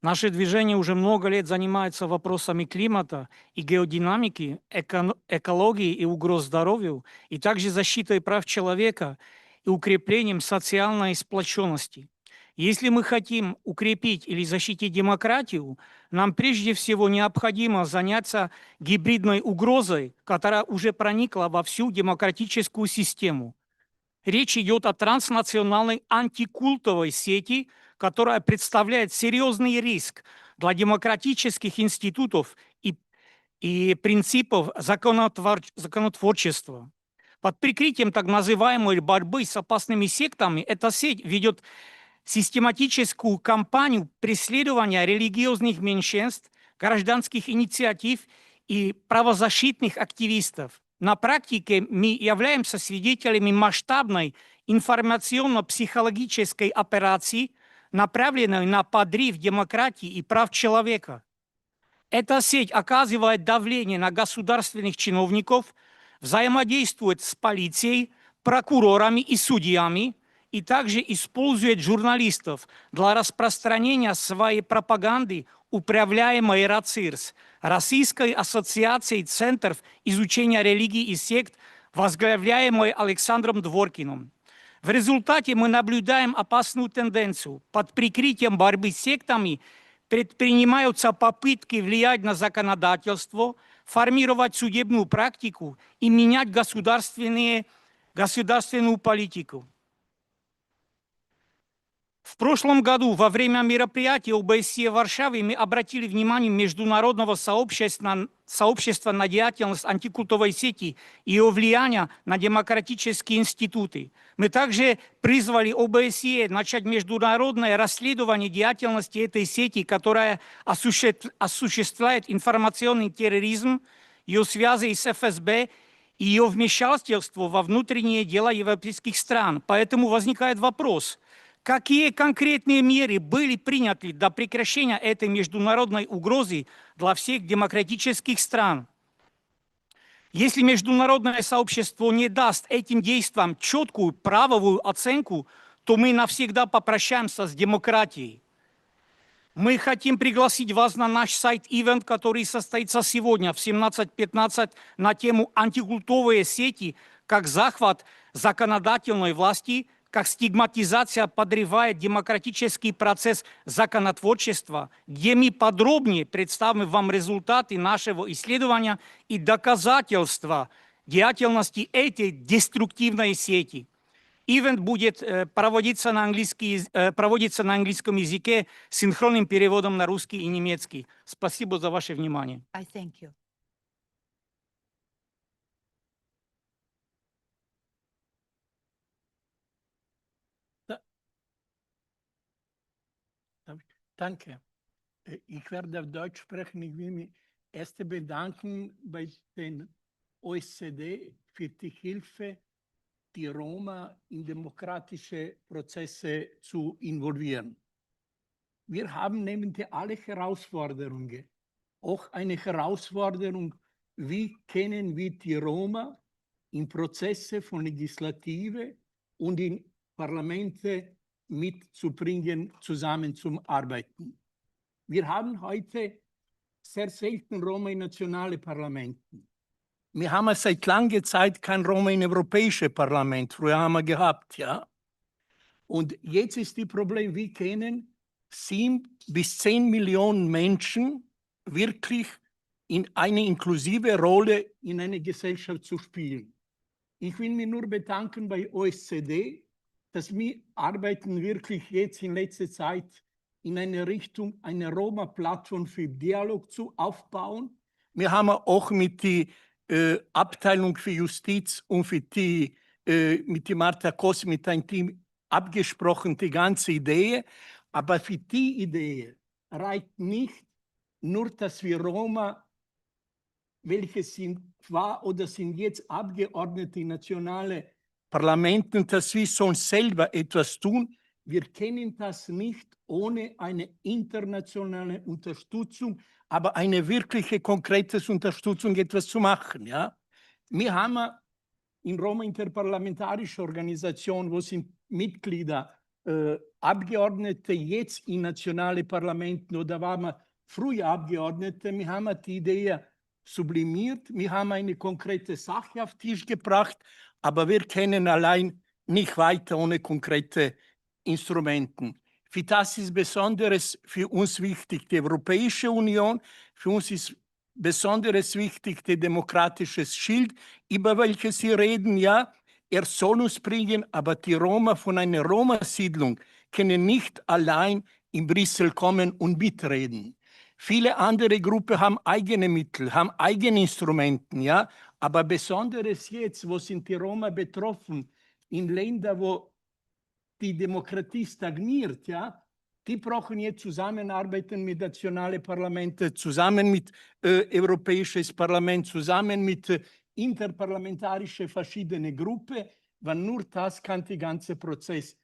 Наше движение уже много лет занимается вопросами климата и геодинамики, экологии и угроз здоровью, и также защитой прав человека и укреплением социальной сплоченности. Если мы хотим укрепить или защитить демократию, нам прежде всего необходимо заняться гибридной угрозой, которая уже проникла во всю демократическую систему. Речь идет о транснациональной антикультовой сети, которая представляет серьезный риск для демократических институтов и принципов законотворчества. Под прикрытием так называемой борьбы с опасными сектами эта сеть ведет систематическую кампанию преследования религиозных меньшинств, гражданских инициатив и правозащитных активистов. На практике мы являемся свидетелями масштабной информационно-психологической операции, направленной на подрыв демократии и прав человека. Эта сеть оказывает давление на государственных чиновников, взаимодействует с полицией, прокурорами и судьями, и также использует журналистов для распространения своей пропаганды управляемой РАЦИРС, Российской ассоциацией центров изучения религий и сект, возглавляемой Александром Дворкиным. В результате мы наблюдаем опасную тенденцию. Под прикрытием борьбы с сектами предпринимаются попытки влиять на законодательство, формировать судебную практику и менять государственную политику. В прошлом году во время мероприятия ОБСЕ в Варшаве мы обратили внимание международного сообщества на деятельность антикультовой сети и ее влияние на демократические институты. Мы также призвали ОБСЕ начать международное расследование деятельности этой сети, которая осуществляет информационный терроризм, ее связи с ФСБ и ее вмешательство во внутренние дела европейских стран. Поэтому возникает вопрос, какие конкретные меры были приняты для прекращения этой международной угрозы для всех демократических стран? Если международное сообщество не даст этим действиям четкую правовую оценку, то мы навсегда попрощаемся с демократией. Мы хотим пригласить вас на наш сайт-ивент, который состоится сегодня в 17:15 на тему «Антикультовые сети как захват законодательной власти», как стигматизация подрывает демократический процесс законотворчества, где мы подробнее представим вам результаты нашего исследования и доказательства деятельности этой деструктивной сети. Ивент будет проводиться на английском языке с синхронным переводом на русский и немецкий. Спасибо за ваше внимание. I thank you. Danke. Ich werde auf Deutsch sprechen. Ich will mich erst bedanken bei den OECD für die Hilfe, die Roma in demokratische Prozesse zu involvieren. Wir haben neben alle Herausforderungen auch eine Herausforderung, wie können wir die Roma in Prozesse von Legislative und in Parlamente mitzubringen, zusammen zum Arbeiten. Wir haben heute sehr selten Roma in nationale Parlamenten. Wir haben seit langer Zeit kein Roma in europäische Parlament. Früher haben wir gehabt, ja. Und jetzt ist das Problem, wie können 7 bis 10 Millionen Menschen wirklich in eine inklusive Rolle in einer Gesellschaft zu spielen. Ich will mich nur bedanken bei OECD, dass wir arbeiten wirklich jetzt in letzter Zeit in eine Richtung, eine Roma-Plattform für Dialog zu aufbauen. Wir haben auch mit der Abteilung für Justiz und für die, mit die Marta Kos, mit einem Team abgesprochen, die ganze Idee. Aber für die Idee reicht nicht nur, dass wir Roma, welche war oder sind jetzt Abgeordnete in nationale Parlamenten, dass wir sonst selber etwas tun. Wir können das nicht ohne eine internationale Unterstützung, aber eine wirkliche, konkrete Unterstützung etwas zu machen. Ja? Wir haben in Roma interparlamentarische Organisation, wo sind Mitglieder, Abgeordnete jetzt in nationale Parlamenten oder waren wir früher Abgeordnete, wir haben die Idee sublimiert, wir haben eine konkrete Sache auf den Tisch gebracht, aber wir können allein nicht weiter ohne konkrete Instrumenten. Für das ist besonders für uns wichtig die Europäische Union, für uns ist besonders wichtig der demokratische Schild, über welches Sie reden, ja, er soll uns bringen, aber die Roma von einer Roma-Siedlung können nicht allein in Brüssel kommen und mitreden. Viele andere Gruppen haben eigene Mittel, haben eigene Instrumente, ja, aber besonders jetzt, wo sind die Roma betroffen, in Ländern, wo die Demokratie stagniert, ja, die brauchen jetzt zusammenarbeiten mit nationalen Parlamenten, zusammen mit Europäisches Parlament, zusammen mit interparlamentarische verschiedene Gruppen, weil nur das kann den ganzen Prozess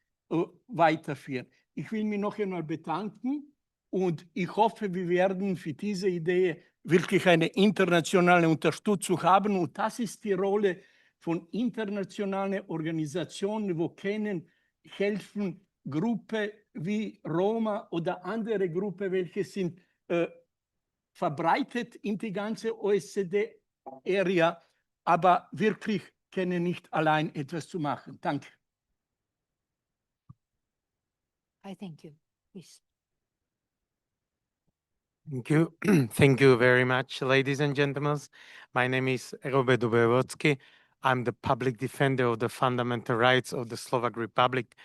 weiterführen. Ich will mich noch einmal bedanken und ich hoffe, wir werden für diese Idee wirklich eine internationale Unterstützung haben und das ist die Rolle von internationalen Organisationen, wo können helfen, Gruppen wie Roma oder andere Gruppen, welche sind verbreitet in die ganze OECD-Area, aber wirklich können nicht allein etwas zu machen. Danke. I thank you. Please. Thank you. Thank you very much, ladies and gentlemen. My name is Robert Dubrowotsky. I'm the public defender of the fundamental rights of the Slovak Republic.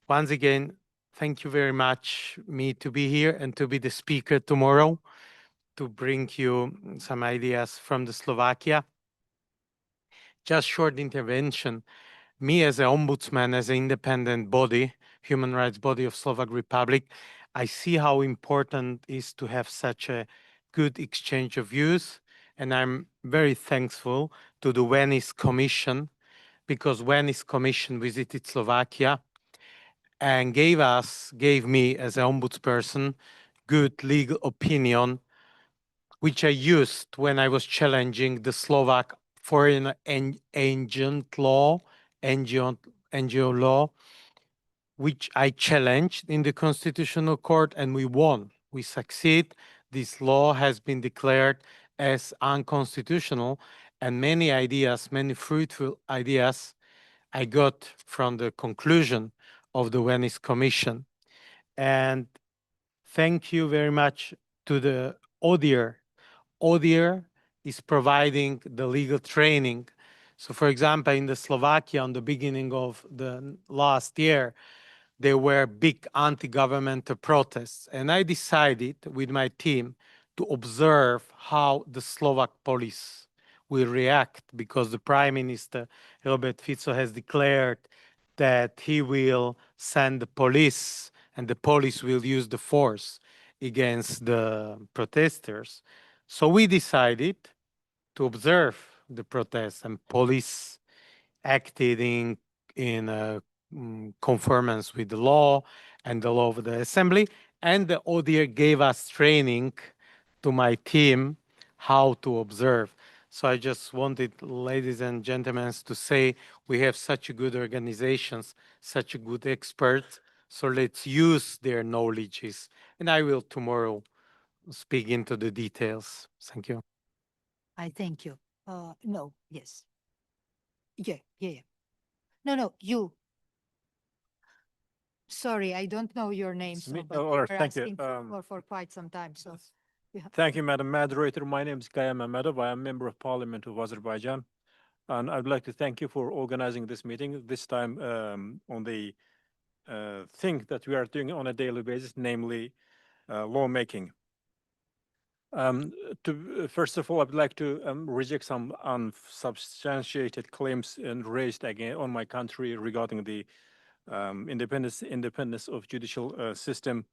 Once again, thank you very much me to be here and to be the speaker tomorrow to bring you some ideas from the Slovakia. Just short intervention. Me as an ombudsman, as an independent body, human rights body of Slovak Republic, I see how important it is to have such a good exchange of views. And I'm very thankful to the Venice Commission, because Venice Commission visited Slovakia and gave me as an ombudsperson, good legal opinion, which I used when I was challenging the Slovak foreign agent law, NGO law, which I challenged in the Constitutional Court, and we won. We succeed. This law has been declared as unconstitutional, and many ideas, many fruitful ideas I got from the conclusion of the Venice Commission. And thank you very much to the ODIHR. ODIHR is providing the legal training. So for example, in the Slovakia, on the beginning of the last year, there were big anti-governmental protests. And I decided with my team to observe how the Slovak police will react, because the Prime Minister, Robert Fico, has declared that he will send the police and the police will use the force against the protesters. So we decided to observe the protests, and police acted in conformance with the law and the law of the assembly. And the ODIHR gave us training to my team how to observe. So I just wanted, ladies and gentlemen, to say we have such good organizations, such good experts. So let's use their knowledges. And I will tomorrow speak into the details. Thank you. I thank you. No, yes. Yeah. No, you. Sorry, I don't know your name. It's me. So, but Oh, all right, we're thank you. asking for quite some time. So, yeah. Thank you, Madam Moderator. My name is Kaya Mamedov. I am Member of Parliament of Azerbaijan. And I'd like to thank you for organizing this meeting, this time on the thing that we are doing on a daily basis, namely lawmaking. First of all, I'd like to reject some unsubstantiated claims and raised again on my country regarding the independence of judicial system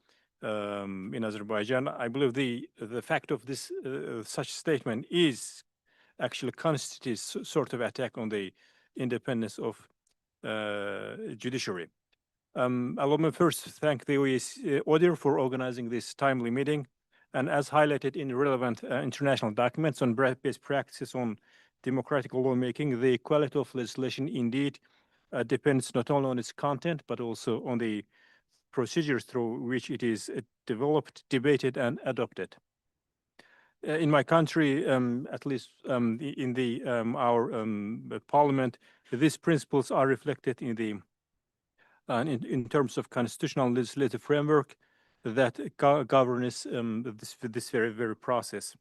in Azerbaijan. I believe the fact of this such statement is actually constitutes sort of attack on the independence of judiciary. Allow me first to thank the ODIHR for organizing this timely meeting. And as highlighted in relevant international documents on best practices on democratic lawmaking, the quality of legislation indeed depends not only on its content, but also on the procedures through which it is developed, debated, and adopted. In my country, at least in our parliament, these principles are reflected in the in terms of constitutional and legislative framework that governs this very process.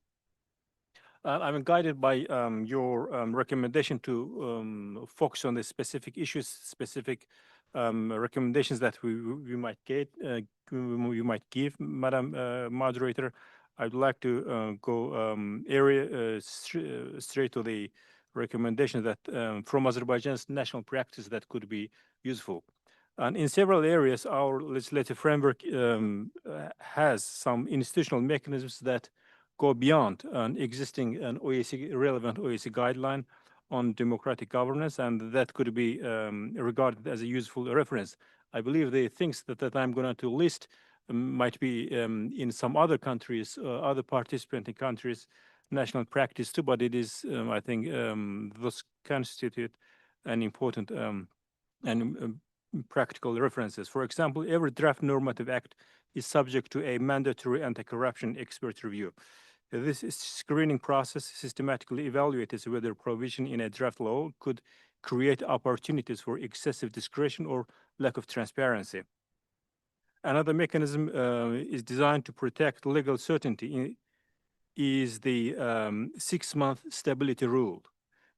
I'm guided by your recommendation to focus on the specific issues, specific recommendations that we might get, you might give, Madam Moderator. I'd like to go straight to the recommendation that from Azerbaijan's national practice that could be useful. And in several areas, our legislative framework has some institutional mechanisms that go beyond an existing relevant OECD guideline on democratic governance, and that could be regarded as a useful reference. I believe the things that I'm going to list might be in some other countries, other participating countries, national practice too, but it is, I think, those constitute an important and practical references. For example, every draft normative act is subject to a mandatory anti-corruption expert review. This screening process systematically evaluates whether provision in a draft law could create opportunities for excessive discretion or lack of transparency. Another mechanism is designed to protect legal certainty is the 6-month stability rule,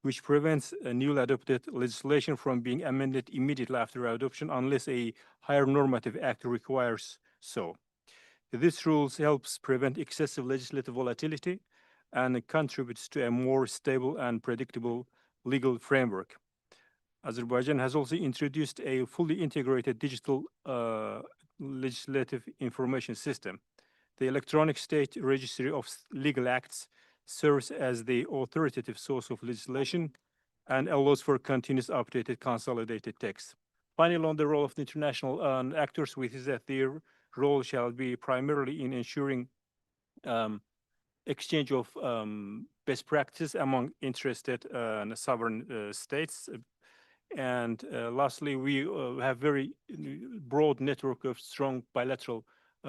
which prevents newly adopted legislation from being amended immediately after adoption unless a higher normative act requires so. This rule helps prevent excessive legislative volatility and contributes to a more stable and predictable legal framework. Azerbaijan has also introduced a fully integrated digital legislative information system. The electronic state registry of legal acts serves as the authoritative source of legislation and allows for continuous updated consolidated text. Finally, on the role of the international actors, we see that their role shall be primarily in ensuring exchange of best practices among interested sovereign states. And lastly, we have very broad network of strong bilateral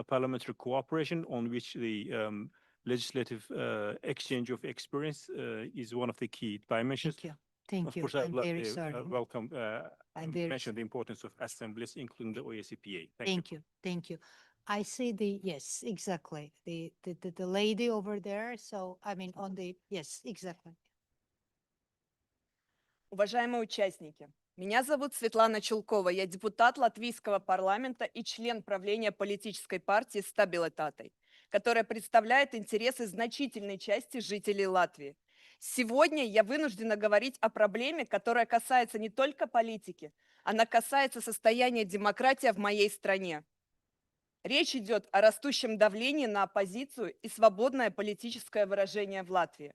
parliamentary cooperation on which the legislative exchange of experience is one of the key dimensions. Thank you. Thank you. Of course, I'm very sorry. welcome sorry. mention the importance of assemblies, including the OSCPA. Thank you. Thank you. I see yes, exactly. The lady over there. So, I mean, yes, exactly. Уважаемые участники, меня зовут Светлана Чулкова, я депутат Латвийского парламента и член правления политической партии «Стабилитатой», которая представляет интересы значительной части жителей Латвии. Сегодня я вынуждена говорить о проблеме, которая касается не только политики, она касается состояния демократии в моей стране. Речь идет о растущем давлении на оппозицию и свободное политическое выражение в Латвии.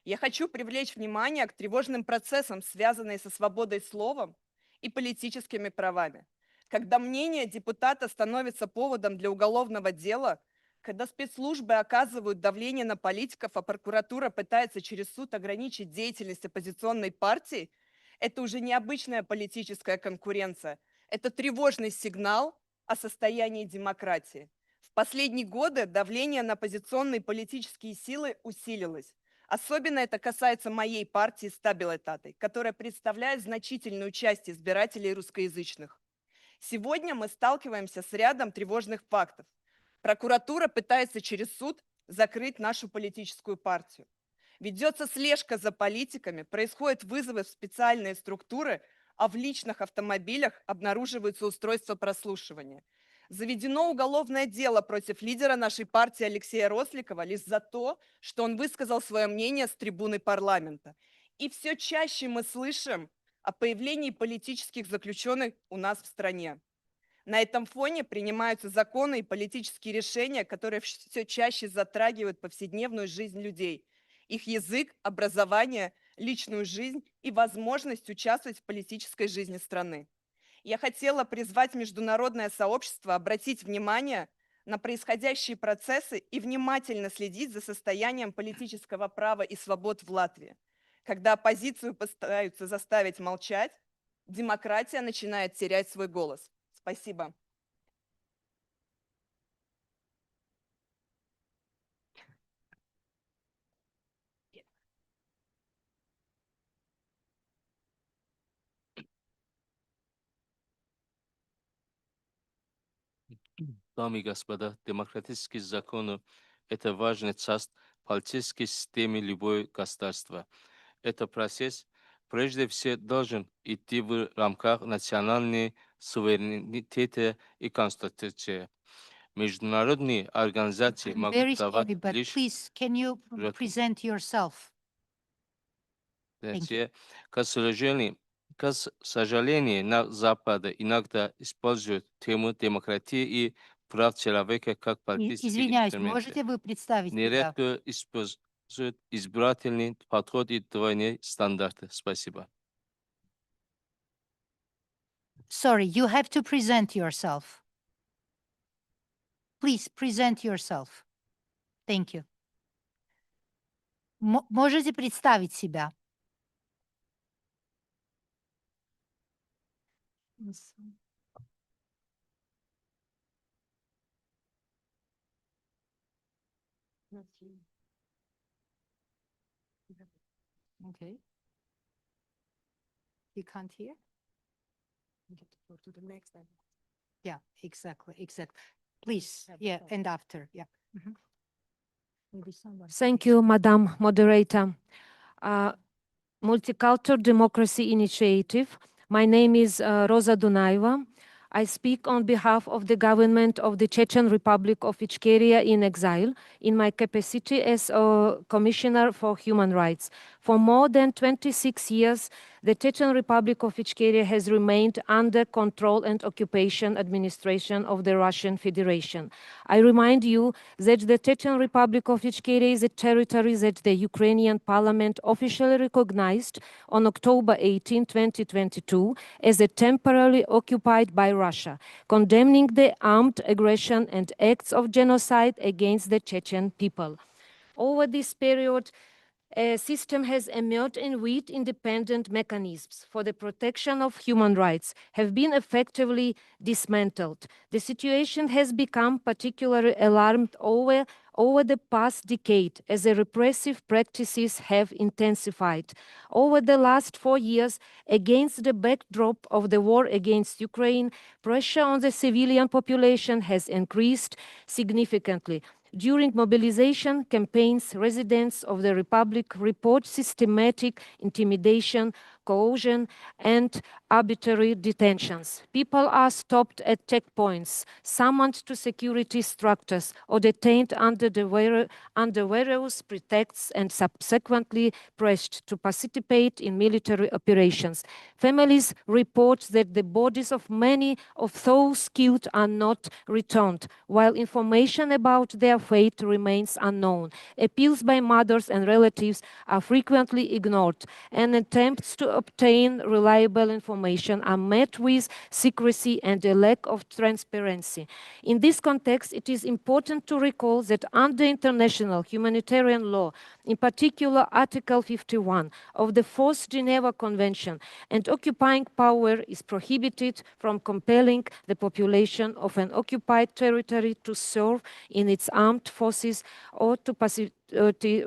Я хочу привлечь внимание к тревожным процессам, связанным со свободой слова и политическими правами. Когда мнение депутата становится поводом для уголовного дела, когда спецслужбы оказывают давление на политиков, а прокуратура пытается через суд ограничить деятельность оппозиционной партии, это уже не обычная политическая конкуренция, это тревожный сигнал о состоянии демократии. В последние годы давление на оппозиционные политические силы усилилось. Особенно это касается моей партии «Стабилитатой», которая представляет значительную часть избирателей русскоязычных. Сегодня мы сталкиваемся с рядом тревожных фактов. Прокуратура пытается через суд закрыть нашу политическую партию. Ведется слежка за политиками, происходят вызовы в специальные структуры, а в личных автомобилях обнаруживаются устройства прослушивания. Заведено уголовное дело против лидера нашей партии Алексея Росликова лишь за то, что он высказал свое мнение с трибуны парламента. И все чаще мы слышим о появлении политических заключенных у нас в стране. На этом фоне принимаются законы и политические решения, которые все чаще затрагивают повседневную жизнь людей, их язык, образование, личную жизнь и возможность участвовать в политической жизни страны. Я хотела призвать международное сообщество обратить внимание на происходящие процессы и внимательно следить за состоянием политического права и свобод в Латвии. Когда оппозицию пытаются заставить молчать, демократия начинает терять свой голос. Спасибо. Дамы и господа, демократические законы – это важная часть политической системы любого государства. Этот процесс прежде всего должен идти в рамках национальной суверенитета и конституции. Международные организации I'm могут very давать sorry, but лишь please, can you present yourself? Thank you. К сожалению, на Западе иногда используют тему демократии и прав человека как политические Извиняюсь, инструменты. можете вы представить себя? Нередко используют избирательный подход и двойные стандарты. Спасибо. Sorry, you have to present yourself. Please present yourself. Thank you. Можете представить себя? Okay. You can't hear? Go to the next one. Yeah, exactly. Please, yeah, and after, yeah. Maybe someone. Thank you, Madam Moderator. Multicultural Democracy Initiative. My name is Rosa Dunaeva. I speak on behalf of the government of the Chechen Republic of Ichkeria in exile in my capacity as a Commissioner for Human Rights. For more than 26 years, the Chechen Republic of Ichkeria has remained under control and occupation administration of the Russian Federation. I remind you that the Chechen Republic of Ichkeria is a territory that the Ukrainian parliament officially recognized on October 18, 2022 as a temporarily occupied by Russia, condemning the armed aggression and acts of genocide against the Chechen people. Over this period, a system has emerged in which independent mechanisms for the protection of human rights have been effectively dismantled. The situation has become particularly alarming over the past decade as the repressive practices have intensified. Over the last 4 years, against the backdrop of the war against Ukraine, pressure on the civilian population has increased significantly. During mobilization campaigns, residents of the Republic report systematic intimidation, coercion, and arbitrary detentions. People are stopped at checkpoints, summoned to security structures, or detained under various pretexts and subsequently pressed to participate in military operations. Families report that the bodies of many of those killed are not returned, while information about their fate remains unknown. Appeals by mothers and relatives are frequently ignored, and attempts to obtain reliable information are met with secrecy and a lack of transparency. In this context, it is important to recall that under international humanitarian law, in particular Article 51 of the Fourth Geneva Convention, an occupying power is prohibited from compelling the population of an occupied territory to serve in its armed forces or to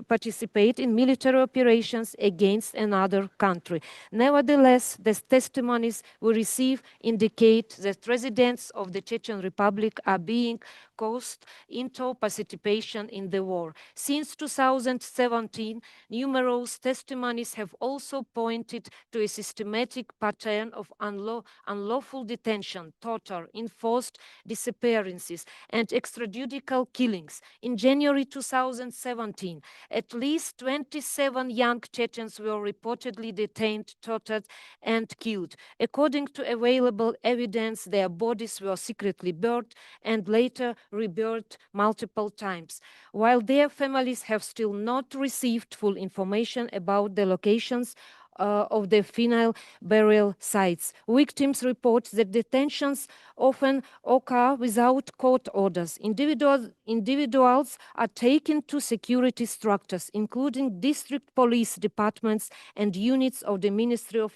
participate in military operations against another country. Nevertheless, the testimonies we receive indicate that residents of the Chechen Republic are being coerced into participation in the war. Since 2017, numerous testimonies have also pointed to a systematic pattern of unlawful detention, torture, enforced disappearances, and extrajudicial killings. In January 2017, at least 27 young Chechens were reportedly detained, tortured, and killed. According to available evidence, their bodies were secretly burned and later reburied multiple times. While their families have still not received full information about the locations of the final burial sites. Victims report that detentions often occur without court orders. Individuals are taken to security structures, including district police departments and units of the Ministry of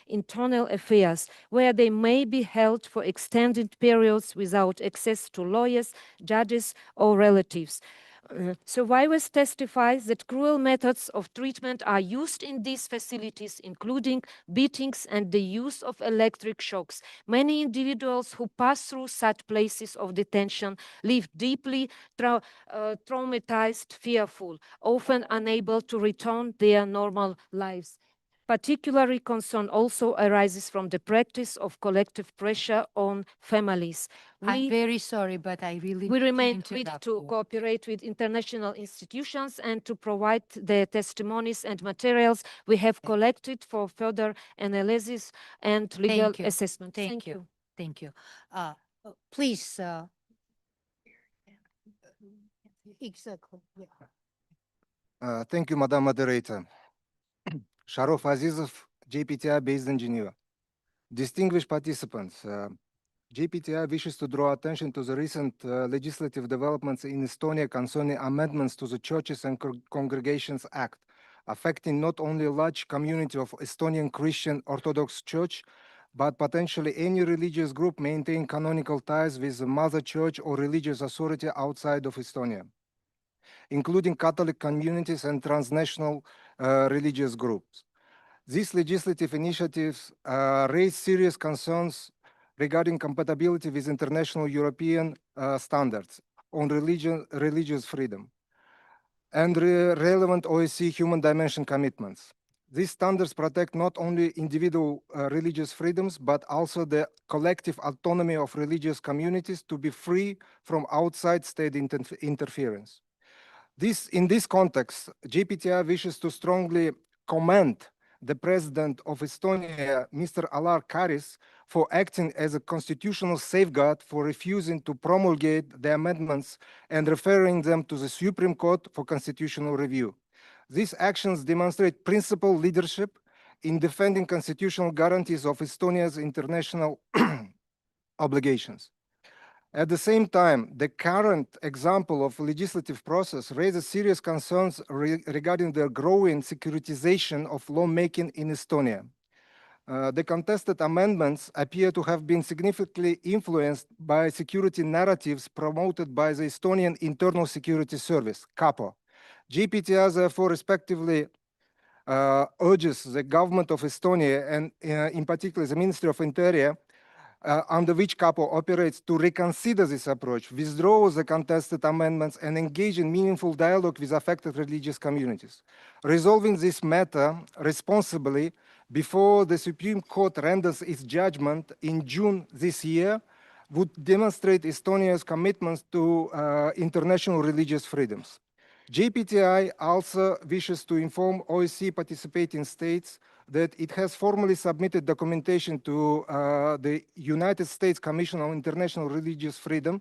Internal Affairs, where they may be held for extended periods without access to lawyers, judges, or relatives. Survivors testify that cruel methods of treatment are used in these facilities, including beatings and the use of electric shocks. Many individuals who pass through such places of detention live deeply traumatized, fearful, often unable to return their normal lives. Particularly concern also arises from the practice of collective pressure on families. I'm very sorry, but I really We need to remain ready interrupt to you. cooperate with international institutions and to provide the testimonies and materials we have collected for further analysis and legal Thank you. assessment. Thank you. Thank you. Please. Exactly. Yeah. Thank you, Madam Moderator. Sharov Azizov, JPTI based in Geneva. Distinguished participants, JPTI wishes to draw attention to the recent legislative developments in Estonia concerning amendments to the Churches and Congregations Act, affecting not only a large community of Estonian Christian Orthodox Church, but potentially any religious group maintaining canonical ties with the mother church or religious authority outside of Estonia. including Catholic communities and transnational religious groups. These legislative initiatives raise serious concerns regarding compatibility with international European standards on religious freedom and relevant OSCE human dimension commitments. These standards protect not only individual religious freedoms, but also the collective autonomy of religious communities to be free from outside state interference. In this context, JPTI wishes to strongly commend the President of Estonia, Mr. Alar Karis, for acting as a constitutional safeguard for refusing to promulgate the amendments and referring them to the Supreme Court for constitutional review. These actions demonstrate principled leadership in defending constitutional guarantees of Estonia's international obligations. At the same time, the current example of legislative process raises serious concerns regarding the growing securitization of lawmaking in Estonia. The contested amendments appear to have been significantly influenced by security narratives promoted by the Estonian Internal Security Service, KAPO. JPTI therefore respectively urges the government of Estonia and in particular the Ministry of Interior under which KAPO operates to reconsider this approach, withdraw the contested amendments, and engage in meaningful dialogue with affected religious communities. Resolving this matter responsibly before the Supreme Court renders its judgment in June this year would demonstrate Estonia's commitments to international religious freedoms. JPTI also wishes to inform OSCE participating states that it has formally submitted documentation to the United States Commission on International Religious Freedom,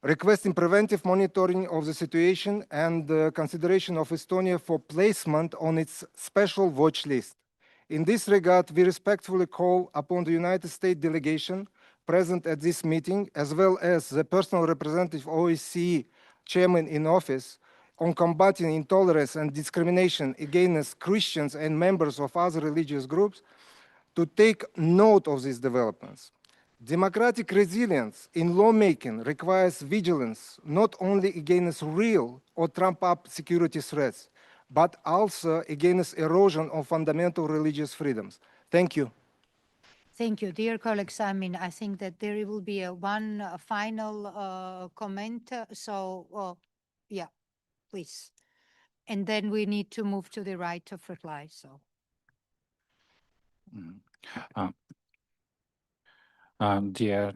requesting preventive monitoring of the situation and consideration of Estonia for placement on its special watch list. In this regard, we respectfully call upon the United States delegation present at this meeting, as well as the personal representative OSCE chairman in office, on combating intolerance and discrimination against Christians and members of other religious groups, to take note of these developments. Democratic resilience in lawmaking requires vigilance not only against real or trumped-up security threats, but also against erosion of fundamental religious freedoms. Thank you. Thank you, dear colleagues. I mean, I think that there will be one final comment. Yeah. Please. And then we need to move to the right of reply. So. Dear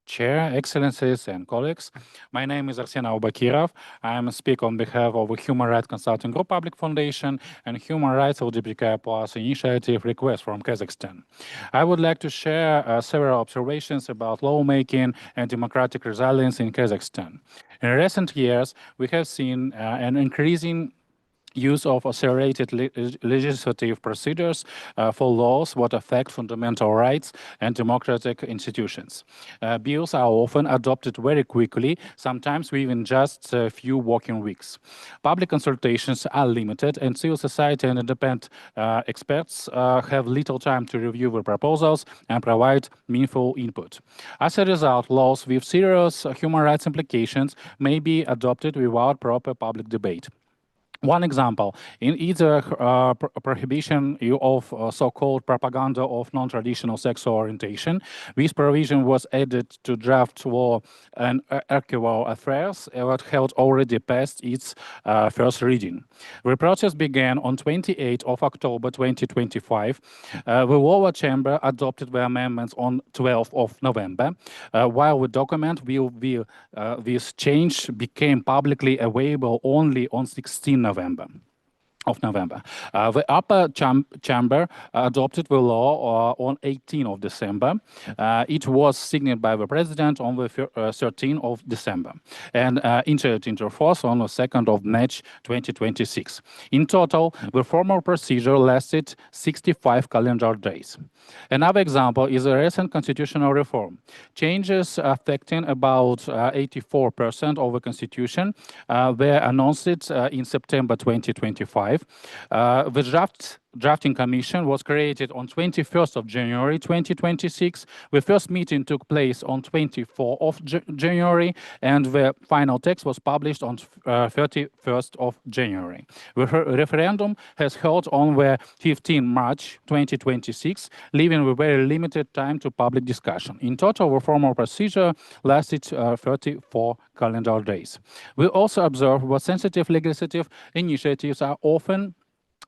Chair, Excellencies, and colleagues, my name is Arsen Aubakirov. I am speaking on behalf of the Human Rights Consulting Group Public Foundation and Human Rights LGBTQI Plus Initiative request from Kazakhstan. I would like to share several observations about lawmaking and democratic resilience in Kazakhstan. In recent years, we have seen an increasing use of accelerated legislative procedures for laws that affect fundamental rights and democratic institutions. Bills are often adopted very quickly, sometimes within just a few working weeks. Public consultations are limited, and civil society and independent experts have little time to review the proposals and provide meaningful input. As a result, laws with serious human rights implications may be adopted without proper public debate. One example, in either prohibition of so-called propaganda of non-traditional sexual orientation, this provision was added to draft law and archival affairs that had already passed its first reading. The process began on 28th of October 2025. The lower chamber adopted the amendments on 12th of November, while the document this change became publicly available only on 16th of November. The upper chamber adopted the law on 18th of December. It was signed by the president on the 13th of December and entered into force on the 2nd of March 2026. In total, the formal procedure lasted 65 calendar days. Another example is a recent constitutional reform. Changes affecting about 84% of the constitution were announced in September 2025. The draft Drafting Commission was created on 21st of January 2026. The first meeting took place on 24th of January, and the final text was published on 31st of January. The referendum has held on the 15th March 2026, leaving a very limited time to public discussion. In total, the formal procedure lasted 34 calendar days. We also observe that sensitive legislative initiatives are often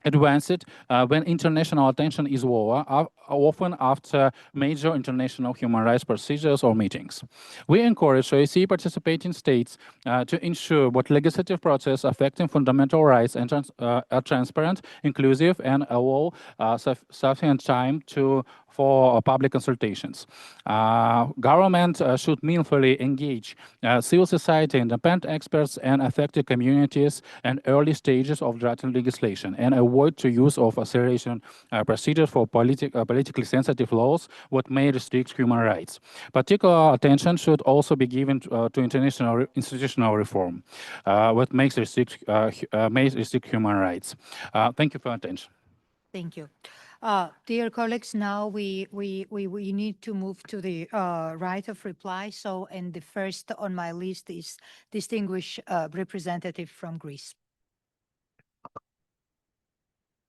advanced when international attention is lower, often after major international human rights procedures or meetings. We encourage OSCE participating states to ensure that legislative process affecting fundamental rights and are transparent, inclusive, and allow sufficient time for public consultations. Government should meaningfully engage civil society, independent experts, and affected communities in early stages of drafting legislation, and avoid the use of acceleration procedures for politically sensitive laws that may restrict human rights. Particular attention should also be given to international institutional reform that may restrict human rights. Thank you for your attention. Thank you. Dear colleagues, now we need to move to the right of reply. So, and the first on my list is distinguished representative from Greece.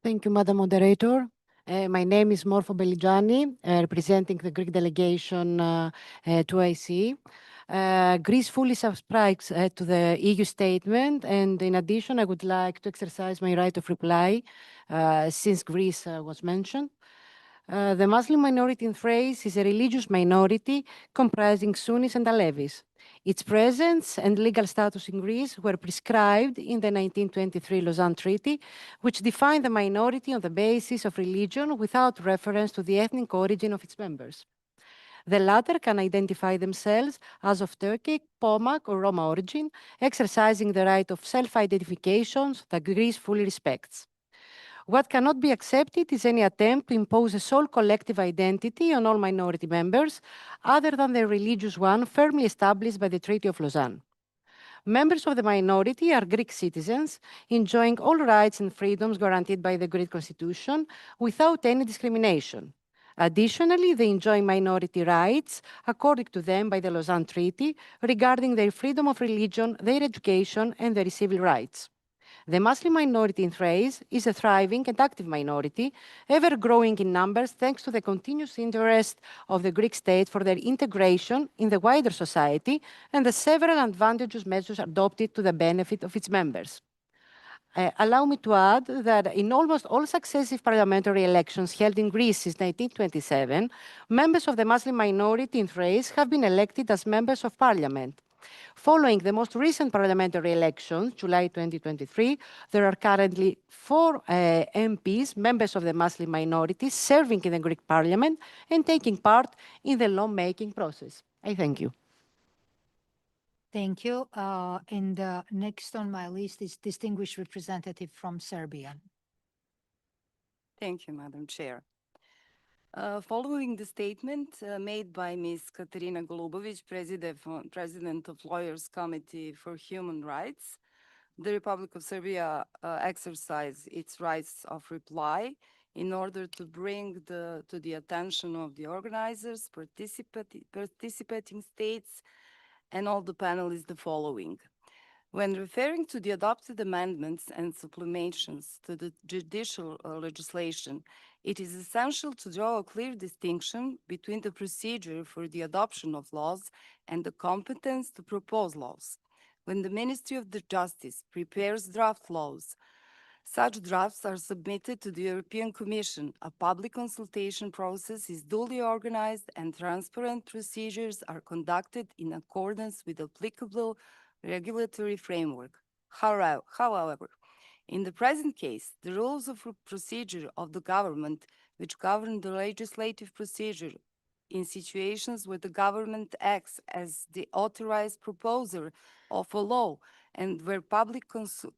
Thank you, Madam Moderator. My name is Morfo Belligani, representing the Greek delegation to OSCE. Greece fully subscribes to the EU statement, and in addition, I would like to exercise my right of reply since Greece was mentioned. The Muslim minority in Thrace is a religious minority comprising Sunnis and Alevis. Its presence and legal status in Greece were prescribed in the 1923 Lausanne Treaty, which defined the minority on the basis of religion without reference to the ethnic origin of its members. The latter can identify themselves as of Turkic, Pomak, or Roma origin, exercising the right of self-identification that Greece fully respects. What cannot be accepted is any attempt to impose a sole collective identity on all minority members, other than the religious one firmly established by the Treaty of Lausanne. Members of the minority are Greek citizens, enjoying all rights and freedoms guaranteed by the Greek Constitution without any discrimination. Additionally, they enjoy minority rights accorded to them by the Lausanne Treaty regarding their freedom of religion, their education, and their civil rights. The Muslim minority in Thrace is a thriving and active minority, ever growing in numbers thanks to the continuous interest of the Greek state for their integration in the wider society and the several advantageous measures adopted to the benefit of its members. Allow me to add that in almost all successive parliamentary elections held in Greece since 1927, members of the Muslim minority in Thrace have been elected as members of parliament. Following the most recent parliamentary elections, July 2023, there are currently 4 MPs, members of the Muslim minority, serving in the Greek parliament and taking part in the lawmaking process. I thank you. Thank you. And next on my list is distinguished representative from Serbia. Thank you, Madam Chair. Following the statement made by Ms. Katerina Golubovic, President of Lawyers Committee for Human Rights, the Republic of Serbia exercised its rights of reply in order to bring to the attention of the organizers, participating states, and all the panelists the following. When referring to the adopted amendments and supplementations to the judicial legislation, it is essential to draw a clear distinction between the procedure for the adoption of laws and the competence to propose laws. When the Ministry of Justice prepares draft laws, such drafts are submitted to the European Commission. A public consultation process is duly organized and transparent procedures are conducted in accordance with applicable regulatory framework. However, in the present case, the rules of procedure of the government, which govern the legislative procedure in situations where the government acts as the authorized proposer of a law and where public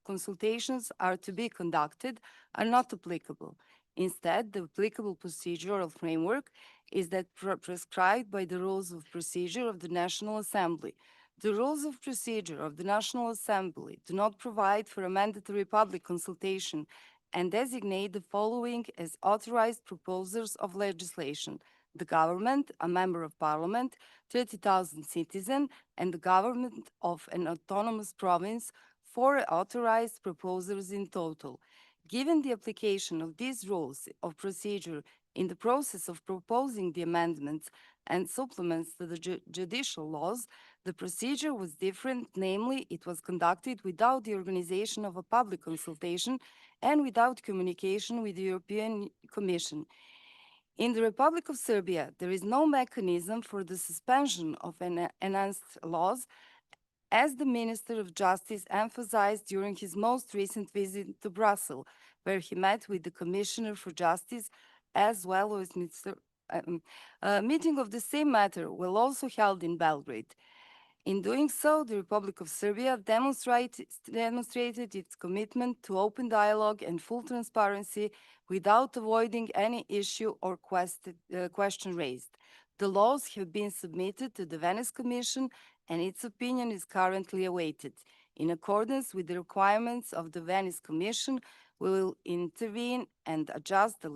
consultations are to be conducted, are not applicable. Instead, the applicable procedural framework is that prescribed by the rules of procedure of the National Assembly. The rules of procedure of the National Assembly do not provide for a mandatory public consultation and designate the following as authorized proposers of legislation: the government, a member of parliament, 30,000 citizens, and the government of an autonomous province, 4 authorized proposers in total. Given the application of these rules of procedure in the process of proposing the amendments and supplements to the judicial laws, the procedure was different, namely, it was conducted without the organization of a public consultation and without communication with the European Commission. In the Republic of Serbia, there is no mechanism for the suspension of enhanced laws, as the Minister of Justice emphasized during his most recent visit to Brussels, where he met with the Commissioner for Justice as well as Mr. A meeting of the same matter will also held in Belgrade. In doing so, the Republic of Serbia demonstrated its commitment to open dialogue and full transparency without avoiding any issue or question raised. The laws have been submitted to the Venice Commission and its opinion is currently awaited. In accordance with the requirements of the Venice Commission, we will intervene and adjust the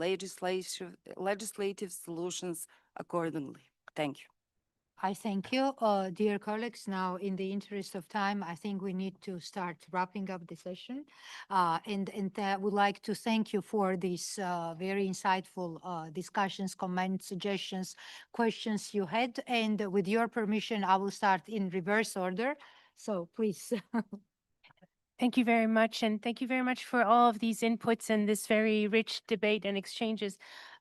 legislative solutions accordingly. Thank you. I thank you, dear colleagues. Now, in the interest of time, I think we need to start wrapping up the session. And would like to thank you for these very insightful discussions, comments, suggestions, questions you had. And with your permission, I will start in reverse order. So please. Thank you very much. And thank you very much for all of these inputs and this very rich debate and exchanges.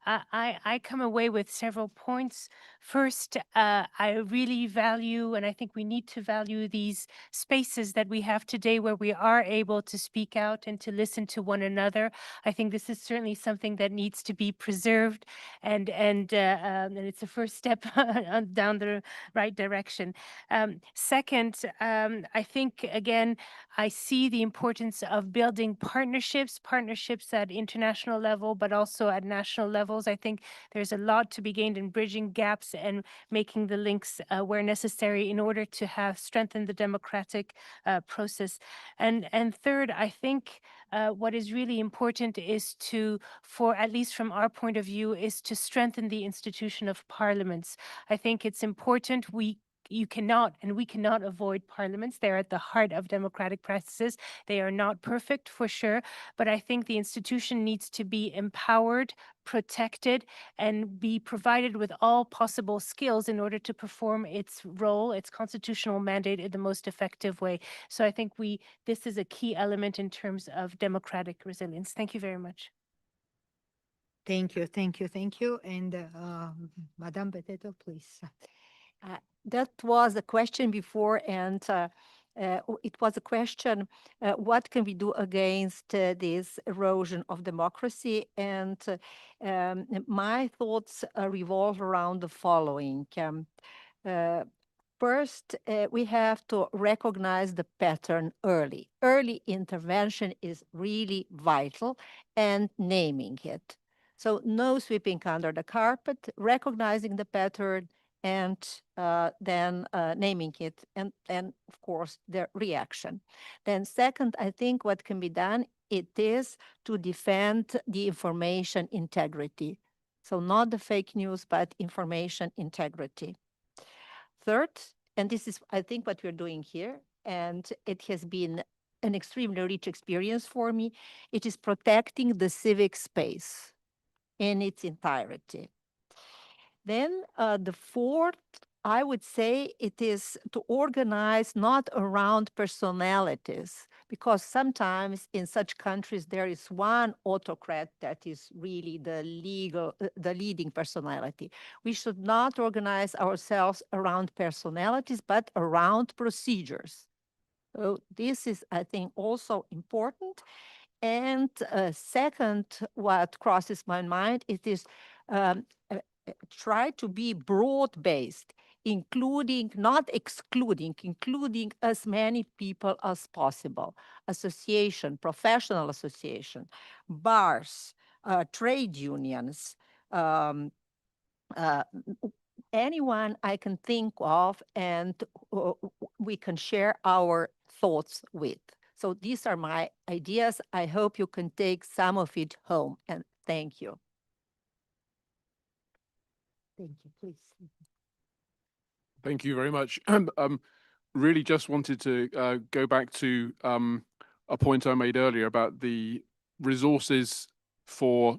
I come away with several points. First, I really value, and I think we need to value these spaces that we have today where we are able to speak out and to listen to one another. I think this is certainly something that needs to be preserved, and it's a first step down the right direction. Second, I think, again, I see the importance of building partnerships at international level, but also at national levels. I think there's a lot to be gained in bridging gaps and making the links where necessary in order to have strengthened the democratic process. And third, I think what is really important is for at least from our point of view, is to strengthen the institution of parliaments. I think it's important you cannot and we cannot avoid parliaments. They're at the heart of democratic practices. They are not perfect for sure, but I think the institution needs to be empowered, protected, and be provided with all possible skills in order to perform its role, its constitutional mandate in the most effective way. So I think this is a key element in terms of democratic resilience. Thank you very much. Thank you, thank you, thank you. And Madame Betteto, please. That was a question before, and it was a question, what can we do against this erosion of democracy? And my thoughts revolve around the following. First, we have to recognize the pattern early. Early intervention is really vital, and naming it. So no sweeping under the carpet, recognizing the pattern, and then naming it, and of course the reaction. Then second, I think what can be done, it is to defend the information integrity. So not the fake news, but information integrity. Third, and this is, I think, what we're doing here, and it has been an extremely rich experience for me, it is protecting the civic space in its entirety. Then the fourth, I would say it is to organize not around personalities, because sometimes in such countries there is one autocrat that is really the leading personality. We should not organize ourselves around personalities, but around procedures. So this is, I think, also important. And second, what crosses my mind, it is try to be broad-based, including, not excluding, including as many people as possible. Association, professional association, bars, trade unions, anyone I can think of, and we can share our thoughts with. So these are my ideas. I hope you can take some of it home, and thank you. Thank you, please. Thank you very much. Really just wanted to go back to a point I made earlier about the resources for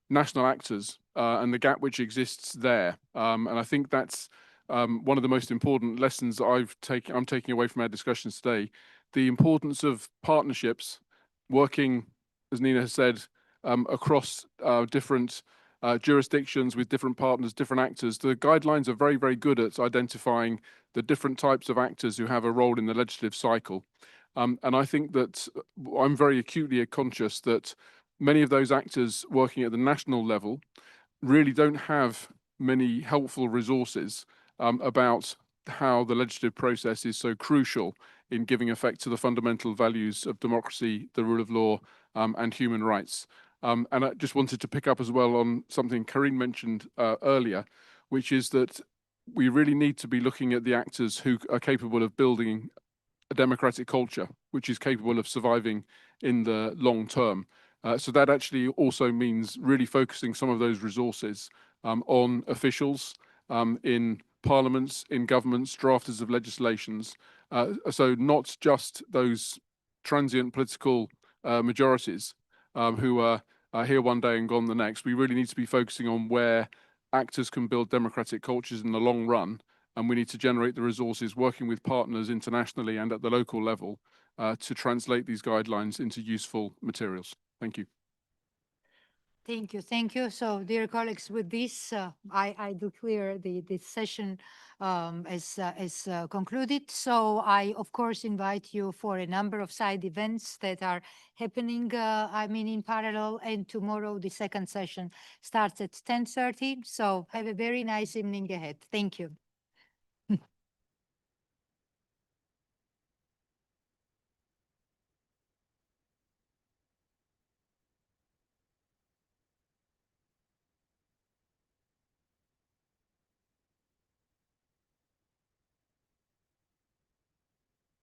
national actors and the gap which exists there. And I think that's one of the most important lessons I'm taking away from our discussions today. The importance of partnerships, working, as Nina has said, across different jurisdictions with different partners, different actors. The guidelines are very, very good at identifying the different types of actors who have a role in the legislative cycle. And I think that I'm very acutely conscious that many of those actors working at the national level really don't have many helpful resources about how the legislative process is so crucial in giving effect to the fundamental values of democracy, the rule of law, and human rights. And I just wanted to pick up as well on something Karine mentioned earlier, which is that we really need to be looking at the actors who are capable of building a democratic culture, which is capable of surviving in the long term. So that actually also means really focusing some of those resources on officials in parliaments, in governments, drafters of legislations. So not just those transient political majorities who are here one day and gone the next. We really need to be focusing on where actors can build democratic cultures in the long run, and we need to generate the resources working with partners internationally and at the local level to translate these guidelines into useful materials. Thank you. Thank you. Thank you. So, dear colleagues, with this, I declare the session as concluded. So I, of course, invite you for a number of side events that are happening, in parallel. And tomorrow, the second session starts at 10:30. So have a very nice evening ahead. Thank you.